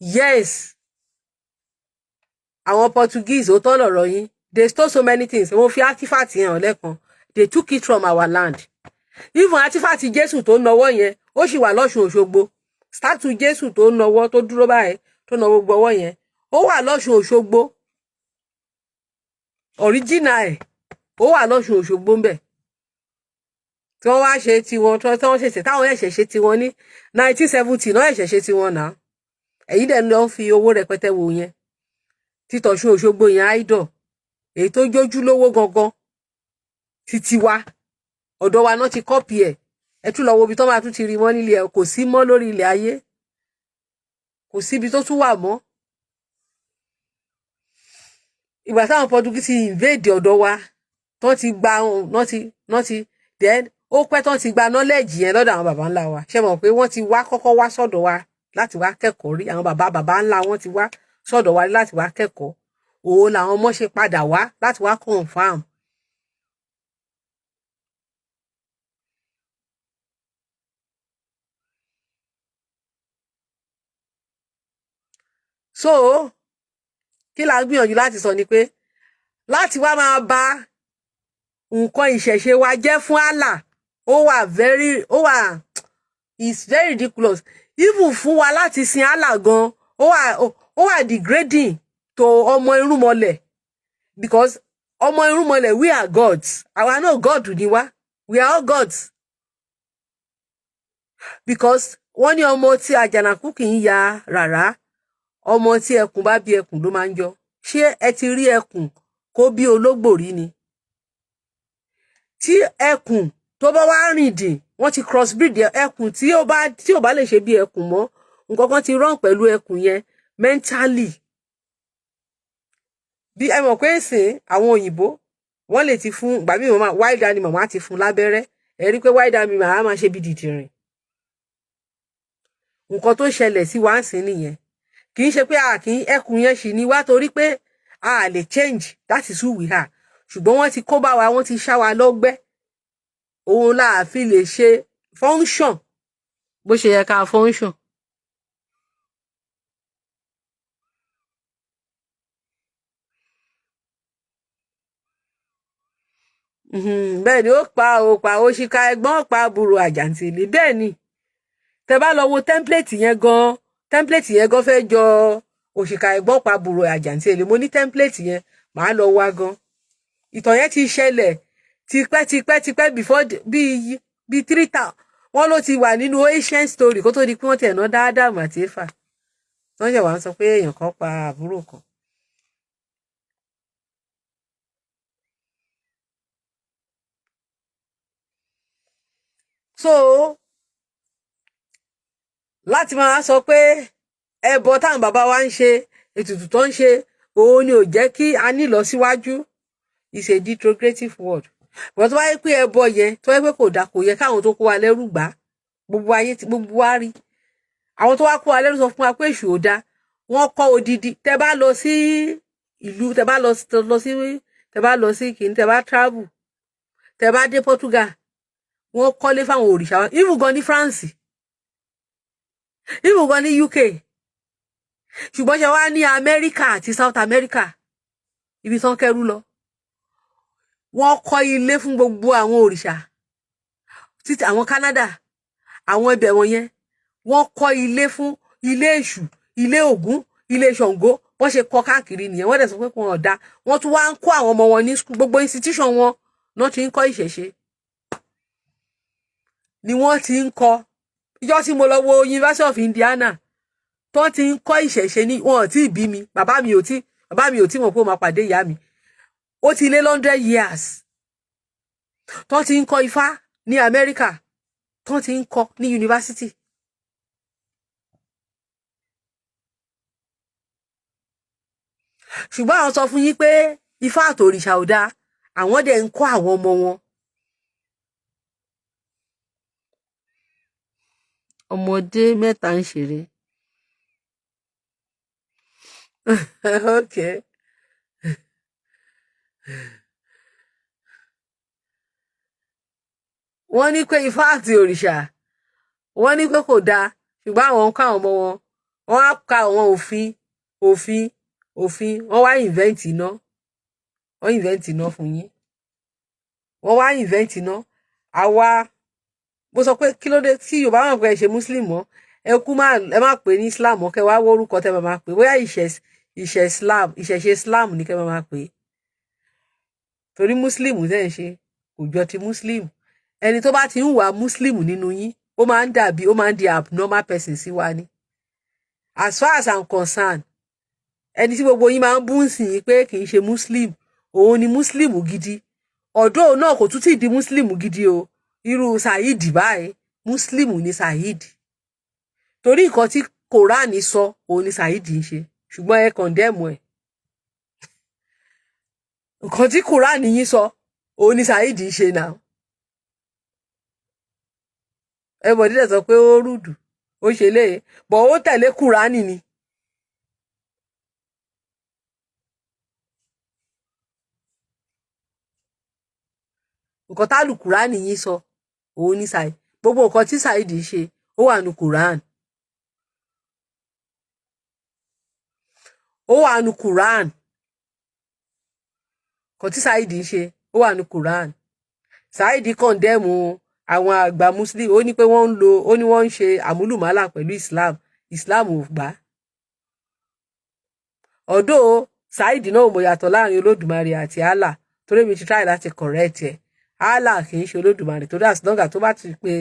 Yes. Àwọn Portuguese, ó tọ́ lọ̀rọ̀ yín, they stole so many things. Wọ́n fi artifact yẹn hàn lẹ́kan. They took it from our land. Even artifact Jésù tó nawọ́ yẹn, ó sì wà lọ́ṣun Òṣogbo. Statue Jésù tó nawọ́, tó dúró báyìí, tó nawọ́ gbọ́wọ́ yẹn, ó wà lọ́ṣun Òṣogbo. Original ẹ̀, ó wà lọ́ṣun Òṣogbo ńbẹ̀. Tí wọ́n wá ṣe tiwọn, tí wọ́n ṣẹ̀ṣẹ̀, táwọn ẹ̀ṣẹ̀ ṣe tiwọn ní 1970 náà ẹ̀ṣẹ̀ ṣe tiwọn náà. Èyí dẹ̀ ló ń fi owó rẹpẹtẹ wò yẹn. Títọ̀ṣun Òṣogbo yẹn idol, èyí tó jójú lówó gangan, títí wa, ọ̀dọ̀ wa náà ti kọ́pì ẹ̀. Ẹ tún lọ wo ibi tó máa tún ti rí mọ́ nílé ẹ̀, kò sí mọ́ lórí ilẹ̀ ayé. Kò sí ibi tó tún wà mọ́. Ìgbà táwọn Portuguese invade ọ̀dọ̀ wa, tán ti gba then ó pẹ́ tán ti gba knowledge yẹn lọ́dọ̀ àwọn baba ńlá wa. Ṣé mọ̀ pé wọ́n ti wá kọ́kọ́ wá sọ́dọ̀ wa láti wá kẹ́kọ̀ọ́ rí. Àwọn baba ńlá wọn ti wá sọ́dọ̀ wa láti wá kẹ́kọ̀ọ́. Òun làwọn ọmọ ṣe padà wá láti wá confirm. So kí la gbìyànjú láti sọ ni pé láti wá máa bà nǹkan ìṣẹ̀ṣe wa jẹ́ fún Allah it's very ridiculous. Even fún wa láti sin Allah gan ó wà degrading to ọmọ irúnmọlẹ̀, because ọmọ irúnmọlẹ̀ we are gods. Àwa náà God ni wá, we are all gods. Because wọ́n ní ọmọ tí àjànàkú kì í ya rárá, ọmọ tí ẹkùn bá bí ẹkùn ló máa ń yọ. Ṣé ẹ ti rí ẹkùn kó bí ológbò rí ni? Tí ẹkùn tó bá wá rìn dìn, wọ́n ti crossbreed ẹkùn tí ò bá lè ṣe bí ẹkùn mọ́, nǹkan kan ti wrong pẹ̀lú ẹkùn yẹn mentally. Bí ẹ mọ̀ pé ìsìn àwọn òyìnbó wọ́n lè ti fún ìgbà míì màmá wild animal máa ti fún lábẹ́rẹ́, ẹ rí pé wild animal á máa ṣe bí dìdìrìn. Nǹkan tó ṣẹlẹ̀ sí wa ń sìn nìyẹn. Kì í ṣe pé ẹkùn yẹn ṣì ní wá torí pé a lè change, that is who we are. Ṣùgbọ́n wọ́n ti kó bá wa, wọ́n ti ṣá wa lọ́gbẹ́. Òun la fi lè ṣe function bó ṣe yẹ ká function. Bẹ́ẹ̀ ni ó pa òṣìkà ẹ̀gbọ́n pa àbúrò àjàǹtìlì. Bẹ́ẹ̀ ni tẹ́ bá lọ wo template yẹn gan fẹ́ jọ òṣìkà ẹ̀gbọ́n pa àbúrò àjàǹtìlì. Mo ní template yẹn màá lọ wá gan. Ìtàn yẹn ti ṣẹlẹ̀ tipẹ́ before bí 3,000 wọ́n ló ti wà nínú ancient story kó tó di pé wọ́n ti ẹ̀nà dáadáa àti Éfà. Wọ́n ṣẹ̀ wá ń sọ pé èèyàn kan pa àbúrò kan. So láti máa sọ pé ẹbọ táwọn bàbá wa ń ṣe, ètùtù tó ń ṣe, òun ni ò jẹ́ kí a ní lọ síwájú, is a retrogressive word. But tó bá yẹ pé ẹbọ yẹn tó yẹ pé kò dá, kò yẹ káwọn tó kó wa lẹ́rù gbà, gbogbo wa rí. Àwọn tó wá kó wa lẹ́rù sọ fún wa pé èṣù ò dá. Wọ́n kọ́ odidi. Tẹ́ bá lọ sí ìlú, tẹ́ bá lọ sí kìíní, tẹ́ bá travel, tẹ́ bá dé Portugal, wọ́n kọ́lé fáwọn òrìṣà wa. Even gan ní France, even gan ní UK. Ṣùgbọ́n ṣe wá ní America àti South America, ibi tán kẹ́rù lọ, wọ́n kọ́ ilé fún gbogbo àwọn òrìṣà. Títí àwọn Canada, àwọn ibẹ̀ wọ̀nyẹn, wọ́n kọ́ ilé fún ilé èṣù, ilé Ògún, ilé Ṣàngó. Wọ́n ṣe kọ́ káàkiri nìyẹn. Wọ́n dẹ̀ sọ pé wọn ò dá. Wọ́n tún wá ń kọ́ àwọn ọmọ wọn ní school. Gbogbo institution wọn náà ti ń kọ́ ìṣẹ̀ṣe. Ni wọ́n ti ń kọ́. Ìjọ́ tí mo lọ wo University of Indiana, tó ti ń kọ́ ìṣẹ̀ṣe ní wọn ò tí ì bí mi. Bàbá mi ò tí mọ̀ pé ó máa pàdé ìyá mi. Ó ti lé 100 years. Tó ti ń kọ́ Ifá ní America, tó ti ń kọ́ ní university. Ṣùgbọ́n àwọn sọ fún yín pé Ifá àtòrìṣà ò dáa, àwọn dẹ̀ ń kọ́ àwọn ọmọ wọn. Ọmọdé mẹ́ta ń ṣeré. Okay. Wọ́n ní pé Ifá àti òrìṣà, wọ́n ní pé kò dáa, ṣùgbọ́n àwọn ń kọ́ àwọn ọmọ wọn. Wọ́n á ka àwọn òfin, wọ́n wá invent iná. Wọ́n invent iná fún yín. Wọ́n wá invent iná. Àwa, mo sọ pé kí ló dé tí Yorùbá wọn pé ẹ ṣe Muslim mọ́, ẹ má pè ní Islam mọ́, kẹ wá wọ orúkọ tẹ máa pè. Bóyá ìṣẹ̀ṣe Islam ní kẹ máa pè. Torí Muslim tẹ́ ń ṣe kò jọ ti Muslim. Ẹni tó bá ti ń wà Muslim nínú yín, ó máa ń di abnormal person sí wa ni. As far as I'm concerned, ẹni tí gbogbo yín máa ń bú sìn yín pé kì í ṣe Muslim, òun ni Muslim gidi. Ọ̀dọ́ náà kò tún ti di Muslim gidi o. Irú Saheed báyìí, Muslim ni Saheed. Torí nǹkan tí Quran sọ, òun ni Saheed ń ṣe. Ṣùgbọ́n ẹ condemn ẹ̀. Nǹkan tí Quran yín sọ, òun ni Saheed ń ṣe náà. Everybody dẹ̀ sọ pé ó rúdù, ó ṣe léyè, but ó tẹ̀lé Quran ni. Nǹkan tá Quran yín sọ, òun ni Saheed. Gbogbo nǹkan tí Saheed ń ṣe, ó wà ní Quran. ó wà nínú Quran kò tí Saheed ń ṣe ó wà nínú Quran. Saheed kọ̀ndẹ́mù àwọn àgbà Muslim ó ní pé wọ́n ń ṣe àmúlùmálà pẹ̀lú Islam ò gbà. Ọ̀dọ̀ Saheed náà mọ̀ yàtọ̀ láàrin Olódùmarè àti Allah torí mi ti try láti correct ẹ̀. Allah kì í ṣe Olódùmarè torí as long as tó bá ti pé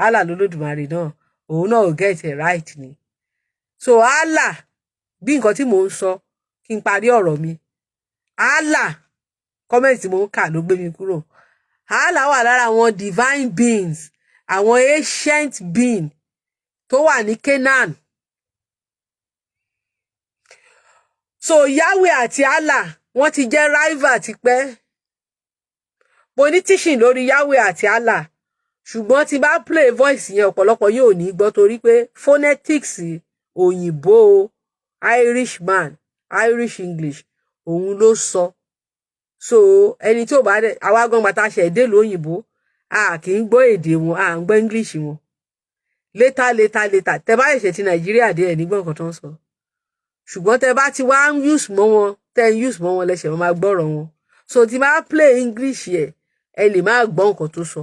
Allah lólódùmarè náà òun náà ò get it right ni. So Allah bí nǹkan tí mò ń sọ kí n parí ọ̀rọ̀ mi. Allah comment tí mò ń kà ló gbé mi kúrò. Allah wà lára àwọn divine beings, àwọn ancient being tó wà ní Canaan. So Yahweh àti Allah wọ́n ti jẹ́ rival tipẹ́. Mo ní teaching lórí Yahweh àti Allah ṣùgbọ́n tí bá play voice yẹn ọ̀pọ̀lọpọ̀ yóò ní gbọ́ torí pé phonetics òyìnbó Irishman Irish English òun ló sọ. So ẹni tí ò bá dẹ̀ àwa gan gbàtà ṣe èdè lóyìnbó a kì í gbọ́ èdè wọn a ń gbọ́ English wọn. Later tẹ bá ṣẹ̀ṣẹ̀ ti Nàìjíríà dé ẹ̀ nígbọ̀n kan tó ń sọ. Ṣùgbọ́n tẹ bá ti wá ń use mọ́ wọn lẹ́sẹ̀ wọn máa gbọ́rọ̀ wọn. So tí bá play English yẹ ẹ lè má gbọ́ nǹkan tó sọ.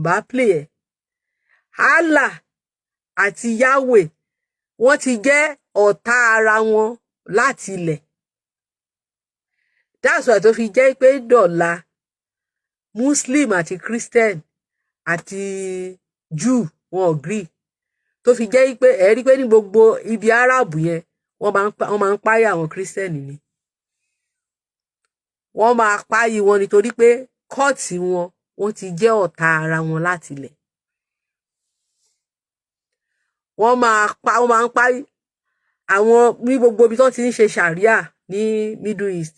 Bá play ẹ̀. Allah àti Yahweh wọ́n ti jẹ́ ọ̀tá ara wọn láti ilẹ̀. That's why tó fi jẹ́ pé dọ̀la Muslim àti Christian àti Jew wọn agree. Tó fi jẹ́ pé ẹ rí pé ní gbogbo ibi Arab yẹn wọ́n máa ń páyà àwọn Christian ni. Wọ́n máa páyì wọn nítorí pé kọ́ọ̀tì wọ́n ti jẹ́ ọ̀tá ara wọn láti ilẹ̀. Wọ́n máa ń páyì àwọn ní gbogbo ibi tó ti ń ṣe Sharia ní Middle East.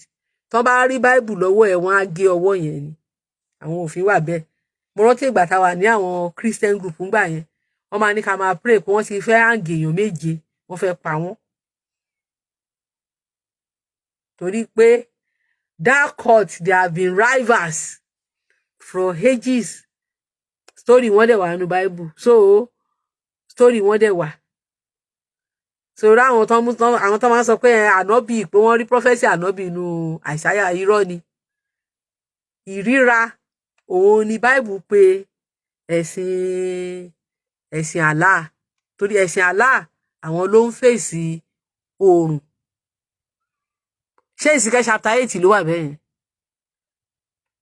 Tó bá rí Bible lọ́wọ́ ẹ̀ wọ́n á gé ọwọ́ yẹn ni. Àwọn òfin wà bẹ́ẹ̀. Mo rántí ìgbà tá wà ní àwọn Christian group ńgbà yẹn. Wọ́n máa ní ká máa pray pé wọ́n ti fẹ́ hang èèyàn 7 wọ́n fẹ́ pa wọ́n. Torí pé that court they have been rivals for ages. Story wọn dẹ̀ wà nínú Bible. So story wọn dẹ̀ wà. So àwọn tó máa ń sọ pé ànábì pé wọ́n rí prophecy ànábì inú Àìsáyà irọ́ ni. Ìríra òun ni Bible pé ẹ̀sìn Allah torí ẹ̀sìn Allah àwọn ló ń fèsì oòrùn. Ṣé Ezekiel chapter 8 ló wà bẹ́ẹ̀ yẹn?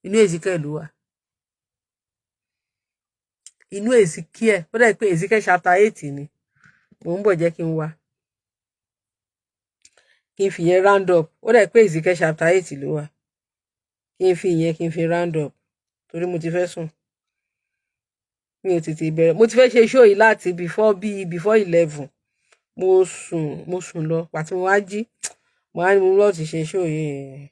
Inú Ezekiel ló wà. Inú Ezekiel ó dẹ̀ pé Ezekiel chapter 8 ni. Mo ń bọ̀ jẹ́ kí n wá. Kí n fi yẹn round up. Ó dẹ̀ pé Ezekiel chapter 8 ló wà. Kí n fi round up torí mo ti fẹ́ sùn. Mi ò tètè bẹ̀rẹ̀. Mo ti fẹ́ ṣe show yìí láti before 11. Mo sùn lọ. Pàtí mo wá jí. Mo wá ní mo lọ ti ṣe show yìí.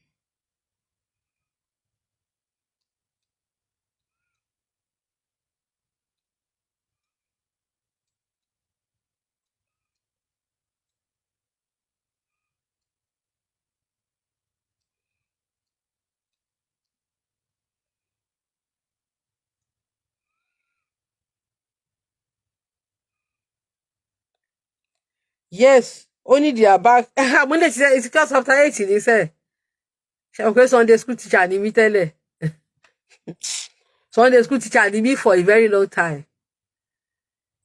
Yes, only they are back. Mo lè ṣe Ezekiel chapter 8 ní sẹ́. Ṣé o pé Sunday school teacher ni mí tẹ́lẹ̀? Sunday school teacher ni mí for a very long time.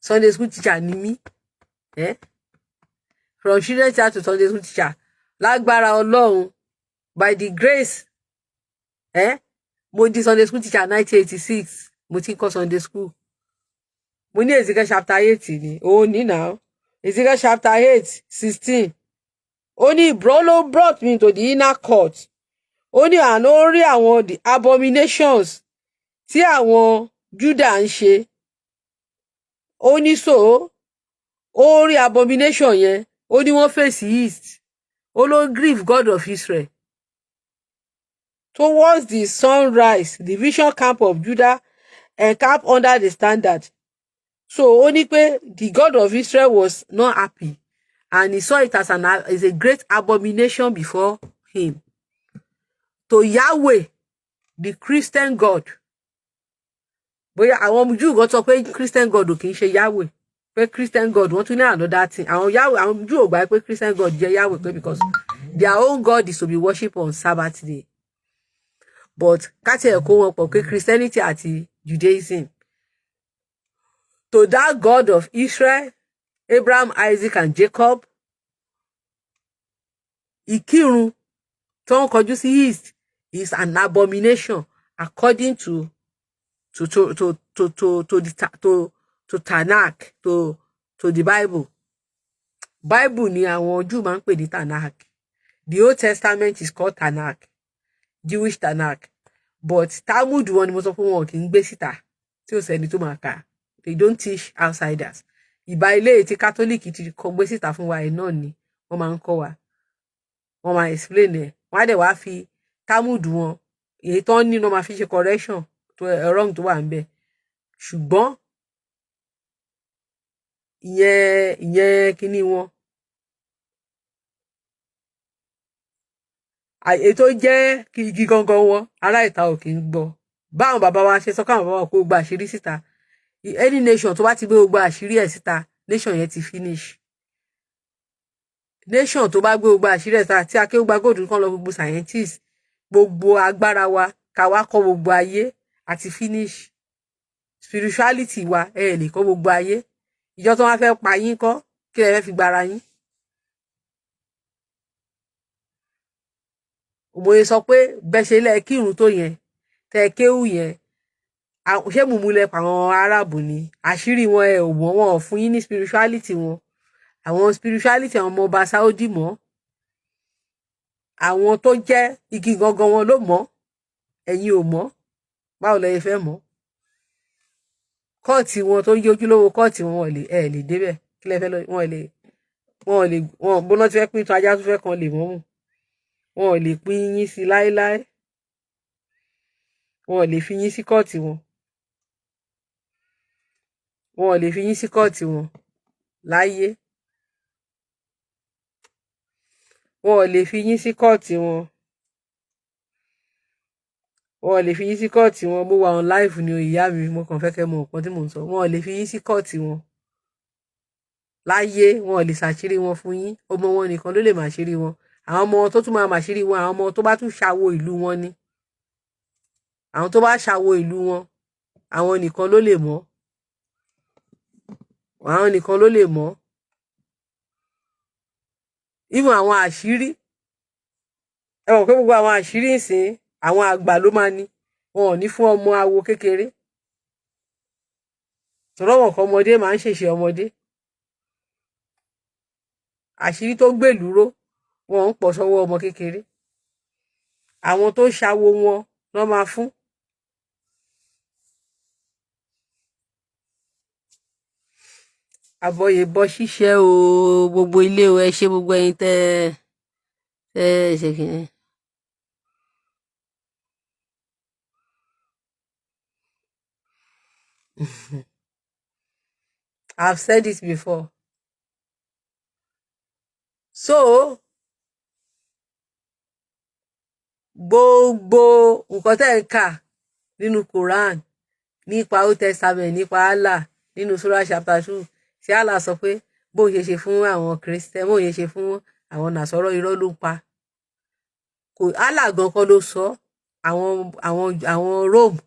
Sunday school teacher ni mí. From children's church to Sunday school teacher. Lágbára Ọlọ́run, by the grace, mo di Sunday school teacher 1986. Mo ti ń kọ́ Sunday school. Mo ní Ezekiel chapter 8 ni. Ó ní now. Ezekiel chapter 8:16. Ó ní brought me to the inner court. Ó ní àná ó rí àwọn the abominations tí àwọn Judah ń ṣe. Ó ní so ó rí abomination yẹn. Ó ní wọ́n face east. Ó ló grieve God of Israel. Towards the sunrise, the vision camp of Judah encamped under the standard. So ó ní pé the God of Israel was not happy and he saw it as a great abomination before him. To Yahweh, the Christian God. Bóyá àwọn Jew gan sọ pé Christian God ò kì í ṣe Yahweh. pé Christian God wọ́n tún ní another thing. Àwọn Yahweh, àwọn Júù ò gbà pé Christian God jẹ́ Yahweh pé because their own God is to be worshipped on Sabbath day. But káti ẹ̀ kó wọn pọ̀ pé Christianity àti Judaism. To that God of Israel, Abraham, Isaac and Jacob, ìkírun tó ń kọjú sí east is an abomination according to Tanakh, to the Bible. Bible ni àwọn Júù máa ń pè ní Tanakh. The Old Testament is called Tanakh, Jewish Tanakh. But Talmud wọn ni mo sọ pé wọn kì í gbé síta tí ó sẹ́ni tó máa kà. They don't teach outsiders. Ìbá ilé tí Catholic ti kọ gbé síta fún wa ẹ̀ náà ni wọ́n máa ń kọ́ wa. Wọ́n máa explain ẹ̀. Wọ́n á dẹ̀ wá fi Talmud wọn èyí tó ń ní wọ́n máa fi ṣe correction to wrong tó wà ń bẹ̀. Ṣùgbọ́n ìyẹn kíní wọn. Ètò jẹ́ igi gangan wọn ará ìta ò kì í gbọ́. Báwọn bàbá wa ṣe sọ káwọn bàbá wa kó gba àṣírí síta. Any nation tó bá ti gbé gbogbo àṣírí ẹ̀ síta, nation yẹn ti finish. Nation tó bá gbé gbogbo àṣírí ẹ̀ síta tí Akewugbagold kan lọ gbogbo scientist, gbogbo agbára wa ká wá kọ́ gbogbo ayé àti finish. Spirituality wa lè kọ́ gbogbo ayé. Ìjọ tó wá fẹ́ pa yín kọ́ kí lẹ fẹ́ fi gbára yín. Òmòye sọ pé bẹ́ṣe lẹ́ kírun tó yẹn tẹ́ kéwù yẹn ṣé mùmúlẹ̀ pa àwọn Árábù ni àṣírí wọn ò mọ̀ wọn ò fún yín ní spirituality wọn. Àwọn spirituality àwọn ọmọ ọba Saudi mọ̀, àwọn tó jẹ́ igi gangan wọn ló mọ̀, ẹ̀yin ò mọ̀. Báwo lẹ fẹ́ mọ̀? Kọ́ọ̀tì wọn tó ń yójú lówó kọ́ọ̀tì wọn lè débẹ̀ kí lẹ fẹ́ lọ wọn bóná tí fẹ́ pín tó ajá tó fẹ́ kan lè mọ́ mù. Wọn ò lè pín yín sí láéláé. Wọn ò lè fi yín sí kọ́ọ̀tì wọn. Wọn ò lè fi yín sí kọ́ọ̀tì wọn láyé. Wọn ò lè fi yín sí kọ́ọ̀tì wọn. Wọn ò lè fi yín sí kọ́ọ̀tì wọn. Mo wà on live ni ìyá mi, mo kàn fẹ́ kẹ́ mọ̀ nǹkan tí mò ń sọ. Wọn ò lè fi yín sí kọ́ọ̀tì wọn láyé. Wọn ò lè ṣàṣírí wọn fún yín. Ọmọ wọn nìkan ló lè máṣírí wọn. Àwọn ọmọ tó tún máa máṣírí wọn, àwọn ọmọ tó bá tún ṣàwo ìlú wọn ni. Àwọn tó bá ṣàwo ìlú wọn, àwọn nìkan ló lè mọ̀. Àwọn nìkan ló lè mọ̀. Even àwọn àṣírí, ẹ mọ̀ pé gbogbo àwọn àṣírí ìsìn àwọn àgbà ló máa ní. Wọn ò ní fún ọmọ awo kékeré. Tọ́rọ̀ wọn kan ọmọdé máa ń ṣèṣe ọmọdé. Àṣírí tó gbèlú ró wọn ń pọ̀ sọ́wọ́ ọmọ kékeré. Àwọn tó ṣàwo wọn ló máa fún. Àbọ̀yè bọ́ ṣíṣẹ́ o, gbogbo ilé o, ẹ ṣe gbogbo ẹ̀yin tẹ́ ṣe kìíní. I've said it before. So gbogbo nǹkan tẹ́ ń kà nínú Quran nípa Old Testament nípa Allah nínú Surah chapter 2 tí Allah sọ pé bó ṣe ṣe fún àwọn Christian, bó ṣe ṣe fún àwọn Nàsárọ̀, irọ́ ló pa. Kò Allah gan kọ́ ló sọ. Àwọn Rome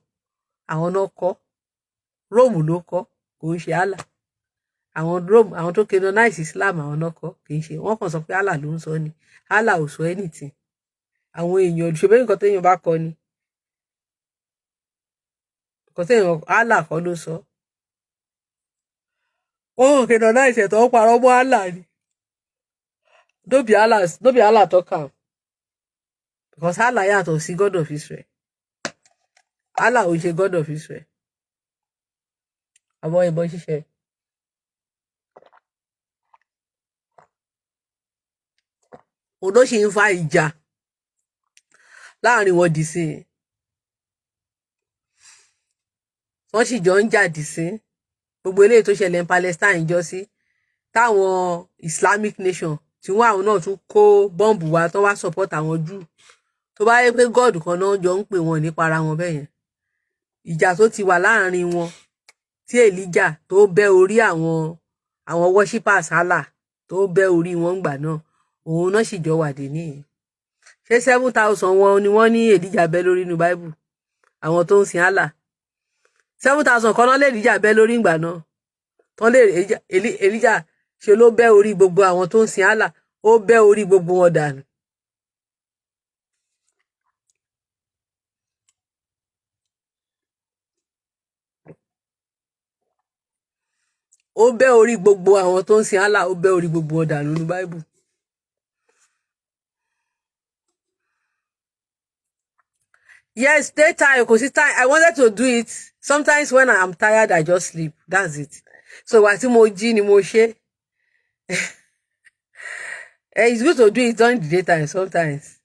àwọn náà kọ́. Rome ló kọ́, kò ń ṣe Allah. Àwọn Rome, àwọn tó canonize Islam àwọn náà kọ́, kì í ṣe. Wọ́n kàn sọ pé Allah ló ń sọ ni. Allah ò sọ anything. Àwọn èèyàn ṣe bẹ́ẹ̀ nǹkan téèyàn bá kọ ni. Nǹkan téèyàn Allah kọ́ ló sọ. Wọ́n canonize ẹ̀ tó ń parọ́ mọ́ Allah ni. No be Allah talk am. Because Allah yàtọ̀ sí God of Israel. Allah ò ṣe God of Israel. Àbọ̀ ìbọn ṣíṣe. Odó ṣì ń fa ìjà láàrin wọn dì sí. Wọ́n sì jọ ń jà dì sí. Gbogbo eléyìí tó ṣẹlẹ̀ ní Palestine jọ sí. Táwọn Islamic nation tí wọ́n àwọn náà tún kó bọ́ǹbù wá tó wá support àwọn Júù. Tó bá yẹ pé God kan náà jọ ń pè wọ́n nípa ara wọn bẹ́ẹ̀ yẹn. Ìjà tó ti wà láàrin wọn tí Èlíjà tó bẹ́ orí àwọn àwọn worshippers Allah tó bẹ́ orí wọn gbà náà òun náà sì jọ wà dé nìyí. Ṣé 7,000 wọn ni wọ́n ní Èlíjà bẹ́ lórí inú Bible àwọn tó ń sin Allah 7,000 kan náà lè Èlíjà bẹ́ lórí ìgbà náà tán lè Èlíjà ṣe ló bẹ́ orí gbogbo àwọn tó ń sin Allah ó bẹ́ orí gbogbo wọn dànù. Ó bẹ́ orí gbogbo àwọn tó ń sin Allah ó bẹ́ orí gbogbo wọn dànù nínú Bible. Yes, daytime, kò sí time. I wanted to do it. Sometimes when I am tired, I just sleep. That's it. So wá tí mo jí ni mo ṣe. It's good to do it during the daytime sometimes.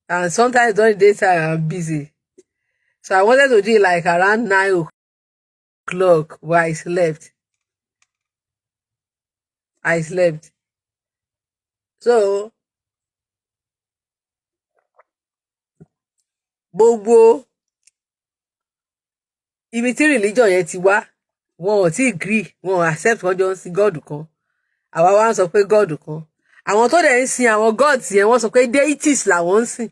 And sometimes during the daytime, I'm busy. So I wanted to do it like around 9 o'clock, but I slept. So, gbogbo ibi tí religion yẹn ti wá, wọn ò tí agree, wọn ò accept wọn jọ ń sin God kan. Àwa wá ń sọ pé God kan. Àwọn tó dẹ̀ ń sin àwọn gods yẹn wọ́n sọ pé deities làwọn ń sìn.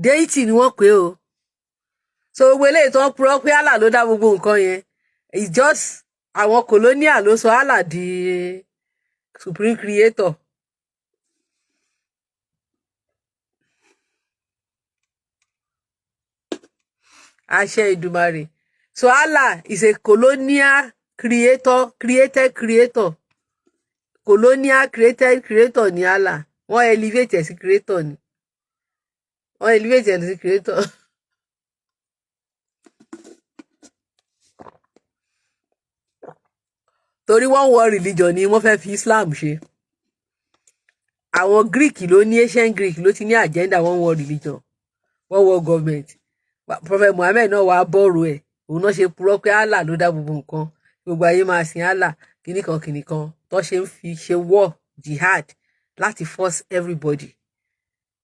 Deity ni wọ́n pè o. So gbogbo eléyìí tó ń purọ́ pé Allah ló dá gbogbo nǹkan yẹn. It's just àwọn colonial ló sọ Allah di supreme creator. Àṣẹ Ìdùmarè. So Allah is a colonial created creator. Colonial creator ni Allah. Wọ́n elevate ẹ̀ sí creator ni. Wọ́n elevate ẹ̀ sí creator. Torí one world religion ni wọ́n fẹ́ fi Islam ṣe. Àwọn Greek ló ní ancient Greek ló ti ní agenda one world religion, one world government. Prophet Muhammad náà wá bọ́ọ̀rù ẹ̀. Òun náà ṣe purọ́ pé Allah ló dá gbogbo nǹkan. Gbogbo ayé máa sin Allah kìnnìkan tó ṣe ń fi ṣe war jihad láti force everybody.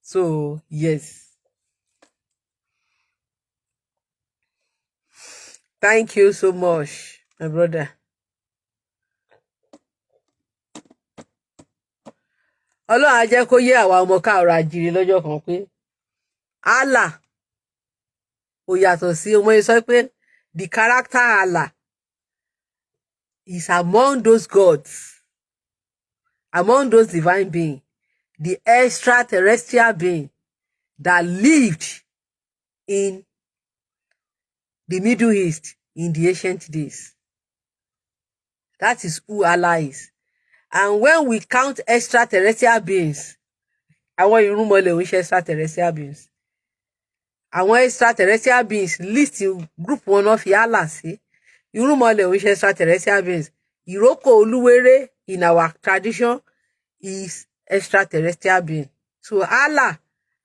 So yes. Thank you so much, my brother. Ọlọ́run á jẹ́ kó yé àwa ọmọ káàárọ̀ oòjíire lọ́jọ́ kan pé Allah ó yàtọ̀ sí ọmọ yẹn sọ pé the character Allah is among those gods, among those divine beings, the extraterrestrial being that lived in the Middle East in the ancient days. That is who Allah is. And when we count extraterrestrial beings, àwọn irúnmọlẹ̀ ò ń ṣe extraterrestrial beings. Àwọn extraterrestrial beings list group wọn náà fi Allah sí. Irúnmọlẹ̀ ò ń ṣe extraterrestrial beings. Ìrókò Olúwéré in our tradition is extraterrestrial being. So Allah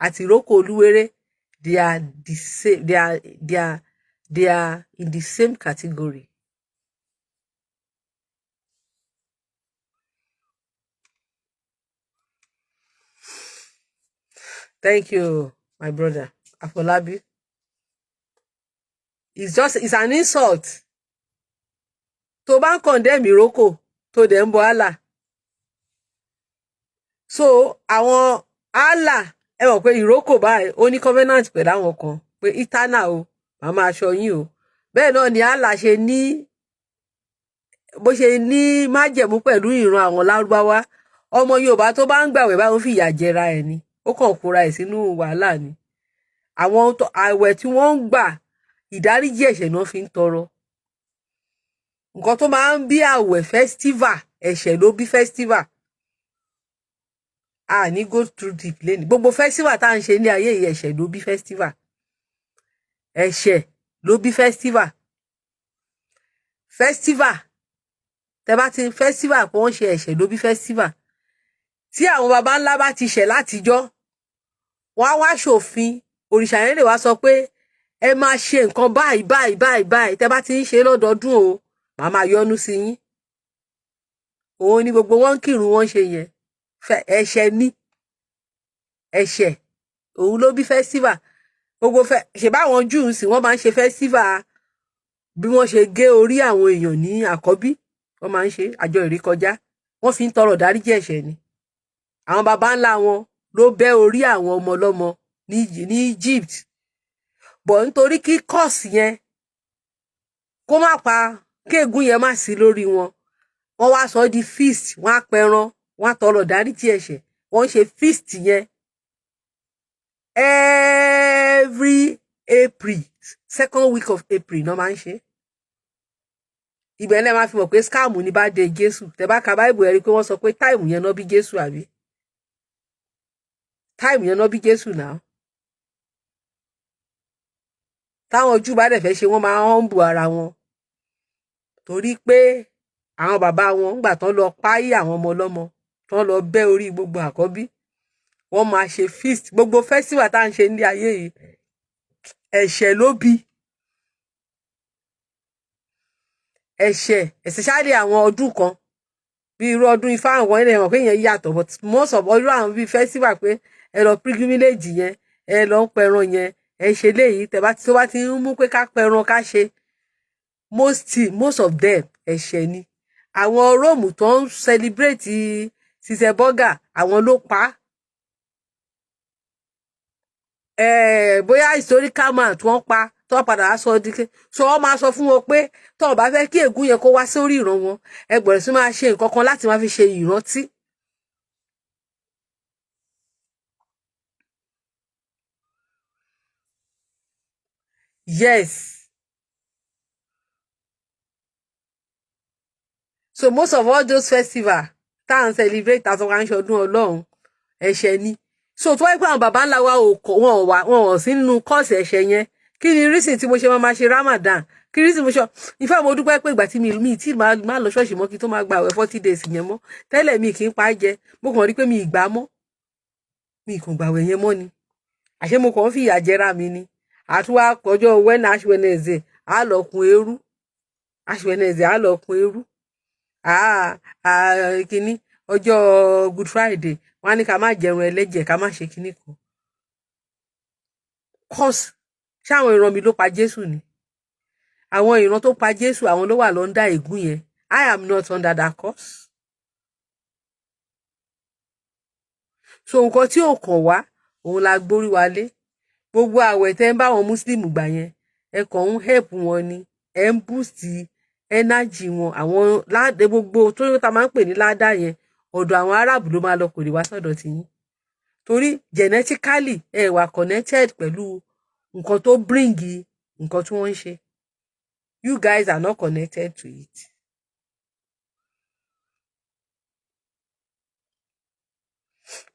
àti Ìrókò Olúwéré, they are the same. They are in the same category. Thank you, my brother Afolabi. It's an insult. Tó bá ń condemn Ìrókò tó dẹ̀ ń bọ Allah. So àwọn Allah ẹ mọ̀ pé Ìrókò báyìí ó ní covenant pẹ̀lú àwọn kan pé eternal o màá máa ṣọ́ yín o. Bẹ́ẹ̀ náà ni Allah ṣe ní bó ṣe ní májẹ̀mú pẹ̀lú ìran àwọn Lárúbáwá. Ọmọ Yorùbá tó bá ń gbàwẹ̀ báwọn fìyà jẹra ẹ̀ ni. Ó kàn kóra ẹ̀ sínú wàhálà ni. Àwọn àwẹ̀ tí wọ́n ń gbà ìdáríjì ẹ̀ṣẹ̀ náà fi ń tọrọ. Nǹkan tó máa ń bí àwẹ̀ festival, ẹ̀ṣẹ̀ ló bí festival. A ní go through deep lane. Gbogbo festival tá à ń ṣe ní ayé yìí ẹ̀ṣẹ̀ ló bí festival. Ẹ̀ṣẹ̀ ló bí festival. Festival. Tẹ́ bá ti festival pé wọ́n ṣe ẹ̀ṣẹ̀ ló bí festival. Tí àwọn baba ńlá bá ti ṣẹ̀ látijọ́, wọ́n á wá ṣòfin, òrìṣà yẹn lè wá sọ pé ẹ máa ṣe nǹkan báyìí. Tẹ́ bá ti ń ṣe lọ́dọọdún o, màá máa yọ́nú sí yín. Òun ni gbogbo wọn kírun wọn ṣe yẹn. Ẹ̀ṣẹ̀ ni. Ẹ̀ṣẹ̀. Òun ló bí festival. Gbogbo ṣe báwọn Júù sì wọ́n máa ń ṣe festival bí wọ́n ṣe gé orí àwọn èèyàn ní àkọ́bí. wọ́n máa ń ṣe àjọ ìrékọjá, wọ́n fi ń tọrọ dáríjì ẹ̀ṣẹ̀ ni. Àwọn baba ńlá wọn ló bẹ́ orí àwọn ọmọ ọlọ́mọ ní Egypt, bọ̀ nítorí kí curse yẹn kó má pa, kéègún yẹn má sí lórí wọn, wọ́n wá sọ di feast, wọ́n á pẹran, wọ́n á tọrọ dáríjì ẹ̀ṣẹ̀, wọ́n ń ṣe feast yẹn every April, second week of April náà máa ń ṣe. Ibẹ̀ lẹ́ máa fi mọ̀ pé scam ní bá dé Jésù. Tẹ́ bá ka Bible ẹ rí pé wọ́n sọ pé táìmù yẹn náà bí Jésù àbí? Táìmù yẹn náà bí Jésù náà. Táwọn Júù bá dẹ̀ fẹ́ ṣe wọ́n máa humble ara wọn. Torí pé àwọn bàbá wọn ńgbà tán lọ páyé àwọn ọmọ ọlọ́mọ, tán lọ bẹ́ orí gbogbo àkọ́bí, wọ́n máa ṣe feast. Gbogbo festival tá à ń ṣe ní ayé yìí, ẹ̀ṣẹ̀ ló bí. Ẹ̀ṣẹ̀, especially àwọn ọdún kan bí irú ọdún Ifá àwọn ilẹ̀ wọn pé yẹn yàtọ̀, but most of ọdún àwọn bíi festival pé ẹ lọ pilgrimage yẹn, ẹ lọ ń pẹran yẹn, ẹ ṣe léyìí, tó bá ti ń mú pé ká pẹran ká ṣe, most of them ẹ̀ṣẹ̀ ni. Àwọn Róòmù tó ń celebrate ṣiṣẹ́ bọ́gà, àwọn ló pa á. Bóyá historical man tí wọ́n pa tó padà á sọ di so wọ́n máa sọ fún wọn pé tó bá fẹ́ kí ègún yẹn kó wá sórí ìran wọn, ẹ gbọ́dọ̀ sí máa ṣe nǹkan kan láti máa fi ṣe ìrántí. Yes. So most of all those festivals tá à ń celebrate àtọwà ń ṣọdún Ọlọ́run, ẹ̀ṣẹ̀ ni. So tó wáyé pé àwọn bàbá ńlá wa wọn ò sí nínú kọ́ọ̀sì ẹ̀ṣẹ̀ yẹn, kí ni reason tí mo ṣe máa ṣe Ramadan? Kí ni reason mo ṣe? Ìfẹ́ mo dúpẹ́ pé ìgbà tí mi tí máa lọ ṣọ́ọ̀ṣì mọ́ kí tó máa gba àwẹ̀ 40 days yẹn mọ́. Tẹ́lẹ̀ mi kì í pa á jẹ, mo kàn rí pé mi ì gbà mọ́, mi kàn gbà àwẹ̀ yẹn mọ́ ni. Àṣé mo kàn ń fi ìyà jẹra mi ni. Àtúwá ọjọ́ Ash Wednesday á lọ kun eérú, Ash Wednesday á lọ kun eérú. Kíní ọjọ́ Good Friday wọ́n á ní ká má jẹun ẹlẹ́jẹ̀, ká má ṣe kíní kan. Cause ṣé àwọn ìran mi ló pa Jésù ni? Àwọn ìran tó pa Jésù, àwọn ló wà lọ́ndà ègún yẹn. I am not under that curse. So nǹkan tí ò kàn wá, òun la gbórí wa lé. Gbogbo àwẹ̀ tẹ́ ń bá àwọn Muslim gbà yẹn, ẹ kàn ń help wọn ni, ẹ ń boost energy wọn. Àwọn ládé gbogbo tó ta máa ń pè ní ládá yẹn, ọ̀dọ̀ àwọn Arab ló máa lọ, kò lè wá sọ́dọ̀ tiyín. Torí genetically ẹ wà connected pẹ̀lú nǹkan tó bring nǹkan tí wọ́n ń ṣe. You guys are not connected to it.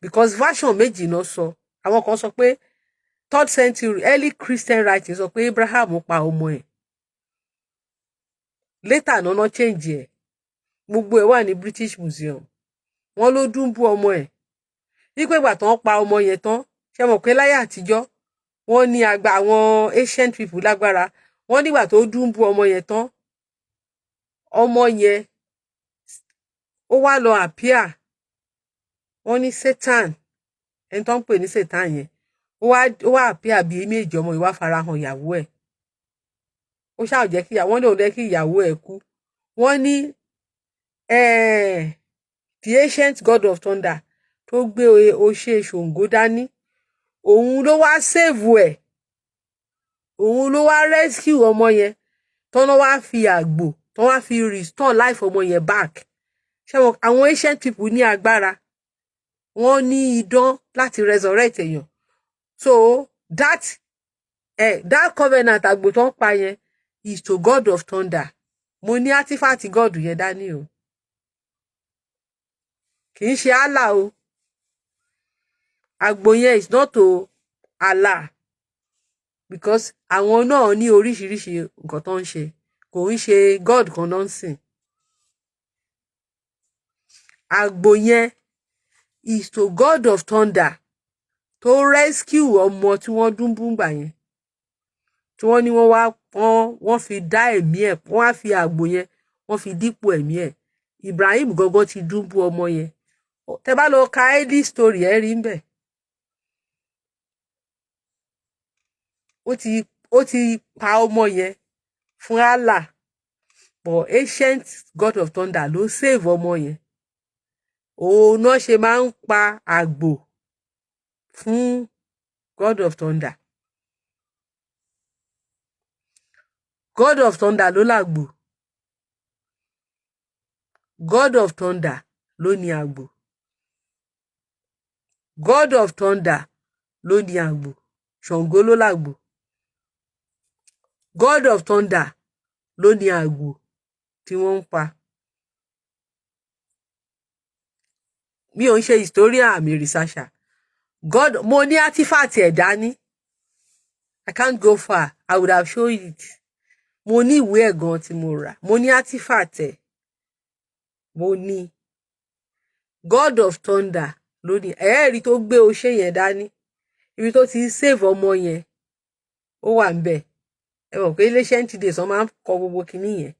Because version méjì náà sọ. Àwọn kan sọ pé 3rd century early Christian writings sọ pé Abraham pa ọmọ ẹ̀. Later náà change ẹ̀. Gbogbo ẹ̀ wà ní British Museum. Wọ́n ló dúnbú ọmọ ẹ̀. Wípé ìgbà tán pa ọmọ yẹn tán, ṣé mọ̀ pé láyé àtijọ́ wọ́n ní àwọn ancient people lágbára. Wọ́n nígbà tó dúnbú ọmọ yẹn tán, ọmọ yẹn ó wá lọ appear. Wọ́n ní Satan, ẹni tó ń pè ní Satan yẹn, ó wá appear bí image ọmọ ìwà farahàn ìyàwó ẹ̀. Ó ṣáà jẹ́ kí wọ́n lòun lẹ́ kí ìyàwó ẹ̀ kú. Wọ́n ní the ancient god of thunder tó gbé oṣé Ṣòǹgó dání, òun ló wá save ẹ̀, òun ló wá rescue ọmọ yẹn, tọ́nà wá fi àgbò, tọ́n wá fi restore life ọmọ yẹn back. Ṣé àwọn ancient people ní agbára, wọ́n ní idán láti resurrect èèyàn. So that covenant àgbò tó ń pa yẹn is to god of thunder. Mo ní artifact god yẹn dání o. Kì í ṣe Allah o. Àgbò yẹn is not to Allah. Because àwọn náà ní oríṣiríṣi nǹkan tó ń ṣe. Kò ń ṣe god kan náà ń sìn. Àgbò yẹn is to god of thunder to rescue ọmọ tí wọ́n dúnbú gbà yẹn. Tí wọ́n ní wọ́n fi dá ẹ̀mí ẹ̀, wọ́n á fi àgbò yẹn, wọ́n fi dípò ẹ̀mí ẹ̀. Ibrahim gangan ti dúnbú ọmọ yẹn. Tẹ́ bá lọ ka early story ẹ rí ńbẹ̀. Ó ti pa ọmọ yẹn fún Allah. but ancient god of thunder ló save ọmọ yẹn. Òun náà ṣe máa ń pa àgbò fún god of thunder. God of thunder ló làgbò. God of thunder ló ní àgbò. God of thunder ló ní àgbò. Ṣàngó ló làgbò. God of thunder ló ní àgbò tí wọ́n ń pa. Mi ò ń ṣe historian, àmì researcher. God, mo ní artifact ẹ̀ dání. I can't go far. I would have shown it. Mo ní ìwé ẹ̀ gan tí mo rà. Mo ní artifact ẹ̀. Mo ní. God of thunder ló ní. Ẹ̀ẹ́rì tó gbé oṣé yẹn dání. Ibi tó ti save ọmọ yẹn. Ó wà ń bẹ̀. Ẹ mọ̀ pé ancient days wọ́n máa ń kọ gbogbo kinní yẹn.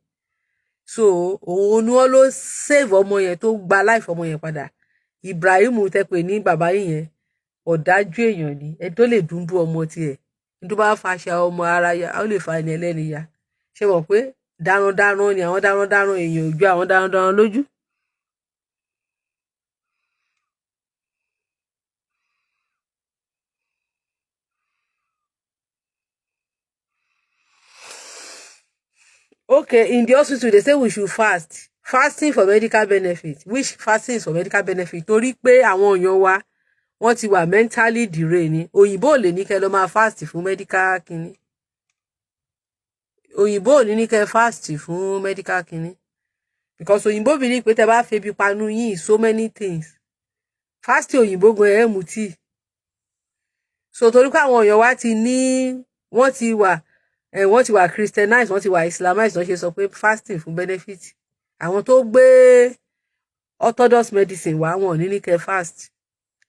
So òun ni wọ́n ló save ọmọ yẹn tó gba life ọmọ yẹn padà. Ibrahim tẹ́pẹ̀ ní bàbá yẹn ọ̀dájú èèyàn ni. Ẹ tó lè dúndú ọmọ tiẹ̀. Ní tó bá fàṣà ọmọ ara ya, ó lè fa ẹni ẹlẹ́ni ya. Ṣé mọ̀ pé darandaran ni àwọn darandaran èèyàn ojú àwọn darandaran lójú. Okay, in the hospital they say we should fast. Fasting for medical benefit. Which fasting is for medical benefit? Torí pé àwọn èèyàn wa wọ́n ti wà mentally deranged ni. Òyìnbó ò lè ní kẹ́ lọ máa fast fún medical kinní. Òyìnbó ò ní kẹ́ fast fún medical kinní. Because òyìnbó believe pé tẹ́ bá febi panu yín so many things. Fasting òyìnbó gan ẹ̀ mú tíì. So torí pé àwọn èèyàn wa ti ní wọ́n ti wà Christianized, wọ́n ti wà Islamized, wọ́n ṣe sọ pé fasting fún benefit. Àwọn tó gbé orthodox medicine wá wọn ní kẹ́ fast.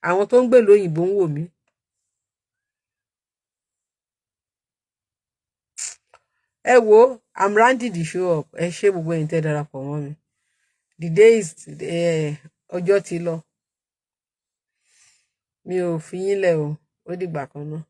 Àwọn tó ń gbé lóyìnbó ń wò mí. Ẹ wo, I'm rounding the show up. Ẹ ṣé gbogbo ẹ̀yin tẹ́ darapọ̀ mọ́ mi. The day is ọjọ́ ti lọ. Mi ò fi yín lẹ̀ o. Ó dìgbà kan náà.